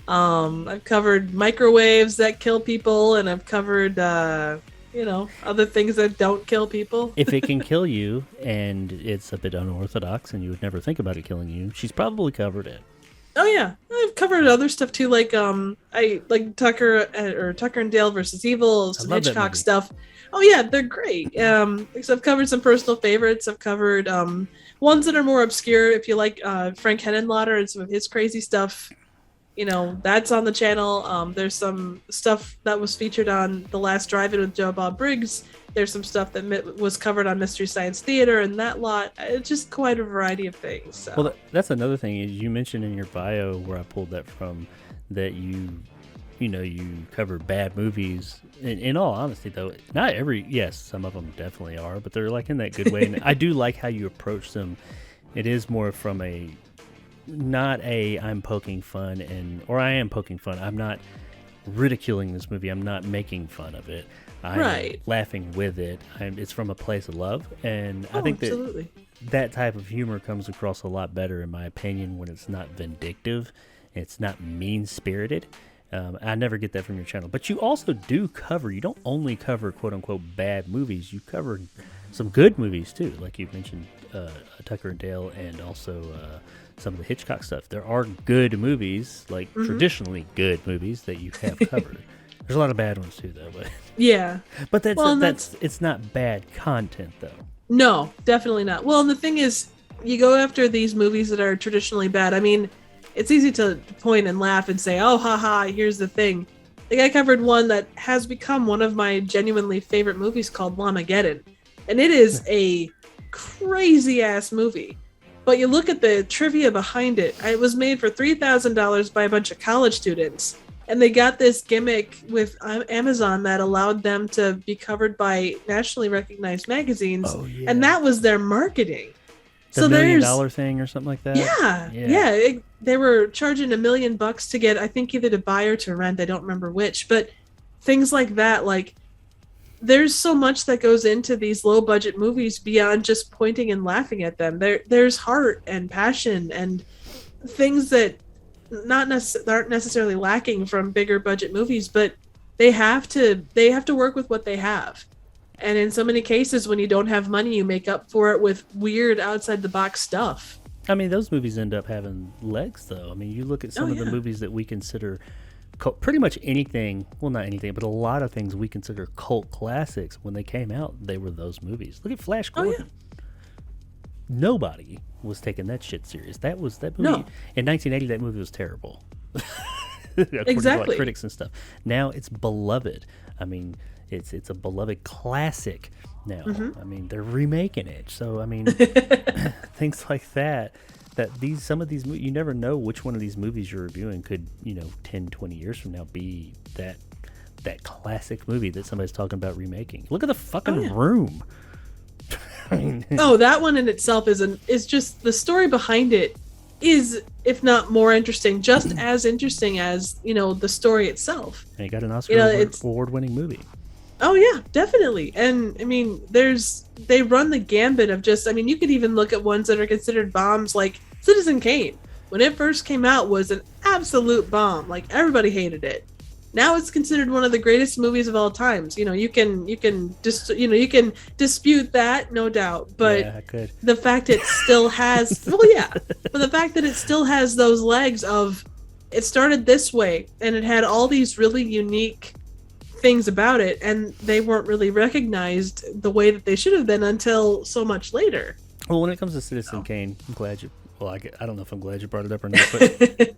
I've covered microwaves that kill people, and I've covered other things that don't kill people. If it can kill you and it's a bit unorthodox and you would never think about it killing you, she's probably covered it. Oh yeah, I've covered other stuff too, like I like Tucker and Dale versus Evil, some Hitchcock stuff. Oh yeah, they're great. So I've covered some personal favorites. I've covered ones that are more obscure. If you like Frank Henenlotter and some of his crazy stuff, that's on the channel. There's some stuff that was featured on The Last Drive-In with Joe Bob Briggs. There's some stuff that was covered on Mystery Science Theater and that lot. It's just quite a variety of things. So. Well, that's another thing is you mentioned in your bio where I pulled that from, that you cover bad movies. In all honesty, though, not every, yes, some of them definitely are, but they're like in that good way. And I do like how you approach them. It is more from not I'm poking fun or I am poking fun. I'm not ridiculing this movie. I'm not making fun of it. I'm laughing with it. It's from a place of love, and I think that type of humor comes across a lot better, in my opinion, when it's not vindictive, it's not mean-spirited. I never get that from your channel. But you also do cover, you don't only cover quote-unquote bad movies, you cover some good movies too, like you mentioned Tucker and Dale, and also some of the Hitchcock stuff. There are good movies, like traditionally good movies, that you have covered. There's a lot of bad ones too, though. But yeah, but that's it's not bad content, though. No, definitely not. Well, and the thing is, you go after these movies that are traditionally bad. I mean, it's easy to point and laugh and say, "Oh, haha, here's the thing." Like I covered one that has become one of my genuinely favorite movies called Lamageddon, and it is a crazy ass movie. But you look at the trivia behind it. It was made for $3,000 by a bunch of college students. And they got this gimmick with Amazon that allowed them to be covered by nationally recognized magazines. Oh, yeah. And that was their marketing. The $1 million thing or something like that? Yeah. They were charging $1 million to get, I think, either to buy or to rent. I don't remember which. But things like that, like, there's so much that goes into these low-budget movies beyond just pointing and laughing at them. There's heart and passion and things that aren't necessarily lacking from bigger budget movies, but they have to work with what they have. And in so many cases, when you don't have money, you make up for it with weird outside the box stuff. I mean, those movies end up having legs, though. I mean, you look at some of the movies that we consider pretty much anything, well, not anything, but a lot of things we consider cult classics. When they came out, they were those movies. Look at Flash Gordon. Oh, yeah. Nobody was taking that shit serious. That movie in 1980. That movie was terrible. According to like critics and stuff. Now it's beloved. I mean, it's a beloved classic now. I mean, they're remaking it. So I mean, things like that. Some of these you never know which one of these movies you're reviewing could 10, 20 years from now be that classic movie that somebody's talking about remaking. Look at the fucking Room. That one in itself is just the story behind it is, if not more interesting, just as interesting as the story itself. And it got an Oscar award-winning movie. Oh yeah, definitely. And I mean, they run the gambit of you could even look at ones that are considered bombs, like Citizen Kane. When it first came out, was an absolute bomb. Like everybody hated it. Now it's considered one of the greatest movies of all times. You can dispute that, no doubt. But the fact it still has, but the fact that it still has those legs of, it started this way and it had all these really unique things about it, and they weren't really recognized the way that they should have been until so much later. Well, when it comes to Citizen Kane, I'm glad you. Well, I don't know if I'm glad you brought it up or not, but.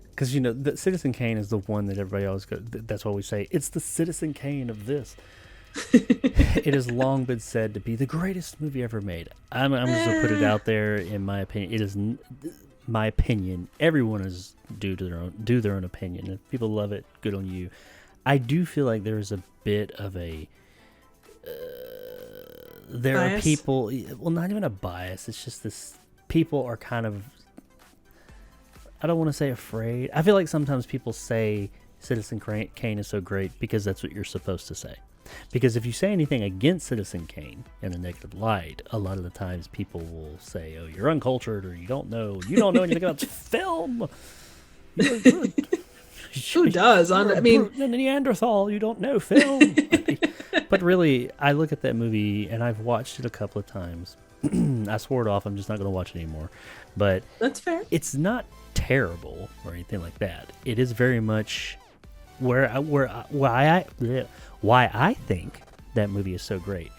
Because, the Citizen Kane is the one that everybody always goes, that's why we say, it's the Citizen Kane of this. It has long been said to be the greatest movie ever made. I'm just going to put it out there, in my opinion. It is my opinion. Everyone is do their own opinion. If people love it, good on you. I do feel like there is a bit of a... there bias? Are people... Well, not even a bias. It's just this... People are kind of... I don't want to say afraid. I feel like sometimes people say Citizen Kane is so great because that's what you're supposed to say. Because if you say anything against Citizen Kane in a negative light, a lot of the times people will say, "Oh, you're uncultured," or you don't know anything about film. Who does? I mean, a Neanderthal, you don't know film. But really, I look at that movie and I've watched it a couple of times. I swore it off. I'm just not going to watch it anymore. But that's fair. It's not terrible or anything like that. It is very much why I think that movie is so great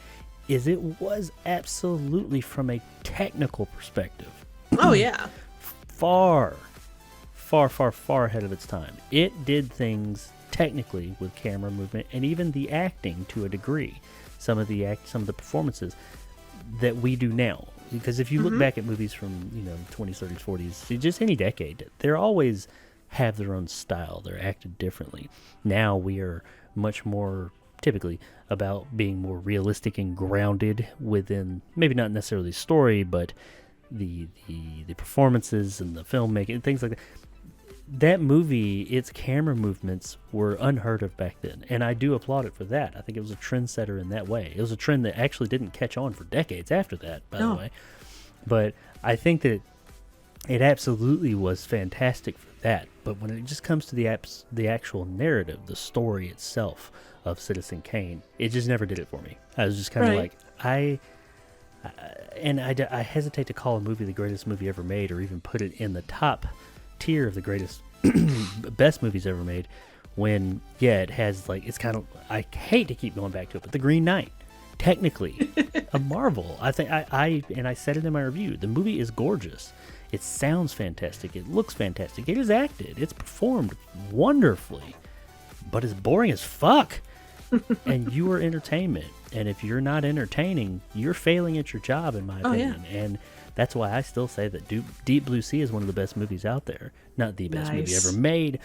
is it was absolutely, from a technical perspective, oh yeah, far ahead of its time. It did things technically with camera movement and even the acting to a degree. Some of the performances that we do now. Because if you look back at movies from 20s, 30s, 40s, just any decade, they always have their own style. They're acted differently. Now we are much more typically about being more realistic and grounded within maybe not necessarily the story, but the performances and the filmmaking and things like that. That movie, its camera movements were unheard of back then, and I do applaud it for that. I think it was a trendsetter in that way. It was a trend that actually didn't catch on for decades after that, by the way. But I think that it absolutely was fantastic for that. But when it just comes to the actual narrative, the story itself of Citizen Kane, it just never did it for me. I was just kind of like, I hesitate to call a movie the greatest movie ever made, or even put it in the top tier of the greatest best movies ever made, when it has it's kind of, I hate to keep going back to it, but The Green Knight, technically a marvel. I think I said it in my review, the movie is gorgeous, it sounds fantastic, it looks fantastic, it is acted, it's performed wonderfully, but it's boring as fuck. And you are entertainment, and if you're not entertaining, you're failing at your job, in my opinion. And that's why I still say that Deep Blue Sea is one of the best movies out there. Not the best movie ever made,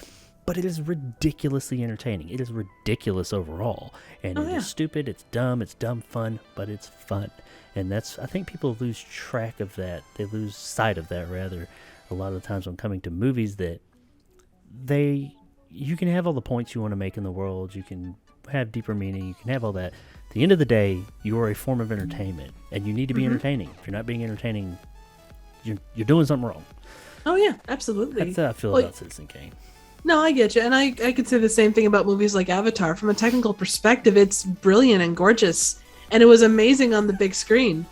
but it is ridiculously entertaining. It is ridiculous overall. And it is stupid, it's dumb fun, but it's fun. And I think people lose track of that. They lose sight of that, rather, a lot of the times when coming to movies, that you can have all the points you want to make in the world, you can have deeper meaning, you can have all that. At the end of the day, you are a form of entertainment, and you need to be entertaining. If you're not being entertaining, you're doing something wrong. Oh yeah, absolutely. That's how I feel about Citizen Kane. No, I get you, and I could say the same thing about movies like Avatar. From a technical perspective, it's brilliant and gorgeous, and it was amazing on the big screen.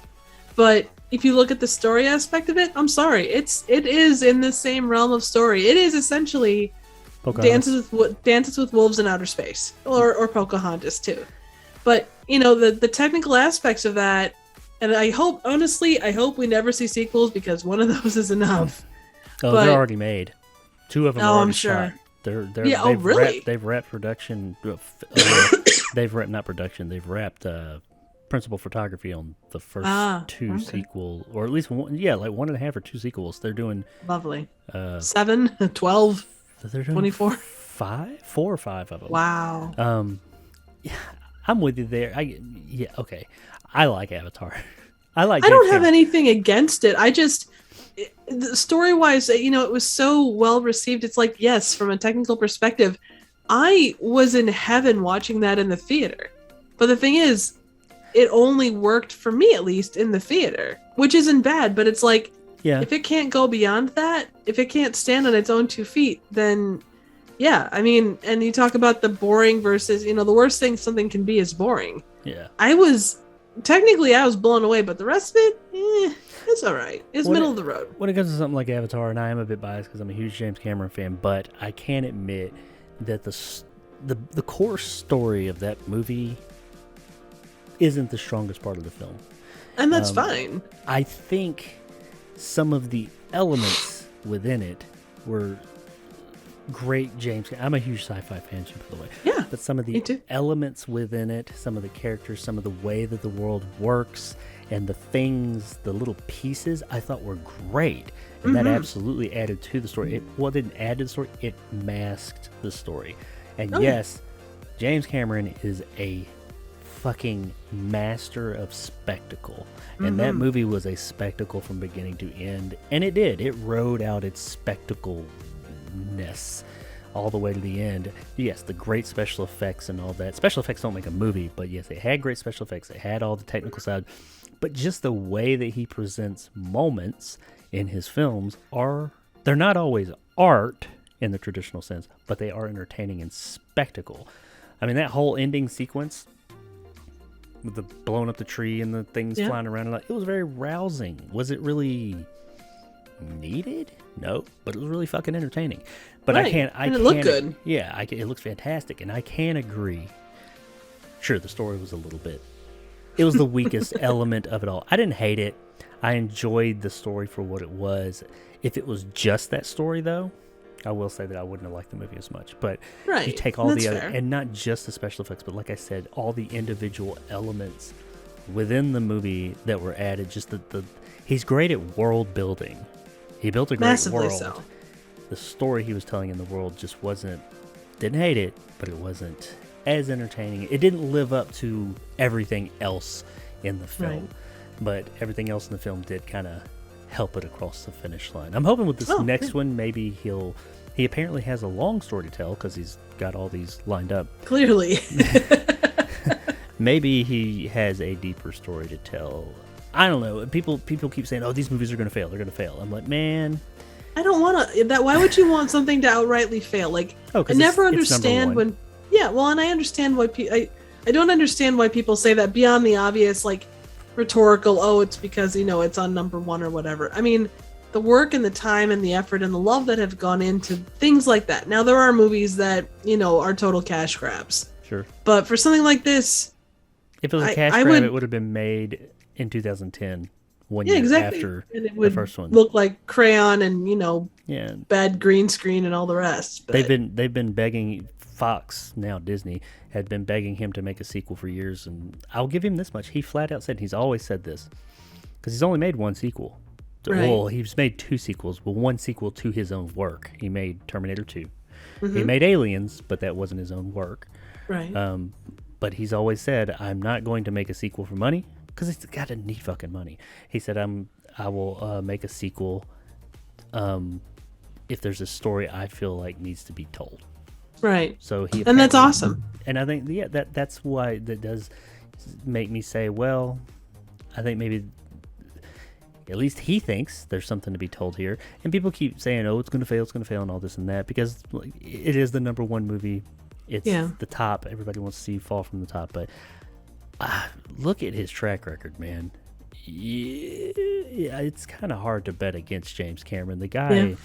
But if you look at the story aspect of it, I'm sorry, it is in the same realm of story. It is essentially Dances with Wolves in Outer Space, or Pocahontas too. But the technical aspects of that, and I hope we never see sequels, because one of those is enough. They're already made. 2 of them are already sure. shot. Really? They've wrapped production. They've wrapped principal photography on the first 2 sequels, or at least one, 1.5 or 2 sequels. They're doing lovely. 7, 12. They're doing 24? 4 or 5 of them. Wow. I'm with you there. Okay. I like Avatar. I don't have anything against it. I just, story-wise, it was so well received. It's like, yes, from a technical perspective, I was in heaven watching that in the theater. But the thing is, it only worked for me, at least, in the theater, which isn't bad, but it's like, if it can't go beyond that, if it can't stand on its own 2 feet, then and you talk about the boring versus, the worst thing something can be is boring. Yeah. I was blown away, but the rest of it, it's all right. It's middle of the road. When it comes to something like Avatar, and I am a bit biased because I'm a huge James Cameron fan, but I can admit that the core story of that movie isn't the strongest part of the film. And that's fine. I think some of the elements within it were great James. I'm a huge sci-fi fan, by the way. Yeah, but some of the elements within it, some of the characters, some of the way that the world works, and the things, the little pieces, I thought were great. And that absolutely added to the story. It didn't add to the story, it masked the story. And yes, James Cameron is a fucking master of spectacle. And that movie was a spectacle from beginning to end. And it rode out its spectacle-ness all the way to the end. Yes, the great special effects and all that. Special effects don't make a movie, but yes, they had great special effects. They had all the technical side. But just the way that he presents moments in his films they're not always art in the traditional sense, but they are entertaining and spectacle. I mean, that whole ending sequence with the blowing up the tree and the things flying around, it was very rousing. Was it really needed? No, but it was really fucking entertaining. But right. It looked good. Yeah, it looks fantastic, and I can agree. Sure, the story was it was the weakest element of it all. I didn't hate it. I enjoyed the story for what it was. If it was just that story, though, I will say that I wouldn't have liked the movie as much. But you take all the other, and not just the special effects, but like I said, all the individual elements within the movie that were added. Just he's great at world building. He built a great Massively world. So. The story he was telling in the world just didn't hate it, but it wasn't as entertaining. It didn't live up to everything else in the film. Right. But everything else in the film did kind of help it across the finish line. I'm hoping with this next one, maybe he apparently has a long story to tell because he's got all these lined up. Clearly. Maybe he has a deeper story to tell. I don't know. People keep saying, "Oh, these movies are going to fail. They're going to fail." I'm like, man, I don't want to. Why would you want something to outrightly fail? Like, I never understand when. Yeah, well, and I understand why I don't understand why people say that beyond the obvious, like rhetorical. Oh, it's because it's on number one or whatever. I mean, the work and the time and the effort and the love that have gone into things like that. Now, there are movies that are total cash grabs. Sure. But for something like this, if it was a cash grab, it would have been made in 2010, 1 year after and it would the first one. Look like crayon and bad green screen and all the rest. But they've been begging. Fox, now Disney, had been begging him to make a sequel for years, and I'll give him this much. He flat out said, he's always said this, because he's only made one sequel. Right. Well, he's made two sequels, but one sequel to his own work. He made Terminator 2. Mm-hmm. He made Aliens, but that wasn't his own work. Right. But he's always said, I'm not going to make a sequel for money, because he's got to need fucking money. He said, I will make a sequel if there's a story I feel like needs to be told. Right. So and that's awesome. And I think that's why that does make me say, well, I think maybe at least he thinks there's something to be told here. And people keep saying, oh, it's going to fail, and all this and that, because it is the number one movie. It's the top. Everybody wants to see fall from the top. But look at his track record, man. Yeah, it's kind of hard to bet against James Cameron. The guy... Yeah.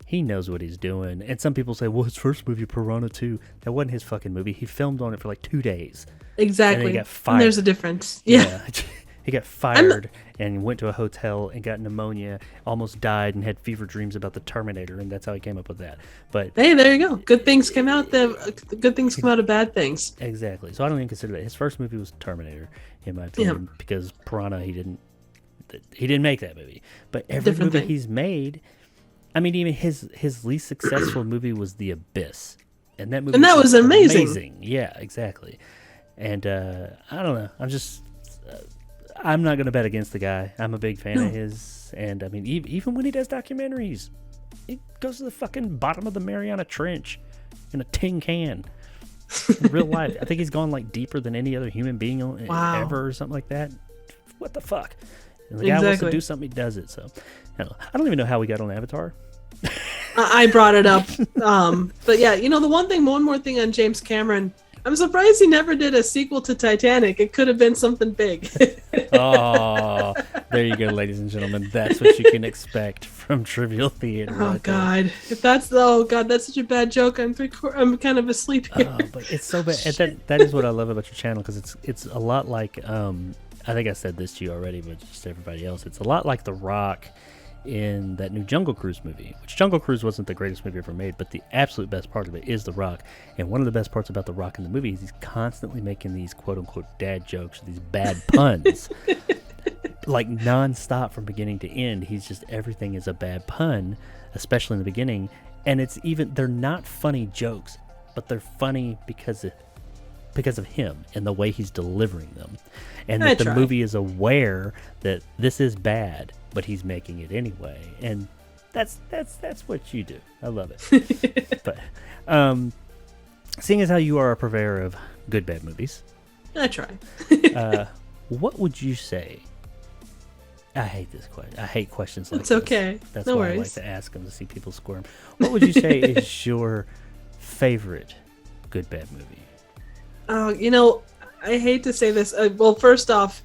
He knows what he's doing. And some people say, well, his first movie, Piranha 2, that wasn't his fucking movie. He filmed on it for like 2 days. Exactly. And then he got fired. And there's a difference. Yeah. He got fired and went to a hotel and got pneumonia, almost died, and had fever dreams about the Terminator, and that's how he came up with that. But hey, there you go. Good things come out of bad things. Exactly. So I don't even consider that. His first movie was Terminator, in my opinion, because Piranha, he didn't make that movie. But every movie he's made... I mean, even his least successful movie was The Abyss, and that movie was amazing. Yeah, exactly. And I don't know. I'm not going to bet against the guy. I'm a big fan of his, and I mean, even when he does documentaries, he goes to the fucking bottom of the Mariana Trench in a tin can. In real life, I think he's gone like deeper than any other human being ever, or something like that. What the fuck? And the guy wants to do something, he does it. So I don't even know how we got on Avatar. I brought it up. But yeah, one more thing on James Cameron. I'm surprised he never did a sequel to Titanic. It could have been something big. Oh, there you go, ladies and gentlemen. That's what you can expect from Trivial Theater. Oh, God. That's such a bad joke. I'm kind of asleep here. Oh, but it's so bad. That is what I love about your channel, because it's a lot like... I think I said this to you already, but just to everybody else, it's a lot like The Rock in that new Jungle Cruise movie, which Jungle Cruise wasn't the greatest movie ever made, but the absolute best part of it is The Rock. And one of the best parts about The Rock in the movie is he's constantly making these quote-unquote dad jokes, these bad puns, like non-stop from beginning to end. Everything is a bad pun, especially in the beginning. And they're not funny jokes, but they're funny because of him and the way he's delivering them. And that the movie is aware that this is bad, but he's making it anyway. And That's what you do. I love it. But seeing as how you are a purveyor of good bad movies, I try. what would you say? I hate this question. I hate questions like it's this. okay. That's no why worries. I like to ask them to see people squirm. What would you say is your favorite good bad movie? Oh, I hate to say this. Well, first off,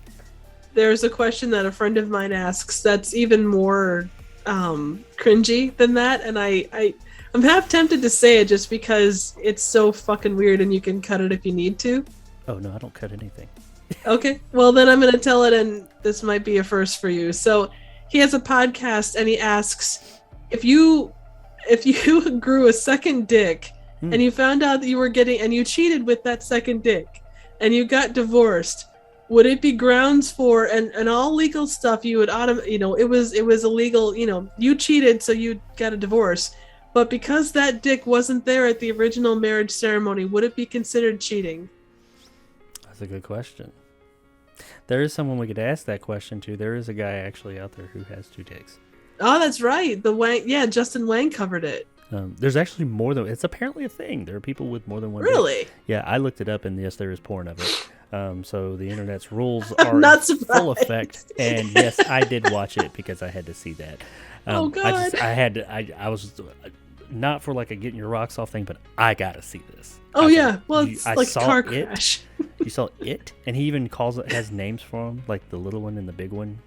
there's a question that a friend of mine asks that's even more cringy than that, and I'm half tempted to say it just because it's so fucking weird, and you can cut it if you need to. Oh no, I don't cut anything. Okay, well then I'm gonna tell it, and this might be a first for you. So he has a podcast, and he asks if you grew a second dick, and you found out that you cheated with that second dick, and you got divorced, would it be grounds for and all legal stuff? You would it was illegal. You cheated, so you got a divorce. But because that dick wasn't there at the original marriage ceremony, would it be considered cheating? That's a good question. There is someone we could ask that question to. There is a guy actually out there who has 2 dicks. Oh, that's right. Justin Wang covered it. There's actually more than it's apparently a thing. There are people with more than one. Really? Dick. Yeah, I looked it up, and yes, there is porn of it. So the internet's rules are not in full effect. And yes, I did watch it because I had to see that. Oh God! I was not for like a getting your rocks off thing, but I gotta see this. Oh yeah, well it's like a car crash. You saw it, and he even has names for them, like the little one and the big one.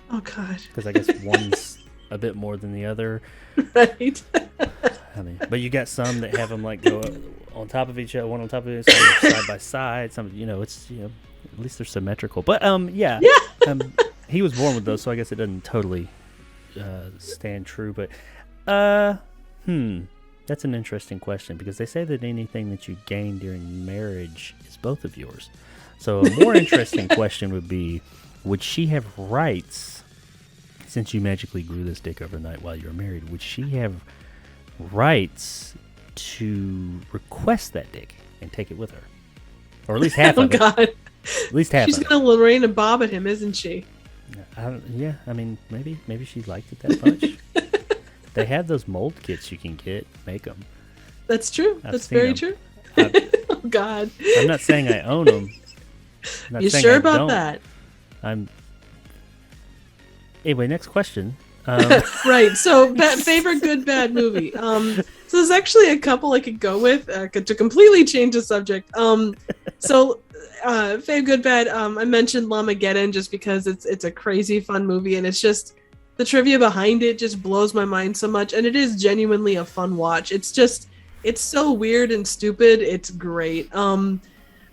Oh God! Because I guess one's a bit more than the other. Right. I mean, but you got some that have them like go on top of each other, one on top of the other, side by side. Some, it's at least they're symmetrical. But yeah. He was born with those, so I guess it doesn't totally stand true. But that's an interesting question, because they say that anything that you gain during marriage is both of yours. So a more interesting question would be, would she have rights, since you magically grew this dick overnight while you were married, would she have rights to request that dick and take it with her? Or at least half of it. Oh God. At least half She's of it. going to Lorraine and Bob at him, isn't she? Yeah, I mean, maybe she liked it that much. They have those mold kits you can make them. That's true. That's very true. Oh God. I'm not saying I own them. You sure about that? Anyway, next question. Right. So, favorite good bad movie. So there's actually a couple I could go with to completely change the subject. Fave good bad. I mentioned Lamageddon just because it's a crazy fun movie, and it's just the trivia behind it just blows my mind so much, and it is genuinely a fun watch. It's so weird and stupid. It's great.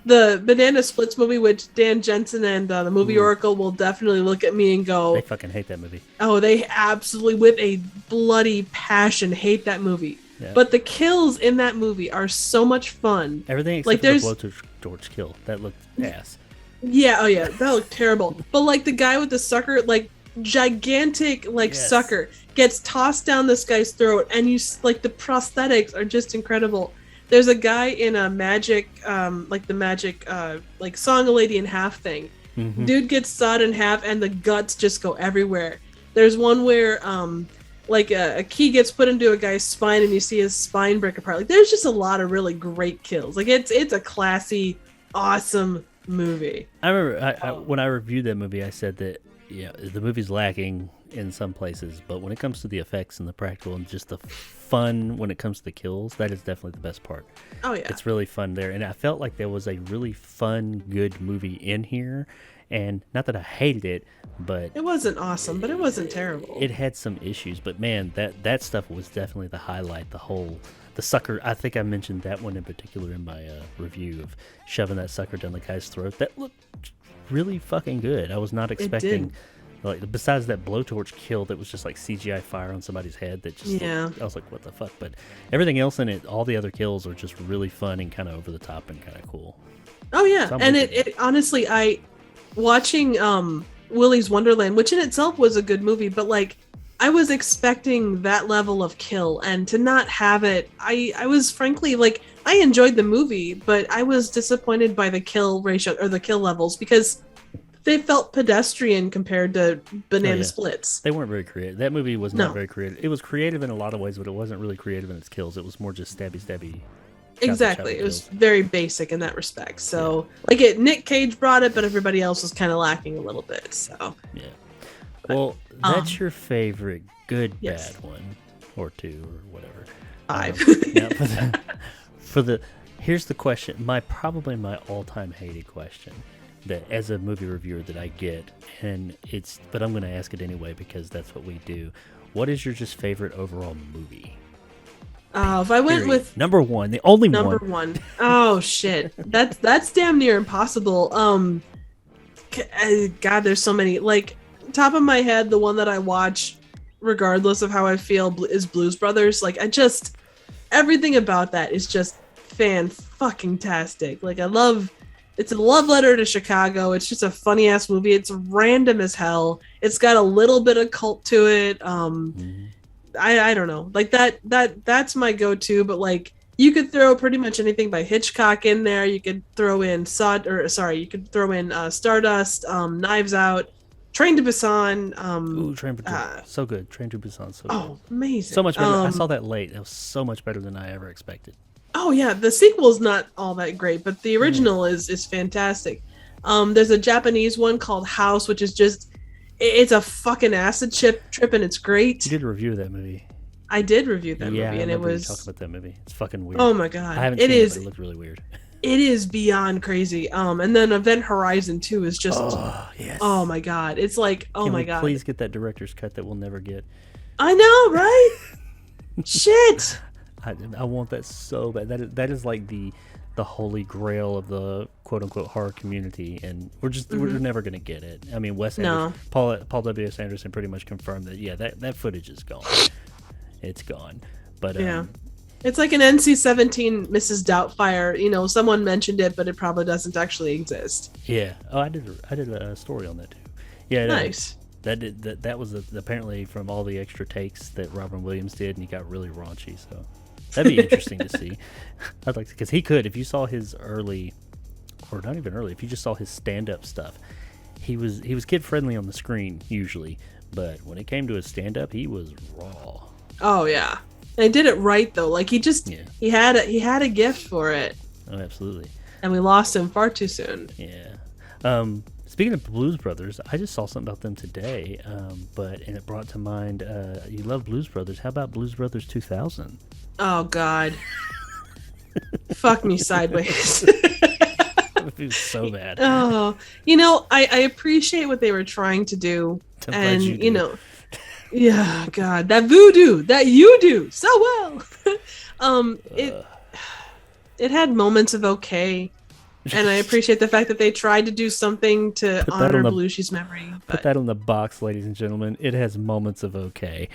The Banana Splits movie, which Dan Jensen and the Movie Oracle will definitely look at me and go, they fucking hate that movie. Oh, they absolutely, with a bloody passion, hate that movie. Yeah. But the kills in that movie are so much fun. Everything except for the blowtorch kill. That looked ass. Yeah, oh yeah, that looked terrible. But like the guy with the sucker, like gigantic sucker gets tossed down this guy's throat, and the prosthetics are just incredible. There's a guy in a magic, sawing a lady in half thing. Mm-hmm. Dude gets sawed in half, and the guts just go everywhere. There's one where, a key gets put into a guy's spine, and you see his spine break apart. Like, there's just a lot of really great kills. Like, it's a classy, awesome movie. I remember when I reviewed that movie, I said that the movie's lacking in some places, but when it comes to the effects and the practical and just the fun when it comes to the kills, that is definitely the best part. Oh yeah, it's really fun there, and I felt like there was a really fun, good movie in here. And not that I hated it, but it wasn't awesome, but it wasn't terrible. It had some issues, but man, that stuff was definitely the highlight. The sucker. I think I mentioned that one in particular in my review of shoving that sucker down the guy's throat. That looked really fucking good. I was not expecting, besides that blowtorch kill that was just like CGI fire on somebody's head. That just I was like, what the fuck? But everything else in it, all the other kills are just really fun and kind of over the top and kind of cool. Oh yeah, and it honestly, watching Willy's Wonderland, which in itself was a good movie, but I was expecting that level of kill, and to not have it, I was frankly I enjoyed the movie, but I was disappointed by the kill ratio or the kill levels, because they felt pedestrian compared to Banana Splits. They weren't very creative. That movie was not No. very creative. It was creative in a lot of ways, but it wasn't really creative in its kills. It was more just stabby. Exactly. It was very basic in that respect. So, like, Nick Cage brought it, but everybody else was kind of lacking a little bit. So, yeah. Well, that's your favorite good, bad one, or two, or whatever. 5. Now, here's the question. Probably my all-time hated question that, as a movie reviewer, that I get, but I'm going to ask it anyway because that's what we do. What is your just favorite overall movie? If I went with number one, the only number one. Oh shit, that's damn near impossible. God, there's so many. Like, top of my head, the one that I watch, regardless of how I feel, is Blues Brothers. Like, everything about that is just fan-fucking-tastic. Like, it's a love letter to Chicago. It's just a funny ass movie. It's random as hell. It's got a little bit of cult to it. I don't know, like that's my go-to, but like you could throw pretty much anything by Hitchcock in there. You could throw in Stardust, Knives Out, Train to Busan. Train to Busan, so good. Train to Busan, so good. Oh, amazing. So much better. I saw that late. It was so much better than I ever expected. Oh yeah, the sequel's not all that great, but the original is fantastic. There's a Japanese one called House, which is just, it's a fucking acid trip, and it's great. You did a review of that movie. I did review that movie, and it was. Talk about that movie. It's fucking weird. Oh my god, I haven't seen it, but it looked really weird. It is beyond crazy. And then Event Horizon 2 is just. Oh yes. Oh my god, it's like, oh my god. Please get that director's cut that we'll never get. I know, right? Shit. I want that so bad. That is like the holy grail of the quote unquote horror community, and we're never gonna get it. I mean, Paul W.S. Anderson pretty much confirmed that that footage is gone. It's gone. But it's like an NC-17 Mrs. Doubtfire. Someone mentioned it, but it probably doesn't actually exist. Yeah. Oh, I did a story on that too. Yeah. Nice. That was apparently from all the extra takes that Robin Williams did, and he got really raunchy. So that'd be interesting to see. I'd like to, because he could, if you saw his early, or not even early, if you just saw his stand-up stuff, he was kid friendly on the screen usually, but when it came to his stand-up, he was raw. Oh yeah, and he did it right though. Like he had a gift for it. Oh, absolutely. And we lost him far too soon. Yeah. Speaking of Blues Brothers, I just saw something about them today, and it brought to mind, you love Blues Brothers. How about Blues Brothers 2000? Oh, God. Fuck me sideways. It was so bad. Oh, I appreciate what they were trying to do. And, yeah, God, that voodoo, that you do so well. It had moments of okay. And I appreciate the fact that they tried to do something to honor Belushi's memory. Put that on the box, ladies and gentlemen. It has moments of okay.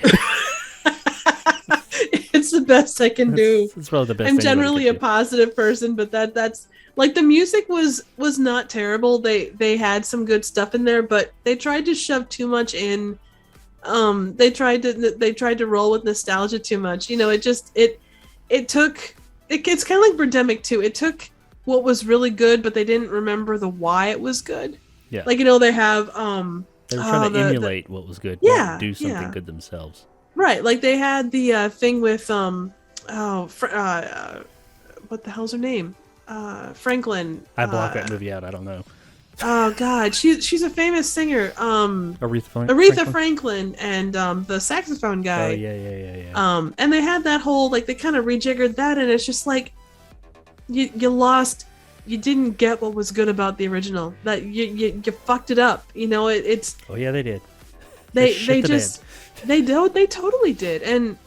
It's the best I can do. It's probably the best. I'm generally a positive person, but that's like, the music was not terrible. They had some good stuff in there, but they tried to shove too much in. They tried to roll with nostalgia too much. It's kind of like Birdemic 2. It took what was really good, but they didn't remember the why it was good. Yeah. Like, they have they were trying to emulate what was good. Yeah. Do something good themselves. Right. Like, they had the thing with what the hell's her name? Franklin. I blocked that movie out. I don't know. Oh God, she's a famous singer. Aretha Franklin and the saxophone guy. Oh yeah. And they had that whole, like, they kind of rejiggered that, and it's just like, you lost, you didn't get what was good about the original. That you fucked it up. It's. Oh yeah, they did. They totally did, and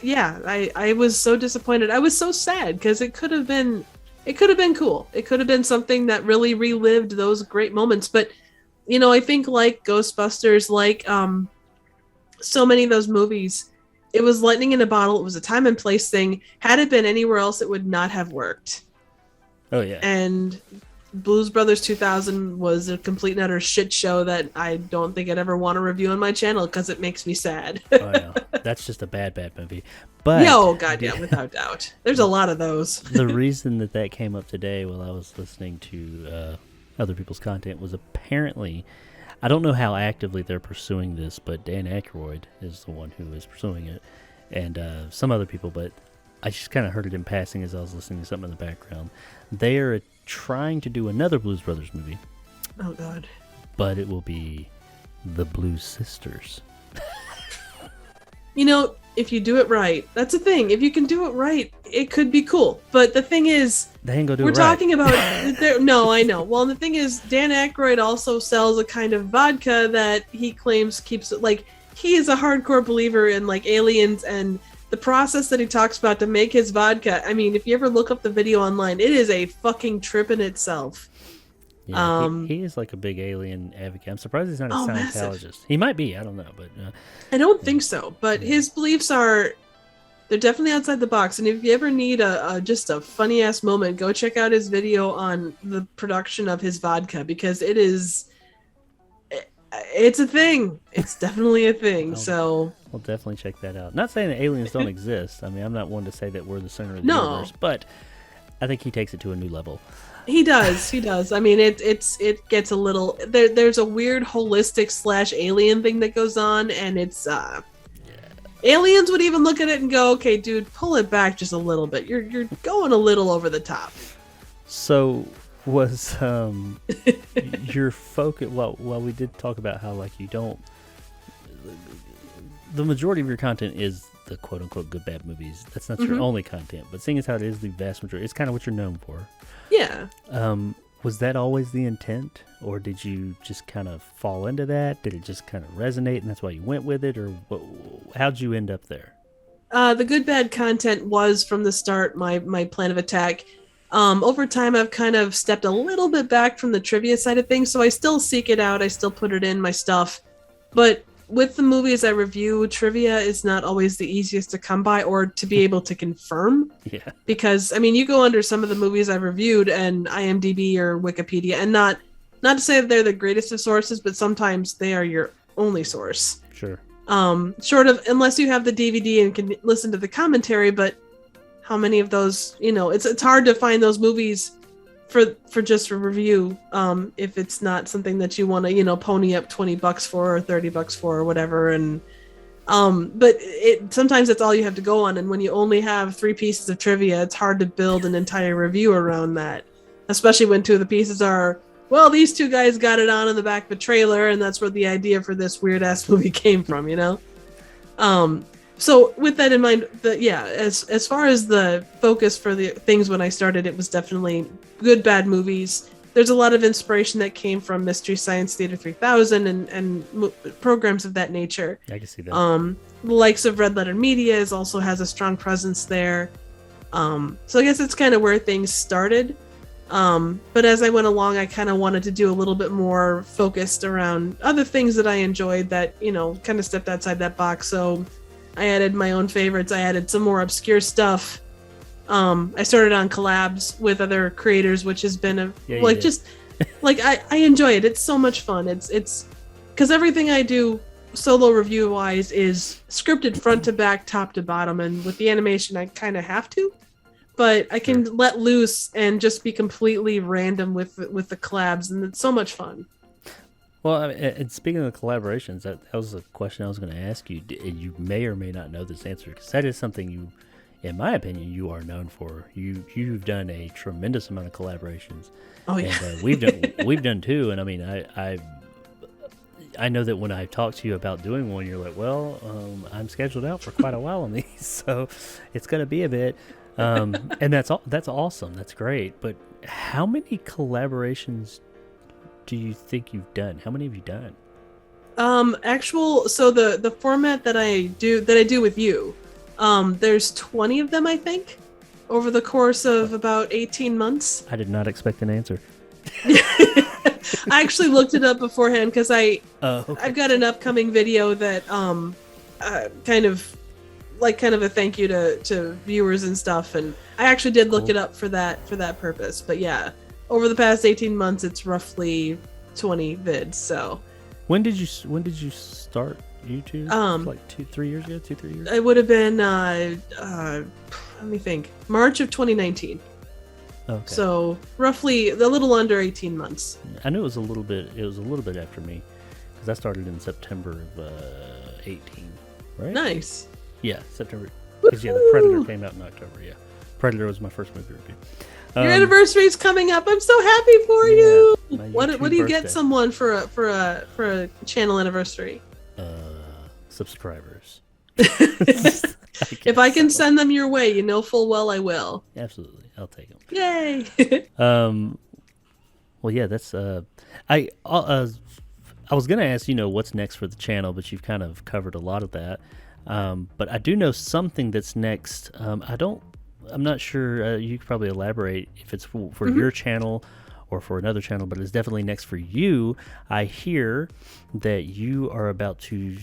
I was so disappointed. I was so sad because it could have been cool. It could have been something that really relived those great moments. But I think, like Ghostbusters, like so many of those movies, it was lightning in a bottle. It was a time and place thing. Had it been anywhere else, it would not have worked. Oh yeah. And Blues Brothers 2000 was a complete and utter shit show that I don't think I'd ever want to review on my channel because it makes me sad. Oh yeah, that's just a bad movie. But oh god, yeah, without doubt. There's a lot of those. The reason that came up today while I was listening to other people's content was apparently, I don't know how actively they're pursuing this, but Dan Aykroyd is the one who is pursuing it, and some other people, but I just kind of heard it in passing as I was listening to something in the background. They are trying to do another Blues Brothers movie. Oh, God. But it will be the Blues Sisters. You know, if you do it right, that's the thing. If you can do it right, it could be cool. But the thing is, they ain't gonna do we're it right. talking about... No, I know. Well, the thing is, Dan Aykroyd also sells a kind of vodka that he claims keeps it... Like, he is a hardcore believer in, like, aliens and the process that he talks about to make his vodka. I mean, if you ever look up the video online, it is a fucking trip in itself. Yeah, he is like a big alien advocate. I'm surprised he's not a Scientologist. Massive. He might be. I don't know, but I don't think so. But his beliefs are—they're definitely outside the box. And if you ever need just a funny ass moment, go check out his video on the production of his vodka, because it's a thing. It's definitely a thing. So we'll definitely check that out. Not saying that aliens don't exist. I mean, I'm not one to say that we're the center of the universe, but I think he takes it to a new level. He does. I mean, it gets a little... There's a weird holistic / alien thing that goes on, and it's... Aliens would even look at it and go, okay, dude, pull it back just a little bit. You're going a little over the top. So, was your focus... Well, we did talk about how, like, you don't... The majority of your content is the quote-unquote good, bad movies. That's not your only content, but seeing as how it is the vast majority, it's kind of what you're known for. Yeah. Was that always the intent, or did you just kind of fall into that? Did it just kind of resonate, and that's why you went with it, or how'd you end up there? The good, bad content was from the start my plan of attack. Over time, I've kind of stepped a little bit back from the trivia side of things, so I still seek it out. I still put it in my stuff, but with the movies I review, trivia is not always the easiest to come by or to be able to confirm. Yeah. Because, I mean, you go under some of the movies I've reviewed and IMDb or Wikipedia, and not to say that they're the greatest of sources, but sometimes they are your only source. Sure. Short of, unless you have the DVD and can listen to the commentary, but how many of those, it's hard to find those movies for just a review, if it's not something that you want to, pony up $20 for or $30 for or whatever. And but sometimes that's all you have to go on. And when you only have 3 pieces of trivia, it's hard to build an entire review around that, especially when 2 of the pieces are, well, these 2 guys got it on in the back of a trailer, and that's where the idea for this weird ass movie came from, So with that in mind, as far as the focus for the things when I started, it was definitely good, bad movies. There's a lot of inspiration that came from Mystery Science Theater 3000 and programs of that nature. I can see that. The likes of Red Letter Media also has a strong presence there. So I guess it's kind of where things started. But as I went along, I kind of wanted to do a little bit more focused around other things that I enjoyed that, kind of stepped outside that box. So I added my own favorites. I added some more obscure stuff. I started on collabs with other creators, which has been I enjoy it. It's so much fun. It's because everything I do solo review wise is scripted front to back, top to bottom, and with the animation I kind of have to, but I can let loose and just be completely random with the collabs, and it's so much fun. Well, and speaking of the collaborations, that was a question I was going to ask you. You may or may not know this answer, because that is something you, in my opinion, you are known for. You've done a tremendous amount of collaborations. Oh yeah, and we've done too. And I mean, I know that when I talk to you about doing one, you're like, well, I'm scheduled out for quite a while on these, so it's going to be a bit. And that's awesome. That's great. But how many collaborations do you think you've done? How many have you done? So the format that I do with you, there's 20 of them, I think, over the course of about 18 months. I did not expect an answer. I actually looked it up beforehand because I've got an upcoming video that kind of a thank you to viewers and stuff, and I actually did look it up for that purpose. But yeah, over the past 18 months, it's roughly 20 vids. So when did you start YouTube? Like 2-3 years ago? 2-3 years? It would have been let me think, March of 2019. Okay. So roughly a little under 18 months. I knew it was a little bit after me, because I started in September of 18, right? Nice. Yeah, September. Because the Predator came out in October. Yeah, Predator was my first movie review. Your anniversary's coming up. I'm so happy for you. What do you get birthday. someone for a channel anniversary? Subscribers. If I can send them your way, you know full well I will. Absolutely, I'll take them. Yay! Well, yeah, that's I was gonna ask what's next for the channel, but you've kind of covered a lot of that. But I do know something that's next. I'm not sure. You could probably elaborate if it's for your channel or for another channel, but it's definitely next for you. I hear that you are about to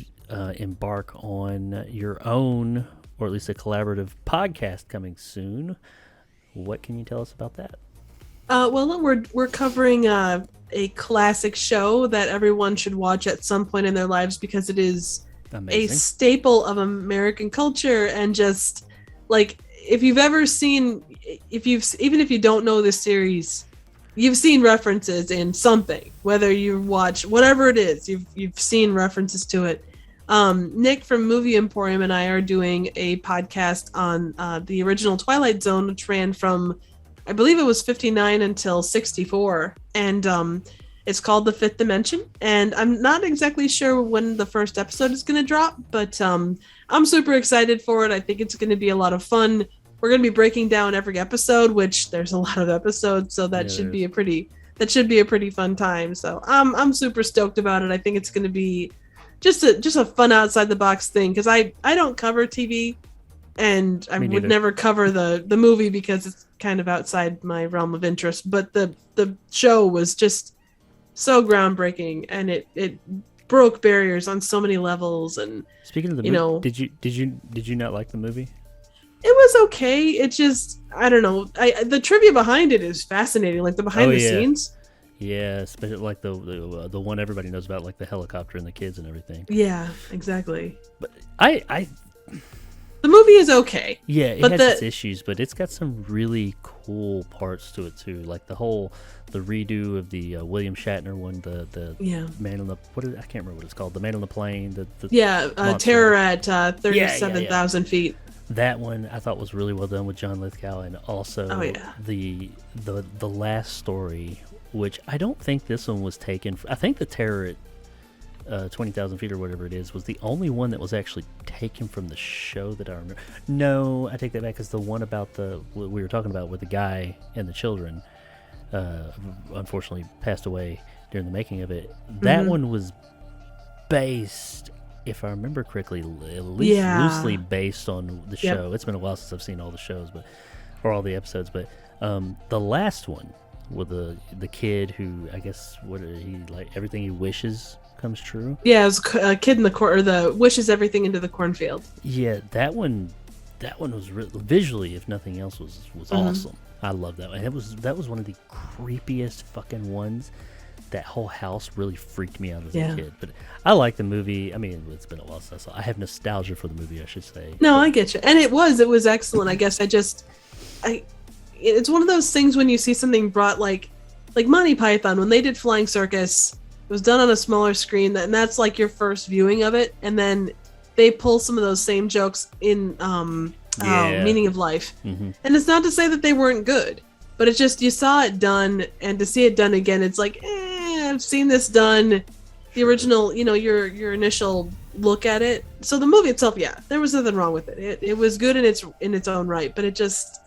embark on your own, or at least a collaborative podcast coming soon. What can you tell us about that? Well, we're covering a classic show that everyone should watch at some point in their lives because it is Amazing. a staple of American culture, and just like if you've ever seen, even if you don't know the series, you've seen references in something. Whether you watch whatever it is, you've seen references to it. Nick from Movie Emporium and I are doing a podcast on the original Twilight Zone, which ran from, I believe it was 59 until 64, and it's called The Fifth Dimension. And I'm not exactly sure when the first episode is going to drop, but I'm super excited for it. I think it's going to be a lot of fun. We're going to be breaking down every episode, which there's a lot of episodes, so that should be a pretty fun time. So I'm super stoked about it. I think it's going to be just a fun outside the box thing, because I don't cover TV, and I would never cover the movie because it's kind of outside my realm of interest. But the show was just so groundbreaking, and it broke barriers on so many levels. And speaking of the movie, did you not like the movie? It was okay. It just, I don't know. The trivia behind it is fascinating, like the behind the scenes. Yeah, especially like the one everybody knows about, like the helicopter and the kids and everything. Yeah, exactly. But the movie is okay. Yeah, it has its issues, but it's got some really cool parts to it too. Like the redo of the William Shatner one, the man on the I can't remember what it's called. The man on the plane. Terror at 37,000 feet. That one I thought was really well done with John Lithgow, and also the last story, which I don't think this one was taken. I think the Terror at 20,000 feet or whatever it is was the only one that was actually taken from the show that I remember. No, I take that back, because the one about we were talking about with the guy and the children unfortunately passed away during the making of it. That one was based, if I remember correctly, at least loosely based on the show. It's been a while since I've seen all the shows, or all the episodes, but the last one with the kid who, I guess, everything he wishes comes true. Yeah, it was a kid in the corn, or the wishes everything into the cornfield. Yeah, that one was visually, if nothing else, was awesome. I love that one. And that was one of the creepiest fucking ones. That whole house really freaked me out as a kid. But I like the movie. I mean, it's been a while since I saw. I have nostalgia for the movie, I should say. No, I get you. And it was excellent. I guess it's one of those things when you see something brought like Monty Python, when they did Flying Circus, it was done on a smaller screen, and that's like your first viewing of it, and then they pull some of those same jokes in Meaning of Life. And it's not to say that they weren't good, but it's just, you saw it done, and to see it done again, it's like, I've seen this done. The original, your initial look at it. So the movie itself, there was nothing wrong with it. It was good in its own right, but it just,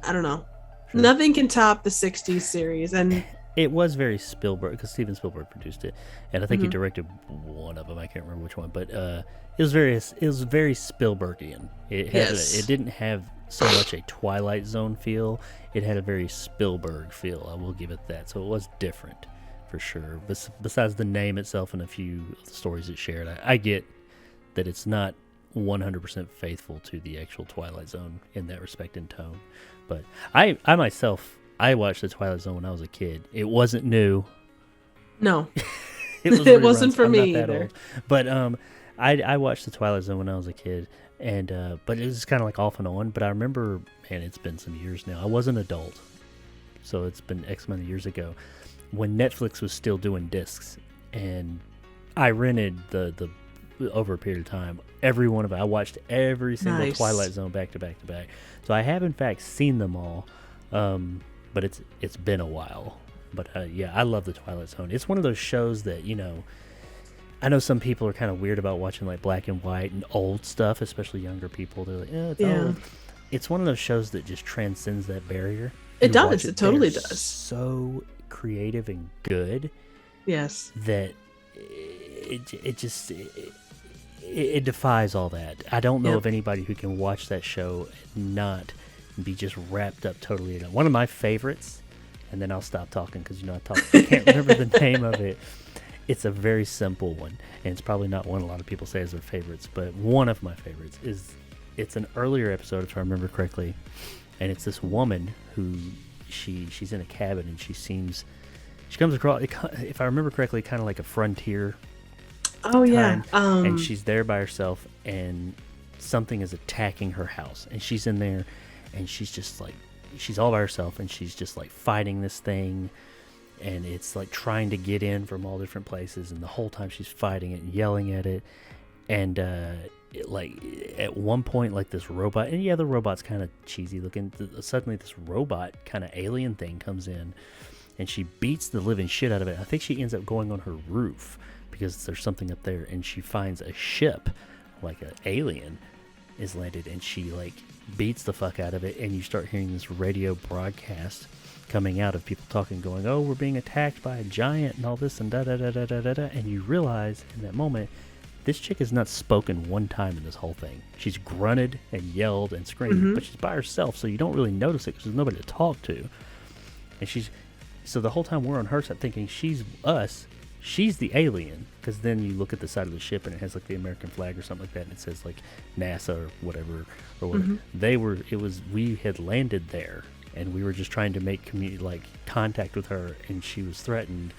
I don't know. Sure. Nothing can top the 60s series, and it was very Spielberg, because Steven Spielberg produced it, and I think he directed one of them. I can't remember which one, but it was very Spielbergian. It didn't have so much a Twilight Zone feel. It had a very Spielberg feel. I will give it that. So it was different, for sure. Besides the name itself and a few of the stories it shared, I get that it's not 100% faithful to the actual Twilight Zone in that respect and tone. But I myself, I watched the Twilight Zone when I was a kid. It wasn't new. No. It wasn't for me either. Old. But I watched the Twilight Zone when I was a kid, and but it was kind of like off and on. But I remember, man, it's been some years now. I was an adult so it's been X amount of years ago, when Netflix was still doing discs, and I rented the over a period of time every one of it. I watched every single Twilight Zone back to back to back. So I have in fact seen them all, but it's been a while. But yeah, I love the Twilight Zone. It's one of those shows that, you know, I know some people are kind of weird about watching like black and white and old stuff, especially younger people. They're like, it's old. It's one of those shows that just transcends that barrier. It does. It totally does. So creative and good. Yes. That it defies all that. I don't know of anybody who can watch that show and not be just wrapped up totally in it. One of my favorites, and then I'll stop talking because, you know, I can't remember the name of it. It's a very simple one, and it's probably not one a lot of people say is their favorites, but one of my favorites is, it's an earlier episode, if I remember correctly, and it's this woman who she's in a cabin, and she comes across, if I remember correctly, kind of like a frontier time, and she's there by herself, and something is attacking her house, and she's in there, and she's just like, she's all by herself, and she's just like fighting this thing, and it's like trying to get in from all different places, and the whole time she's fighting it and yelling at it, and like at one point, like this robot, and the robot's kind of cheesy looking, suddenly this robot kind of alien thing comes in, and she beats the living shit out of it. I think she ends up going on her roof because there's something up there, and she finds a ship, like an alien is landed, and she like beats the fuck out of it, and you start hearing this radio broadcast coming out of people talking, going, oh, we're being attacked by a giant and all this and da-da-da-da-da-da-da, and you realize in that moment, this chick has not spoken one time in this whole thing. She's grunted and yelled and screamed, but she's by herself, so you don't really notice it because there's nobody to talk to. And so the whole time we're on her side thinking she's us, she's the alien, because then you look at the side of the ship and it has like the American flag or something like that, and it says like NASA or whatever. We had landed there, and we were just trying to make contact with her, and she was threatened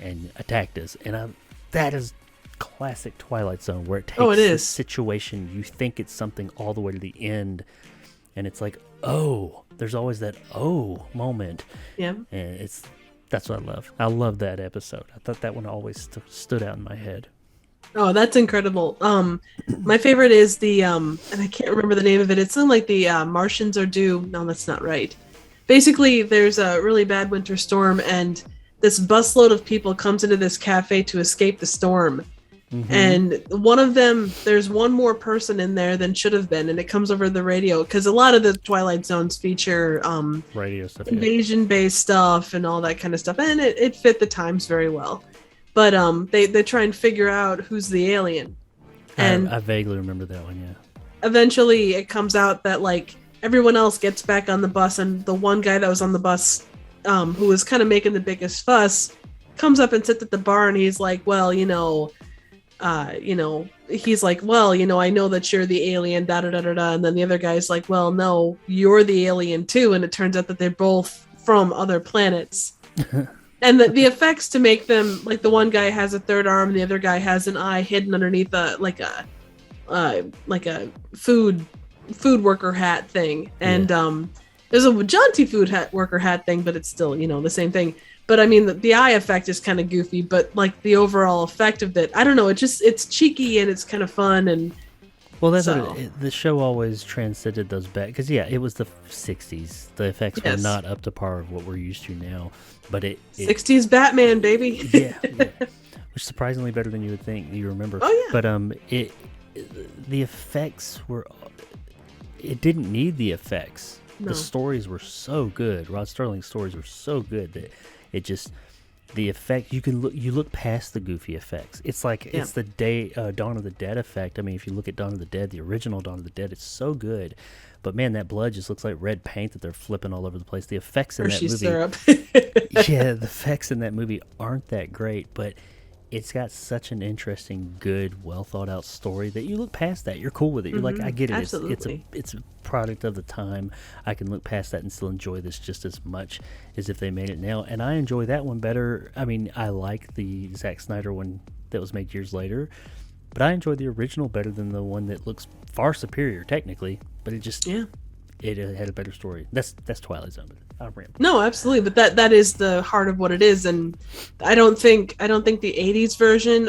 and attacked us. And that is classic Twilight Zone, where it takes this situation, you think it's something all the way to the end, and it's like, oh, there's always that moment. Yeah. And that's what I love. I love that episode. I thought that one always stood out in my head. Oh, that's incredible. My favorite is the and I can't remember the name of it. It's something like the Martians are due. No, that's not right. Basically, there's a really bad winter storm, and this busload of people comes into this cafe to escape the storm. And one of them, there's one more person in there than should have been, and it comes over the radio, because a lot of the Twilight Zones feature radio stuff, invasion-based stuff and all that kind of stuff, and it fit the times very well. But they try and figure out who's the alien. And I vaguely remember that one, yeah. Eventually, it comes out that like everyone else gets back on the bus, and the one guy that was on the bus, who was kind of making the biggest fuss, comes up and sits at the bar, and he's like, well, he's like, well, I know that you're the alien, da da da da da, and then the other guy's like, well, no, you're the alien too, and it turns out that they're both from other planets. And the effects to make them, like, the one guy has a third arm, and the other guy has an eye hidden underneath a food worker hat thing, and there's a jaunty worker hat thing, but it's still the same thing. But I mean, the eye effect is kind of goofy, but like the overall effect of it, I don't know. It's cheeky and it's kind of fun, and well, that's the show always transcended those back, because it was the 60s. The effects were not up to par of what we're used to now, but it 60s Batman, baby. yeah, which surprisingly better than you would think. You remember? Oh yeah. But the effects were. It didn't need the effects. No. The stories were so good. Rod Sterling's stories were so good that. It just, the effect, you look past the goofy effects. It's like, it's the Dawn of the Dead effect. I mean, if you look at Dawn of the Dead, the original Dawn of the Dead, it's so good. But man, that blood just looks like red paint that they're flipping all over the place. The effects in that movie. Syrup. The effects in that movie aren't that great, but it's got such an interesting, good, well thought out story that you look past that. You're cool with it. You're like, I get it. Absolutely. It's a product of the time. I can look past that and still enjoy this just as much as if they made it now. And I enjoy that one better. I mean, I like the Zack Snyder one that was made years later, but I enjoy the original better than the one that looks far superior technically. But it just it had a better story. That's Twilight Zone. I'll ramble. No, absolutely, but that is the heart of what it is, and I don't think the '80s version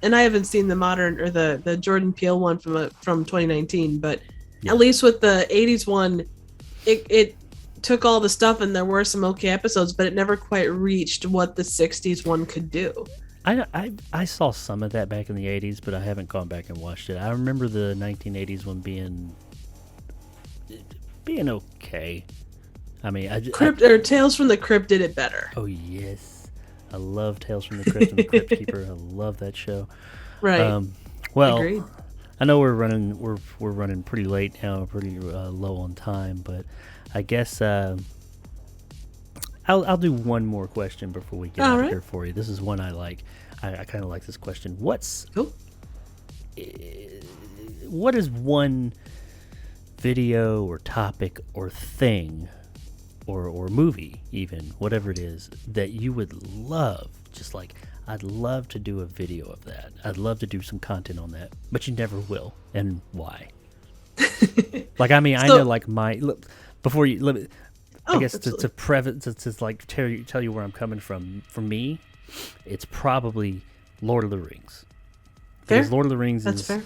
and I haven't seen the modern or the Jordan Peele one from 2019, but at least with the '80s one, it took all the stuff and there were some okay episodes, but it never quite reached what the '60s one could do. I saw some of that back in the '80s, but I haven't gone back and watched it. I remember the 1980s one being okay. I mean, Tales from the Crypt did it better. Oh yes, I love Tales from the Crypt and the Crypt Keeper. I love that show. Right. Well, agreed. I know we're running pretty late now, pretty low on time, but I guess I'll do one more question before we get out of here for you. This is one I like. I kind of like this question. What is one video or topic or thing or movie, even whatever it is, that you would love, just like, I'd love to do a video of that, I'd love to do some content on that, but you never will, and why? Like, I mean, I know, like, before you let me, I guess to like tell you where I'm coming from. For me, it's probably Lord of the Rings. Fair. Because Lord of the Rings That's fair.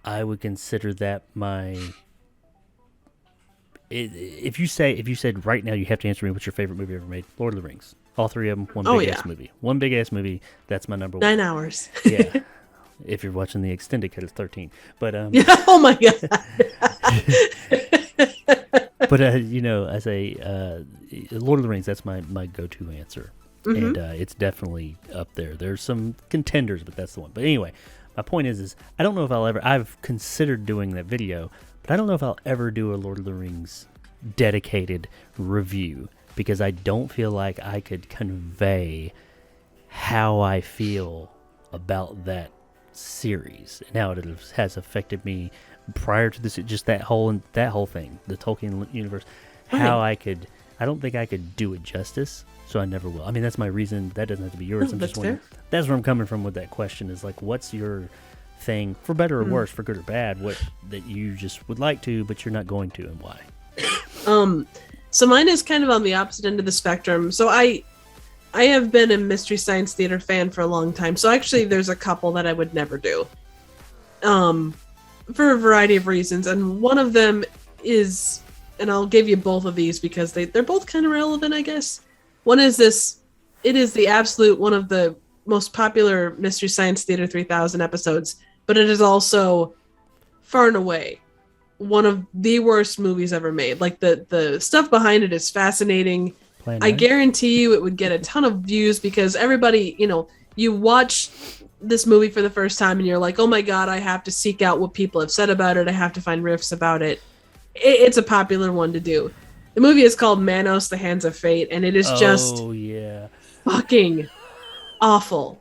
I would consider that my. If you said right now you have to answer me what's your favorite movie ever made, Lord of the Rings. All three of them, one big ass movie. One big ass movie. That's my number 1. 9 hours. Yeah. If you're watching the extended cut, it's 13. But oh my god. But you know, as a Lord of the Rings, that's my go-to answer, and it's definitely up there. There's some contenders, but that's the one. But anyway, my point is I don't know if I've considered doing that video, but I don't know if I'll ever do a Lord of the Rings dedicated review, because I don't feel like I could convey how I feel about that series and how it has affected me prior to this, just that whole thing, the Tolkien universe. How I don't think I could do it justice, so I never will. I mean, that's my reason. That doesn't have to be yours. I'm just wondering. That's where I'm coming from with that question, is like, what's your thing, for better or worse, for good or bad, what that you just would like to, but you're not going to, and why? So mine is kind of on the opposite end of the spectrum. So I have been a Mystery Science Theater fan for a long time. So actually, there's a couple that I would never do, for a variety of reasons. And one of them is, and I'll give you both of these because they're both kind of relevant, I guess. One is this. It is the absolute one of the most popular Mystery Science Theater 3000 episodes, but it is also far and away one of the worst movies ever made. Like, the stuff behind it is fascinating. I guarantee you it would get a ton of views because everybody, you watch this movie for the first time and you're like, oh my god, I have to seek out what people have said about it. I have to find riffs about it. It's a popular one to do. The movie is called Manos, The Hands of Fate, and it is just fucking awful.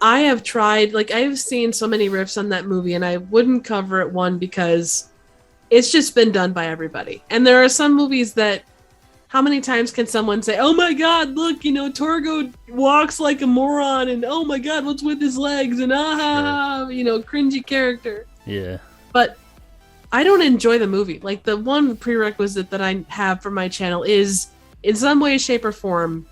I have tried, like, I've seen so many riffs on that movie, and I wouldn't cover it, one, because it's just been done by everybody. And there are some movies that, how many times can someone say, oh my god, look, Torgo walks like a moron, and oh my god, what's with his legs, and cringy character. Yeah. But I don't enjoy the movie. Like, the one prerequisite that I have for my channel is, in some way, shape, or form,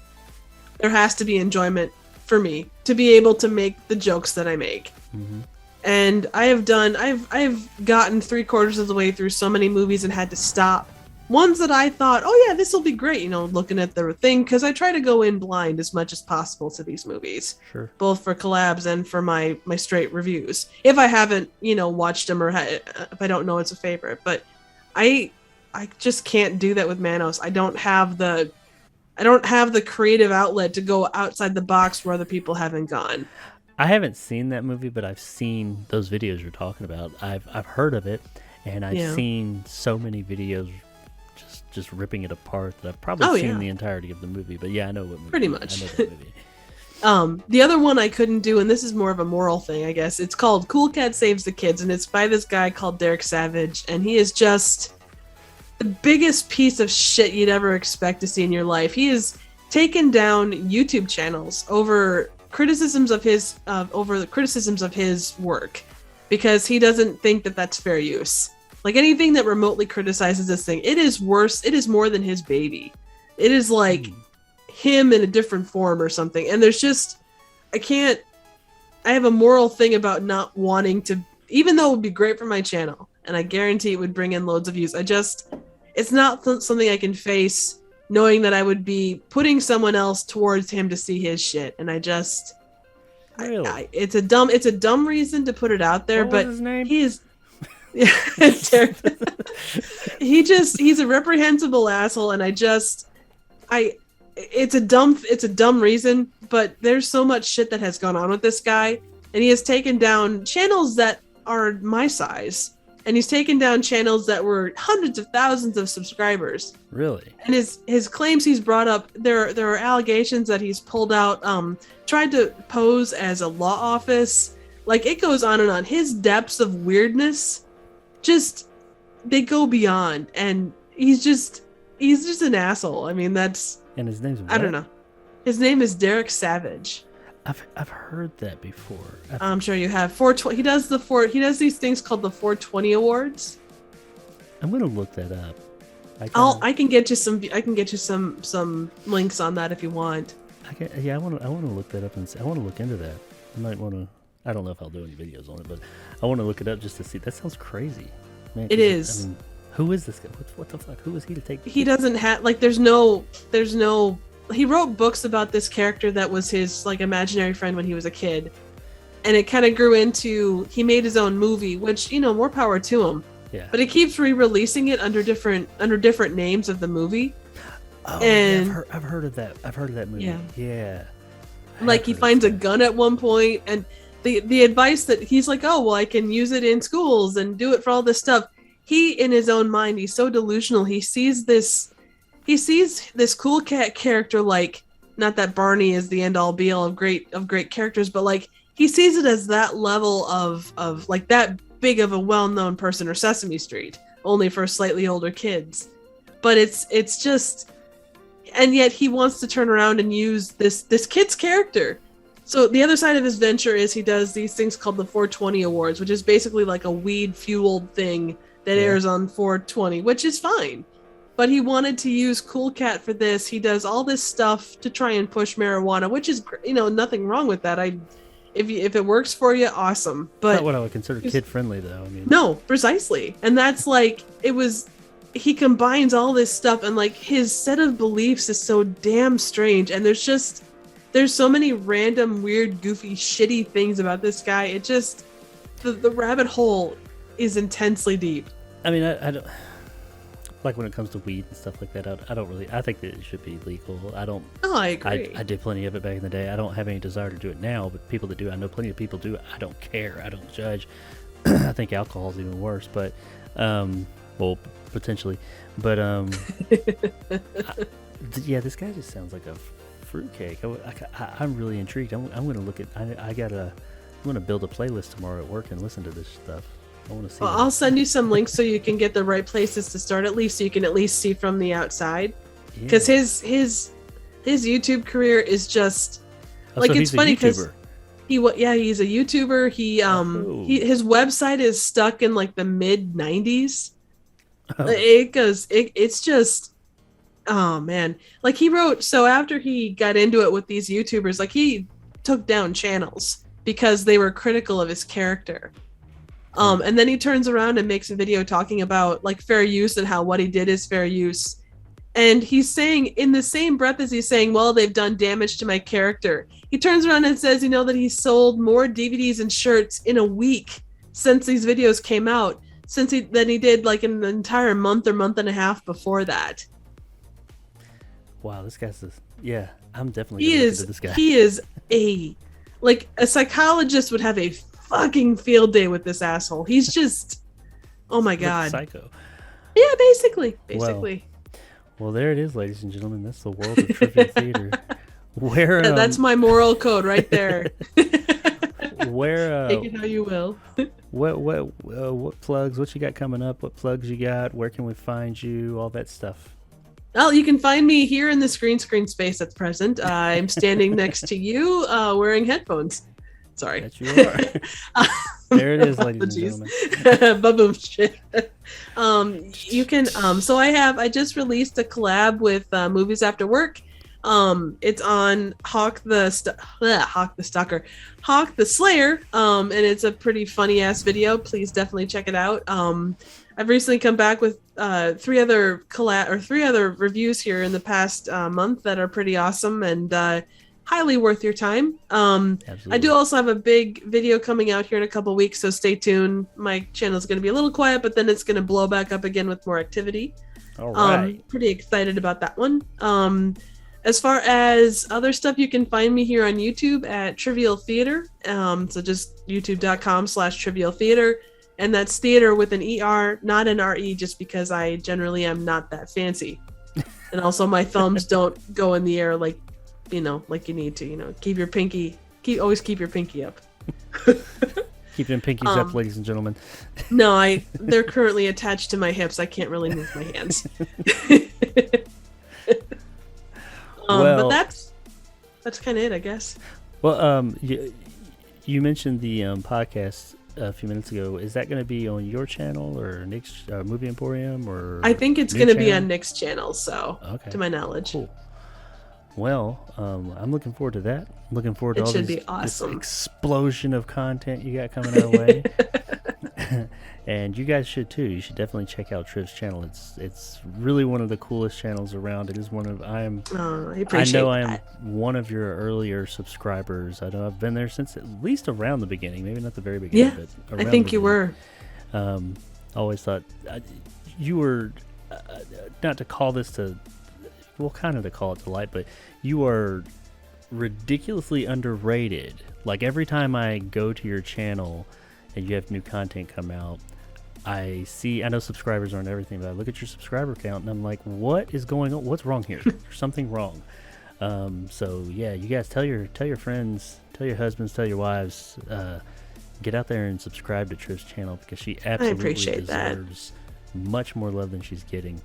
there has to be enjoyment for me to be able to make the jokes that I make. Mm-hmm. And I've gotten 3/4 of the way through so many movies and had to stop. Ones that I thought, oh yeah, this will be great, looking at the thing, because I try to go in blind as much as possible to these movies. Sure. Both for collabs and for my straight reviews. If I haven't, watched them, or if I don't know it's a favorite. But I just can't do that with Manos. I don't have the creative outlet to go outside the box where other people haven't gone. I haven't seen that movie, but I've seen those videos you're talking about. I've heard of it, and I've seen so many videos just ripping it apart that I've probably seen the entirety of the movie. But yeah, I know what movie. Pretty much. I know that movie. The other one I couldn't do, and this is more of a moral thing, I guess. It's called Cool Cat Saves the Kids, and it's by this guy called Derek Savage, and he is just the biggest piece of shit you'd ever expect to see in your life. He has taken down YouTube channels over criticisms of his work, because he doesn't think that that's fair use. Like anything that remotely criticizes this thing, it is worse. It is more than his baby. It is like him in a different form or something. And there's just, I have a moral thing about not wanting to, even though it would be great for my channel and I guarantee it would bring in loads of views. It's not something I can face knowing that I would be putting someone else towards him to see his shit. And Really? It's a dumb reason to put it out there, What but was his name? he is, he's a reprehensible asshole. And it's a dumb reason, but there's so much shit that has gone on with this guy, and he has taken down channels that are my size, and he's taken down channels that were hundreds of thousands of subscribers. Really? And his claims he's brought up, there are allegations that he's pulled out, tried to pose as a law office. Like, it goes on and on. His depths of weirdness, they go beyond, and he's just an asshole. I mean, And his name's what? I don't know. His name is Derek Savage. I've heard that before. I'm sure you have. 420. He does these things called the 420 Awards. I'm gonna look that up. I can get you some links on that if you want. I want to look that up and see. I want to look into that. I might want to. I don't know if I'll do any videos on it, but I want to look it up just to see. That sounds crazy. Man, it is. I mean, who is this guy? What the fuck? Who is he to take? He doesn't have there's no. He wrote books about this character that was his like imaginary friend when he was a kid, and it kind of grew into he made his own movie, which more power to him. Yeah. But he keeps re-releasing it under different names of the movie. Oh, and yeah, I've heard of that. I've heard of that movie. Yeah. Like he finds a gun at one point, and the advice that he's like, oh well, I can use it in schools and do it for all this stuff. He, in his own mind, he's so delusional. He sees this cool cat character, like, not that Barney is the end all be all of great characters, but like he sees it as that level of like that big of a well-known person, or Sesame Street, only for slightly older kids. But it's just, and yet he wants to turn around and use this kid's character. So the other side of his venture is he does these things called the 420 Awards, which is basically like a weed-fueled thing that airs on 420, which is fine. But he wanted to use Cool Cat for this. He does all this stuff to try and push marijuana, which is, nothing wrong with that. If it works for you, awesome. But not what I would consider kid-friendly, though. I mean, no, precisely. And that's like, he combines all this stuff, and like his set of beliefs is so damn strange. And there's so many random, weird, goofy, shitty things about this guy. It just, the rabbit hole is intensely deep. I mean, I don't like when it comes to weed and stuff like that. I don't really. I think that it should be legal. I don't. Oh, I agree. I did plenty of it back in the day. I don't have any desire to do it now, but people that do, I know plenty of people do. I don't care. I don't judge. I think alcohol is even worse, but well, potentially. But yeah, this guy just sounds like a fruitcake. I'm really intrigued. I'm going to look at. I'm going to build a playlist tomorrow at work and listen to this stuff. I want to see. Well, I'll send you some links so you can get the right places to start, at least so you can at least see from the outside. Because his YouTube career is just like, it's funny because he's a YouTuber. His website is stuck in like the mid 90s. Oh. It's just, oh man, like he wrote, so after he got into it with these YouTubers, like he took down channels because they were critical of his character. And then he turns around and makes a video talking about like fair use and how what he did is fair use. And he's saying, in the same breath as he's saying, well, they've done damage to my character, he turns around and says, that he sold more DVDs and shirts in a week since these videos came out, than he did like in the entire month or month and a half before that. Wow, this guy's I'm definitely gonna look into this guy. He is a psychologist would have a fucking field day with this asshole. He's just, oh my god, psycho. Yeah, basically. Well, there it is, ladies and gentlemen. That's the world of trivia theater. Where that's my moral code right there. Where take it how you will. What plugs? What you got coming up? What plugs you got? Where can we find you? All that stuff. Well, you can find me here in the green screen space that's present. I'm standing next to you, wearing headphones. Sorry. That you are. There it is, ladies and gentlemen. Ba-boom shit. You can so I just released a collab with Movies After Work. It's on Hawk the Stalker, Hawk the Slayer, and it's a pretty funny ass video. Please definitely check it out. I've recently come back with three other reviews here in the past month that are pretty awesome and highly worth your time. I do also have a big video coming out here in a couple weeks, so stay tuned. My channel is going to be a little quiet, but then it's going to blow back up again with more activity. All right. Pretty excited about that one. As far as other stuff, you can find me here on YouTube at Trivial Theater. So just youtube.com/Trivial Theater. And that's theater with an ER, not an RE, just because I generally am not that fancy. And also my thumbs don't go in the air like you need to, always keep your pinky up. Keep them pinkies up, ladies and gentlemen. No, they're currently attached to my hips. I can't really move my hands. But that's kind of it, I guess. Well, you mentioned the podcast a few minutes ago. Is that going to be on your channel or Nick's Movie Emporium, or? I think it's going to be on Nick's channel. So, to my knowledge. Cool. Well, I'm looking forward to that. Looking forward to this explosion of content you got coming our way. And you guys should too. You should definitely check out Triv's channel. It's really one of the coolest channels around. It is one of I am one of your earlier subscribers. I know I've been there since at least around the beginning. Maybe not the very beginning, but around I think you were. Always thought you were not to call this to. Well, kind of to call it to light, but you are ridiculously underrated. Like every time I go to your channel and you have new content come out, I know subscribers aren't everything, but I look at your subscriber count and I'm like, what is going on? What's wrong here? There's something wrong. So yeah, you guys tell your friends, tell your husbands, tell your wives, get out there and subscribe to Triv's channel because she absolutely deserves much more love than she's getting.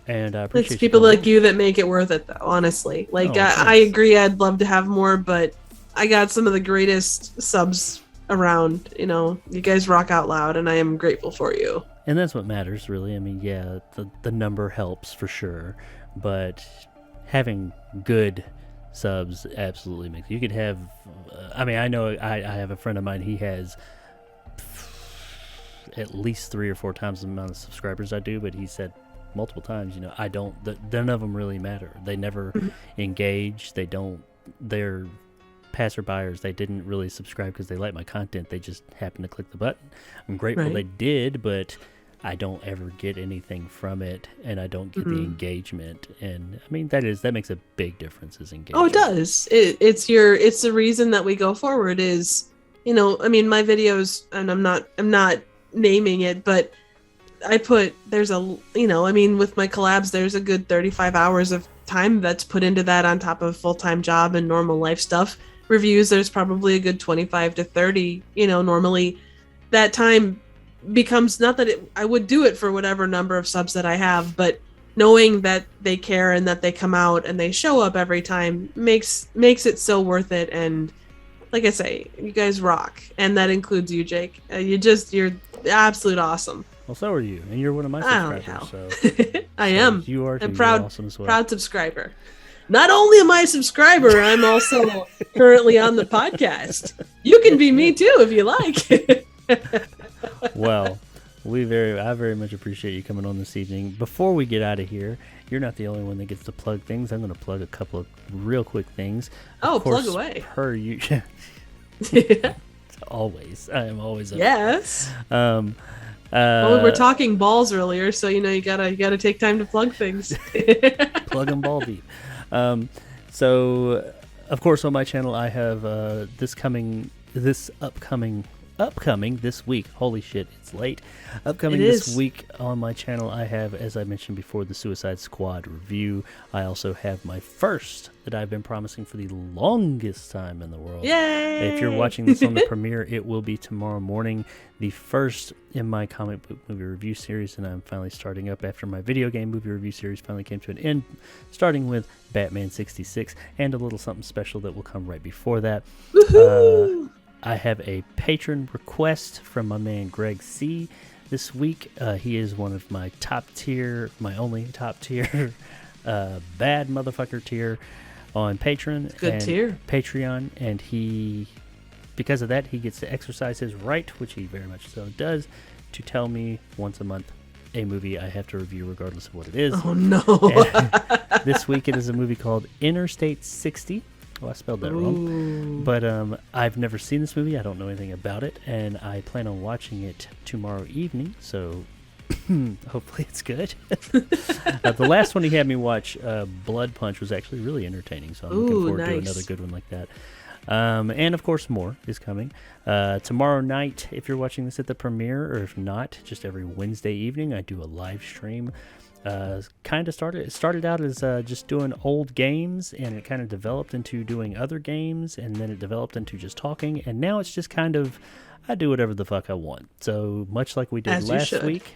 And I appreciate it's people like you that make it worth it, though, honestly. Like, I agree, I'd love to have more, but I got some of the greatest subs around. You guys rock out loud, and I am grateful for you. And that's what matters, really. I mean, yeah, the number helps for sure, but having good subs absolutely makes you could have. I know I have a friend of mine. He has at least 3 or 4 times the amount of subscribers I do, but he said multiple times, I don't. None of them really matter. They never engage. They're passerbyers. They didn't really subscribe because they like my content. They just happen to click the button. I'm grateful they did, but I don't ever get anything from it, and I don't get the engagement. And I mean, that makes a big difference. Is engagement. Oh, it does. It's the reason that we go forward. Is my videos, and I'm not naming it, but with my collabs, there's a good 35 hours of time that's put into that on top of full-time job and normal life stuff. Reviews, there's probably a good 25 to 30. Normally that time becomes not that I would do it for whatever number of subs that I have, but knowing that they care and that they come out and they show up every time makes it so worth it. And like I say, you guys rock, and that includes you, Jake. You're absolute awesome. Well, so are you, and you're one of my subscribers. So I am. You are. I'm proud, awesome as well. Proud subscriber. Not only am I a subscriber, I'm also currently on the podcast. You can be me too if you like. Well, I very much appreciate you coming on this evening. Before we get out of here, you're not the only one that gets to plug things. I'm going to plug a couple of real quick things. Of course, plug away. Always. I am always up. Yes. We were talking balls earlier, so you gotta take time to plug things. Plug them ball deep. So, of course, on my channel, I have this upcoming this week. Holy shit, it's late. This week on my channel, I have, as I mentioned before, the Suicide Squad review. I also have my first that I've been promising for the longest time in the world. Yay! If you're watching this on the premiere, it will be tomorrow morning. The first in my comic book movie review series, and I'm finally starting up after my video game movie review series finally came to an end, starting with Batman 66 and a little something special that will come right before that. Woohoo! I have a patron request from my man Greg C. this week. He is one of my my only top tier, bad motherfucker tier on Patreon, and he, because of that, he gets to exercise his right, which he very much so does, to tell me once a month a movie I have to review regardless of what it is. Oh no. This week it is a movie called Interstate 60. Oh, I spelled that wrong. But I've never seen this movie. I don't know anything about it, and I plan on watching it tomorrow evening, so hopefully it's good. The last one he had me watch, Blood Punch, was actually really entertaining, so I'm looking forward to another good one like that. And of course more is coming tomorrow night if you're watching this at the premiere, or if not, just every Wednesday evening I do a live stream. It started out as just doing old games, and it kind of developed into doing other games, and then it developed into just talking, and now it's just kind of I do whatever the fuck I want. So much like we did last week,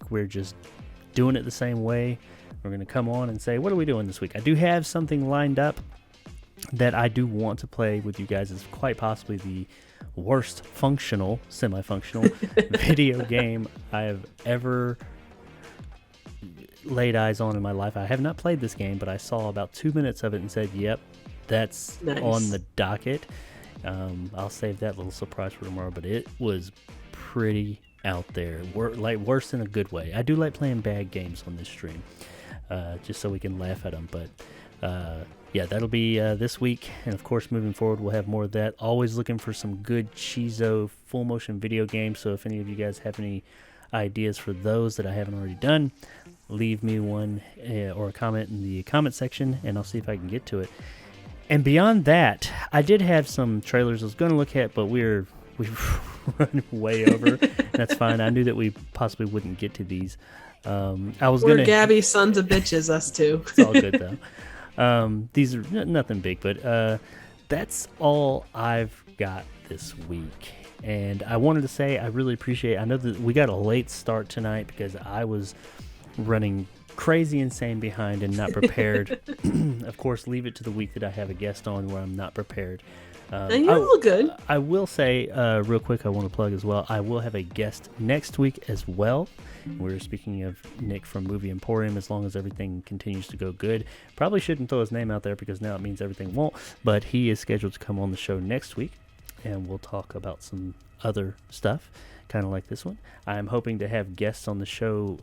we're just doing it the same way. We're going to come on and say, what are we doing this week? I do have something lined up that I do want to play with you guys. Is quite possibly the worst semi-functional video game I have ever laid eyes on in my life. I have not played this game, but I saw about 2 minutes of it and said, yep, that's on the docket. I'll save that little surprise for tomorrow, but it was pretty out there. Worse in a good way. I do like playing bad games on this stream, just so we can laugh at them, but yeah, that'll be this week, and of course moving forward we'll have more of that. Always looking for some good cheezo full motion video games, so if any of you guys have any ideas for those that I haven't already done, leave me one or a comment in the comment section, and I'll see if I can get to it. And beyond that, I did have some trailers I was going to look at, but we've run way over. That's fine. I knew that we possibly wouldn't get to these. We're Gabby sons of bitches, us two. It's all good though. These are nothing big, but that's all I've got this week. And I wanted to say I really appreciate, I know that we got a late start tonight because I was running crazy insane behind and not prepared. Of course, leave it to the week that I have a guest on where I'm not prepared. And you're all good. I will say real quick, I want to plug as well, I will have a guest next week as well. We're speaking of Nick from Movie Emporium. As long as everything continues to go good, probably shouldn't throw his name out there because now it means everything won't, but he is scheduled to come on the show next week, and we'll talk about some other stuff kind of like this one. I'm hoping to have guests on the show,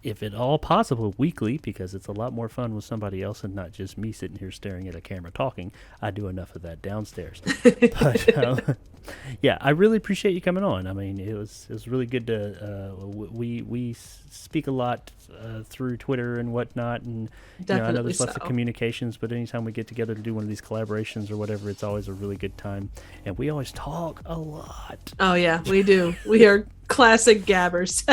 if at all possible, weekly, because it's a lot more fun with somebody else and not just me sitting here staring at a camera talking. I do enough of that downstairs. But yeah, I really appreciate you coming on. I mean, it was really good to we speak a lot through Twitter and whatnot, and I know there's lots of communications, but anytime we get together to do one of these collaborations or whatever, it's always a really good time, and we always talk a lot. Oh yeah, we do. We are classic gabbers.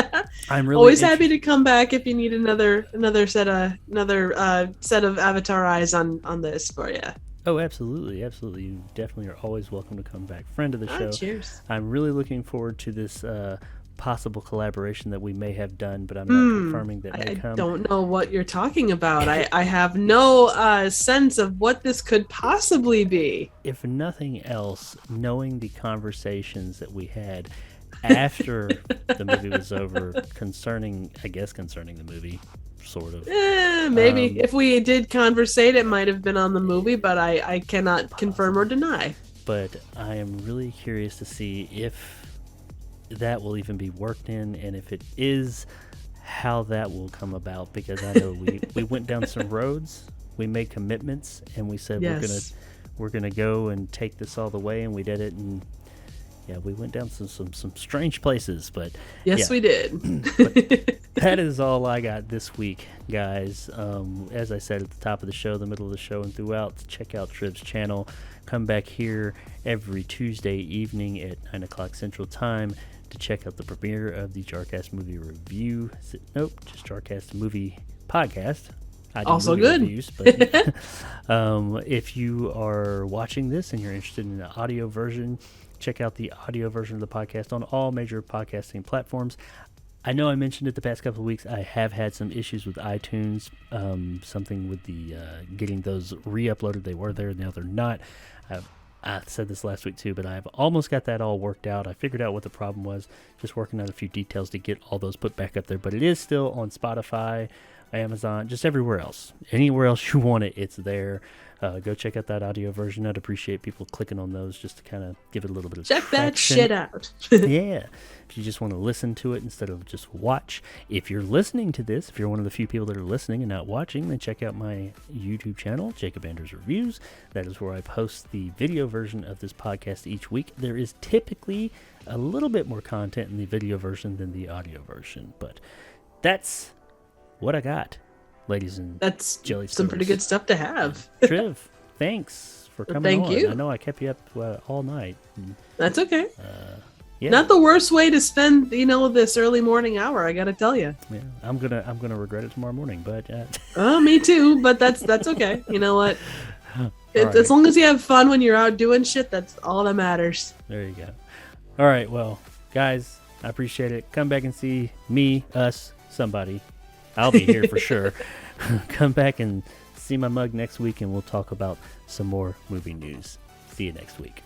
I'm really always happy to come back if you need another set of avatar eyes on this for you. Oh, absolutely. You definitely are always welcome to come back. Friend of the show. Cheers. I'm really looking forward to this possible collaboration that we may have done, but I'm not confirming that may come. I don't know what you're talking about. I have no sense of what this could possibly be. If nothing else, knowing the conversations that we had after the movie was over concerning the movie, sort of. Maybe if we did conversate, it might have been on the movie, but I cannot confirm or deny. But I am really curious to see if that will even be worked in, and if it is, how that will come about, because I know we went down some roads, we made commitments, and we said we're gonna go and take this all the way, and we did it, and yeah, we went down some strange places, but yes, we did. But that is all I got this week, guys. As I said at the top of the show, the middle of the show, and throughout, check out Triv's channel. Come back here every Tuesday evening at 9 o'clock Central Time to check out the premiere of the JARcast movie review. Just JARcast movie podcast. I do also movie good. Reviews, but if you are watching this and you're interested in the audio version, check out the audio version of the podcast on all major podcasting platforms. I know I mentioned it the past couple of weeks. I have had some issues with iTunes, something with the getting those re-uploaded. They were there, now they're not. I said this last week too, but I've almost got that all worked out. I figured out what the problem was, just working out a few details to get all those put back up there. But it is still on Spotify, Amazon, just everywhere else. Anywhere else you want it, it's there. Go check out that audio version. I'd appreciate people clicking on those just to kind of give it a little bit of check traction. that shit out. Yeah. If you just want to listen to it instead of just watch. If you're listening to this, if you're one of the few people that are listening and not watching, then check out my YouTube channel, Jacob Anders Reviews. That is where I post the video version of this podcast each week. There is typically a little bit more content in the video version than the audio version, but that's what I got, ladies and That's jelly some pretty good stuff to have. Triv, thanks for coming on. Thank you. I know I kept you up all night. That's okay. Yeah. Not the worst way to spend, this early morning hour, I gotta tell you. Yeah, I'm gonna regret it tomorrow morning, but Oh, me too, but that's okay. You know what? right. As long as you have fun when you're out doing shit, that's all that matters. There you go. All right, well, guys, I appreciate it. Come back and see me, us, somebody. I'll be here for sure. Come back and see my mug next week, and we'll talk about some more movie news. See you next week.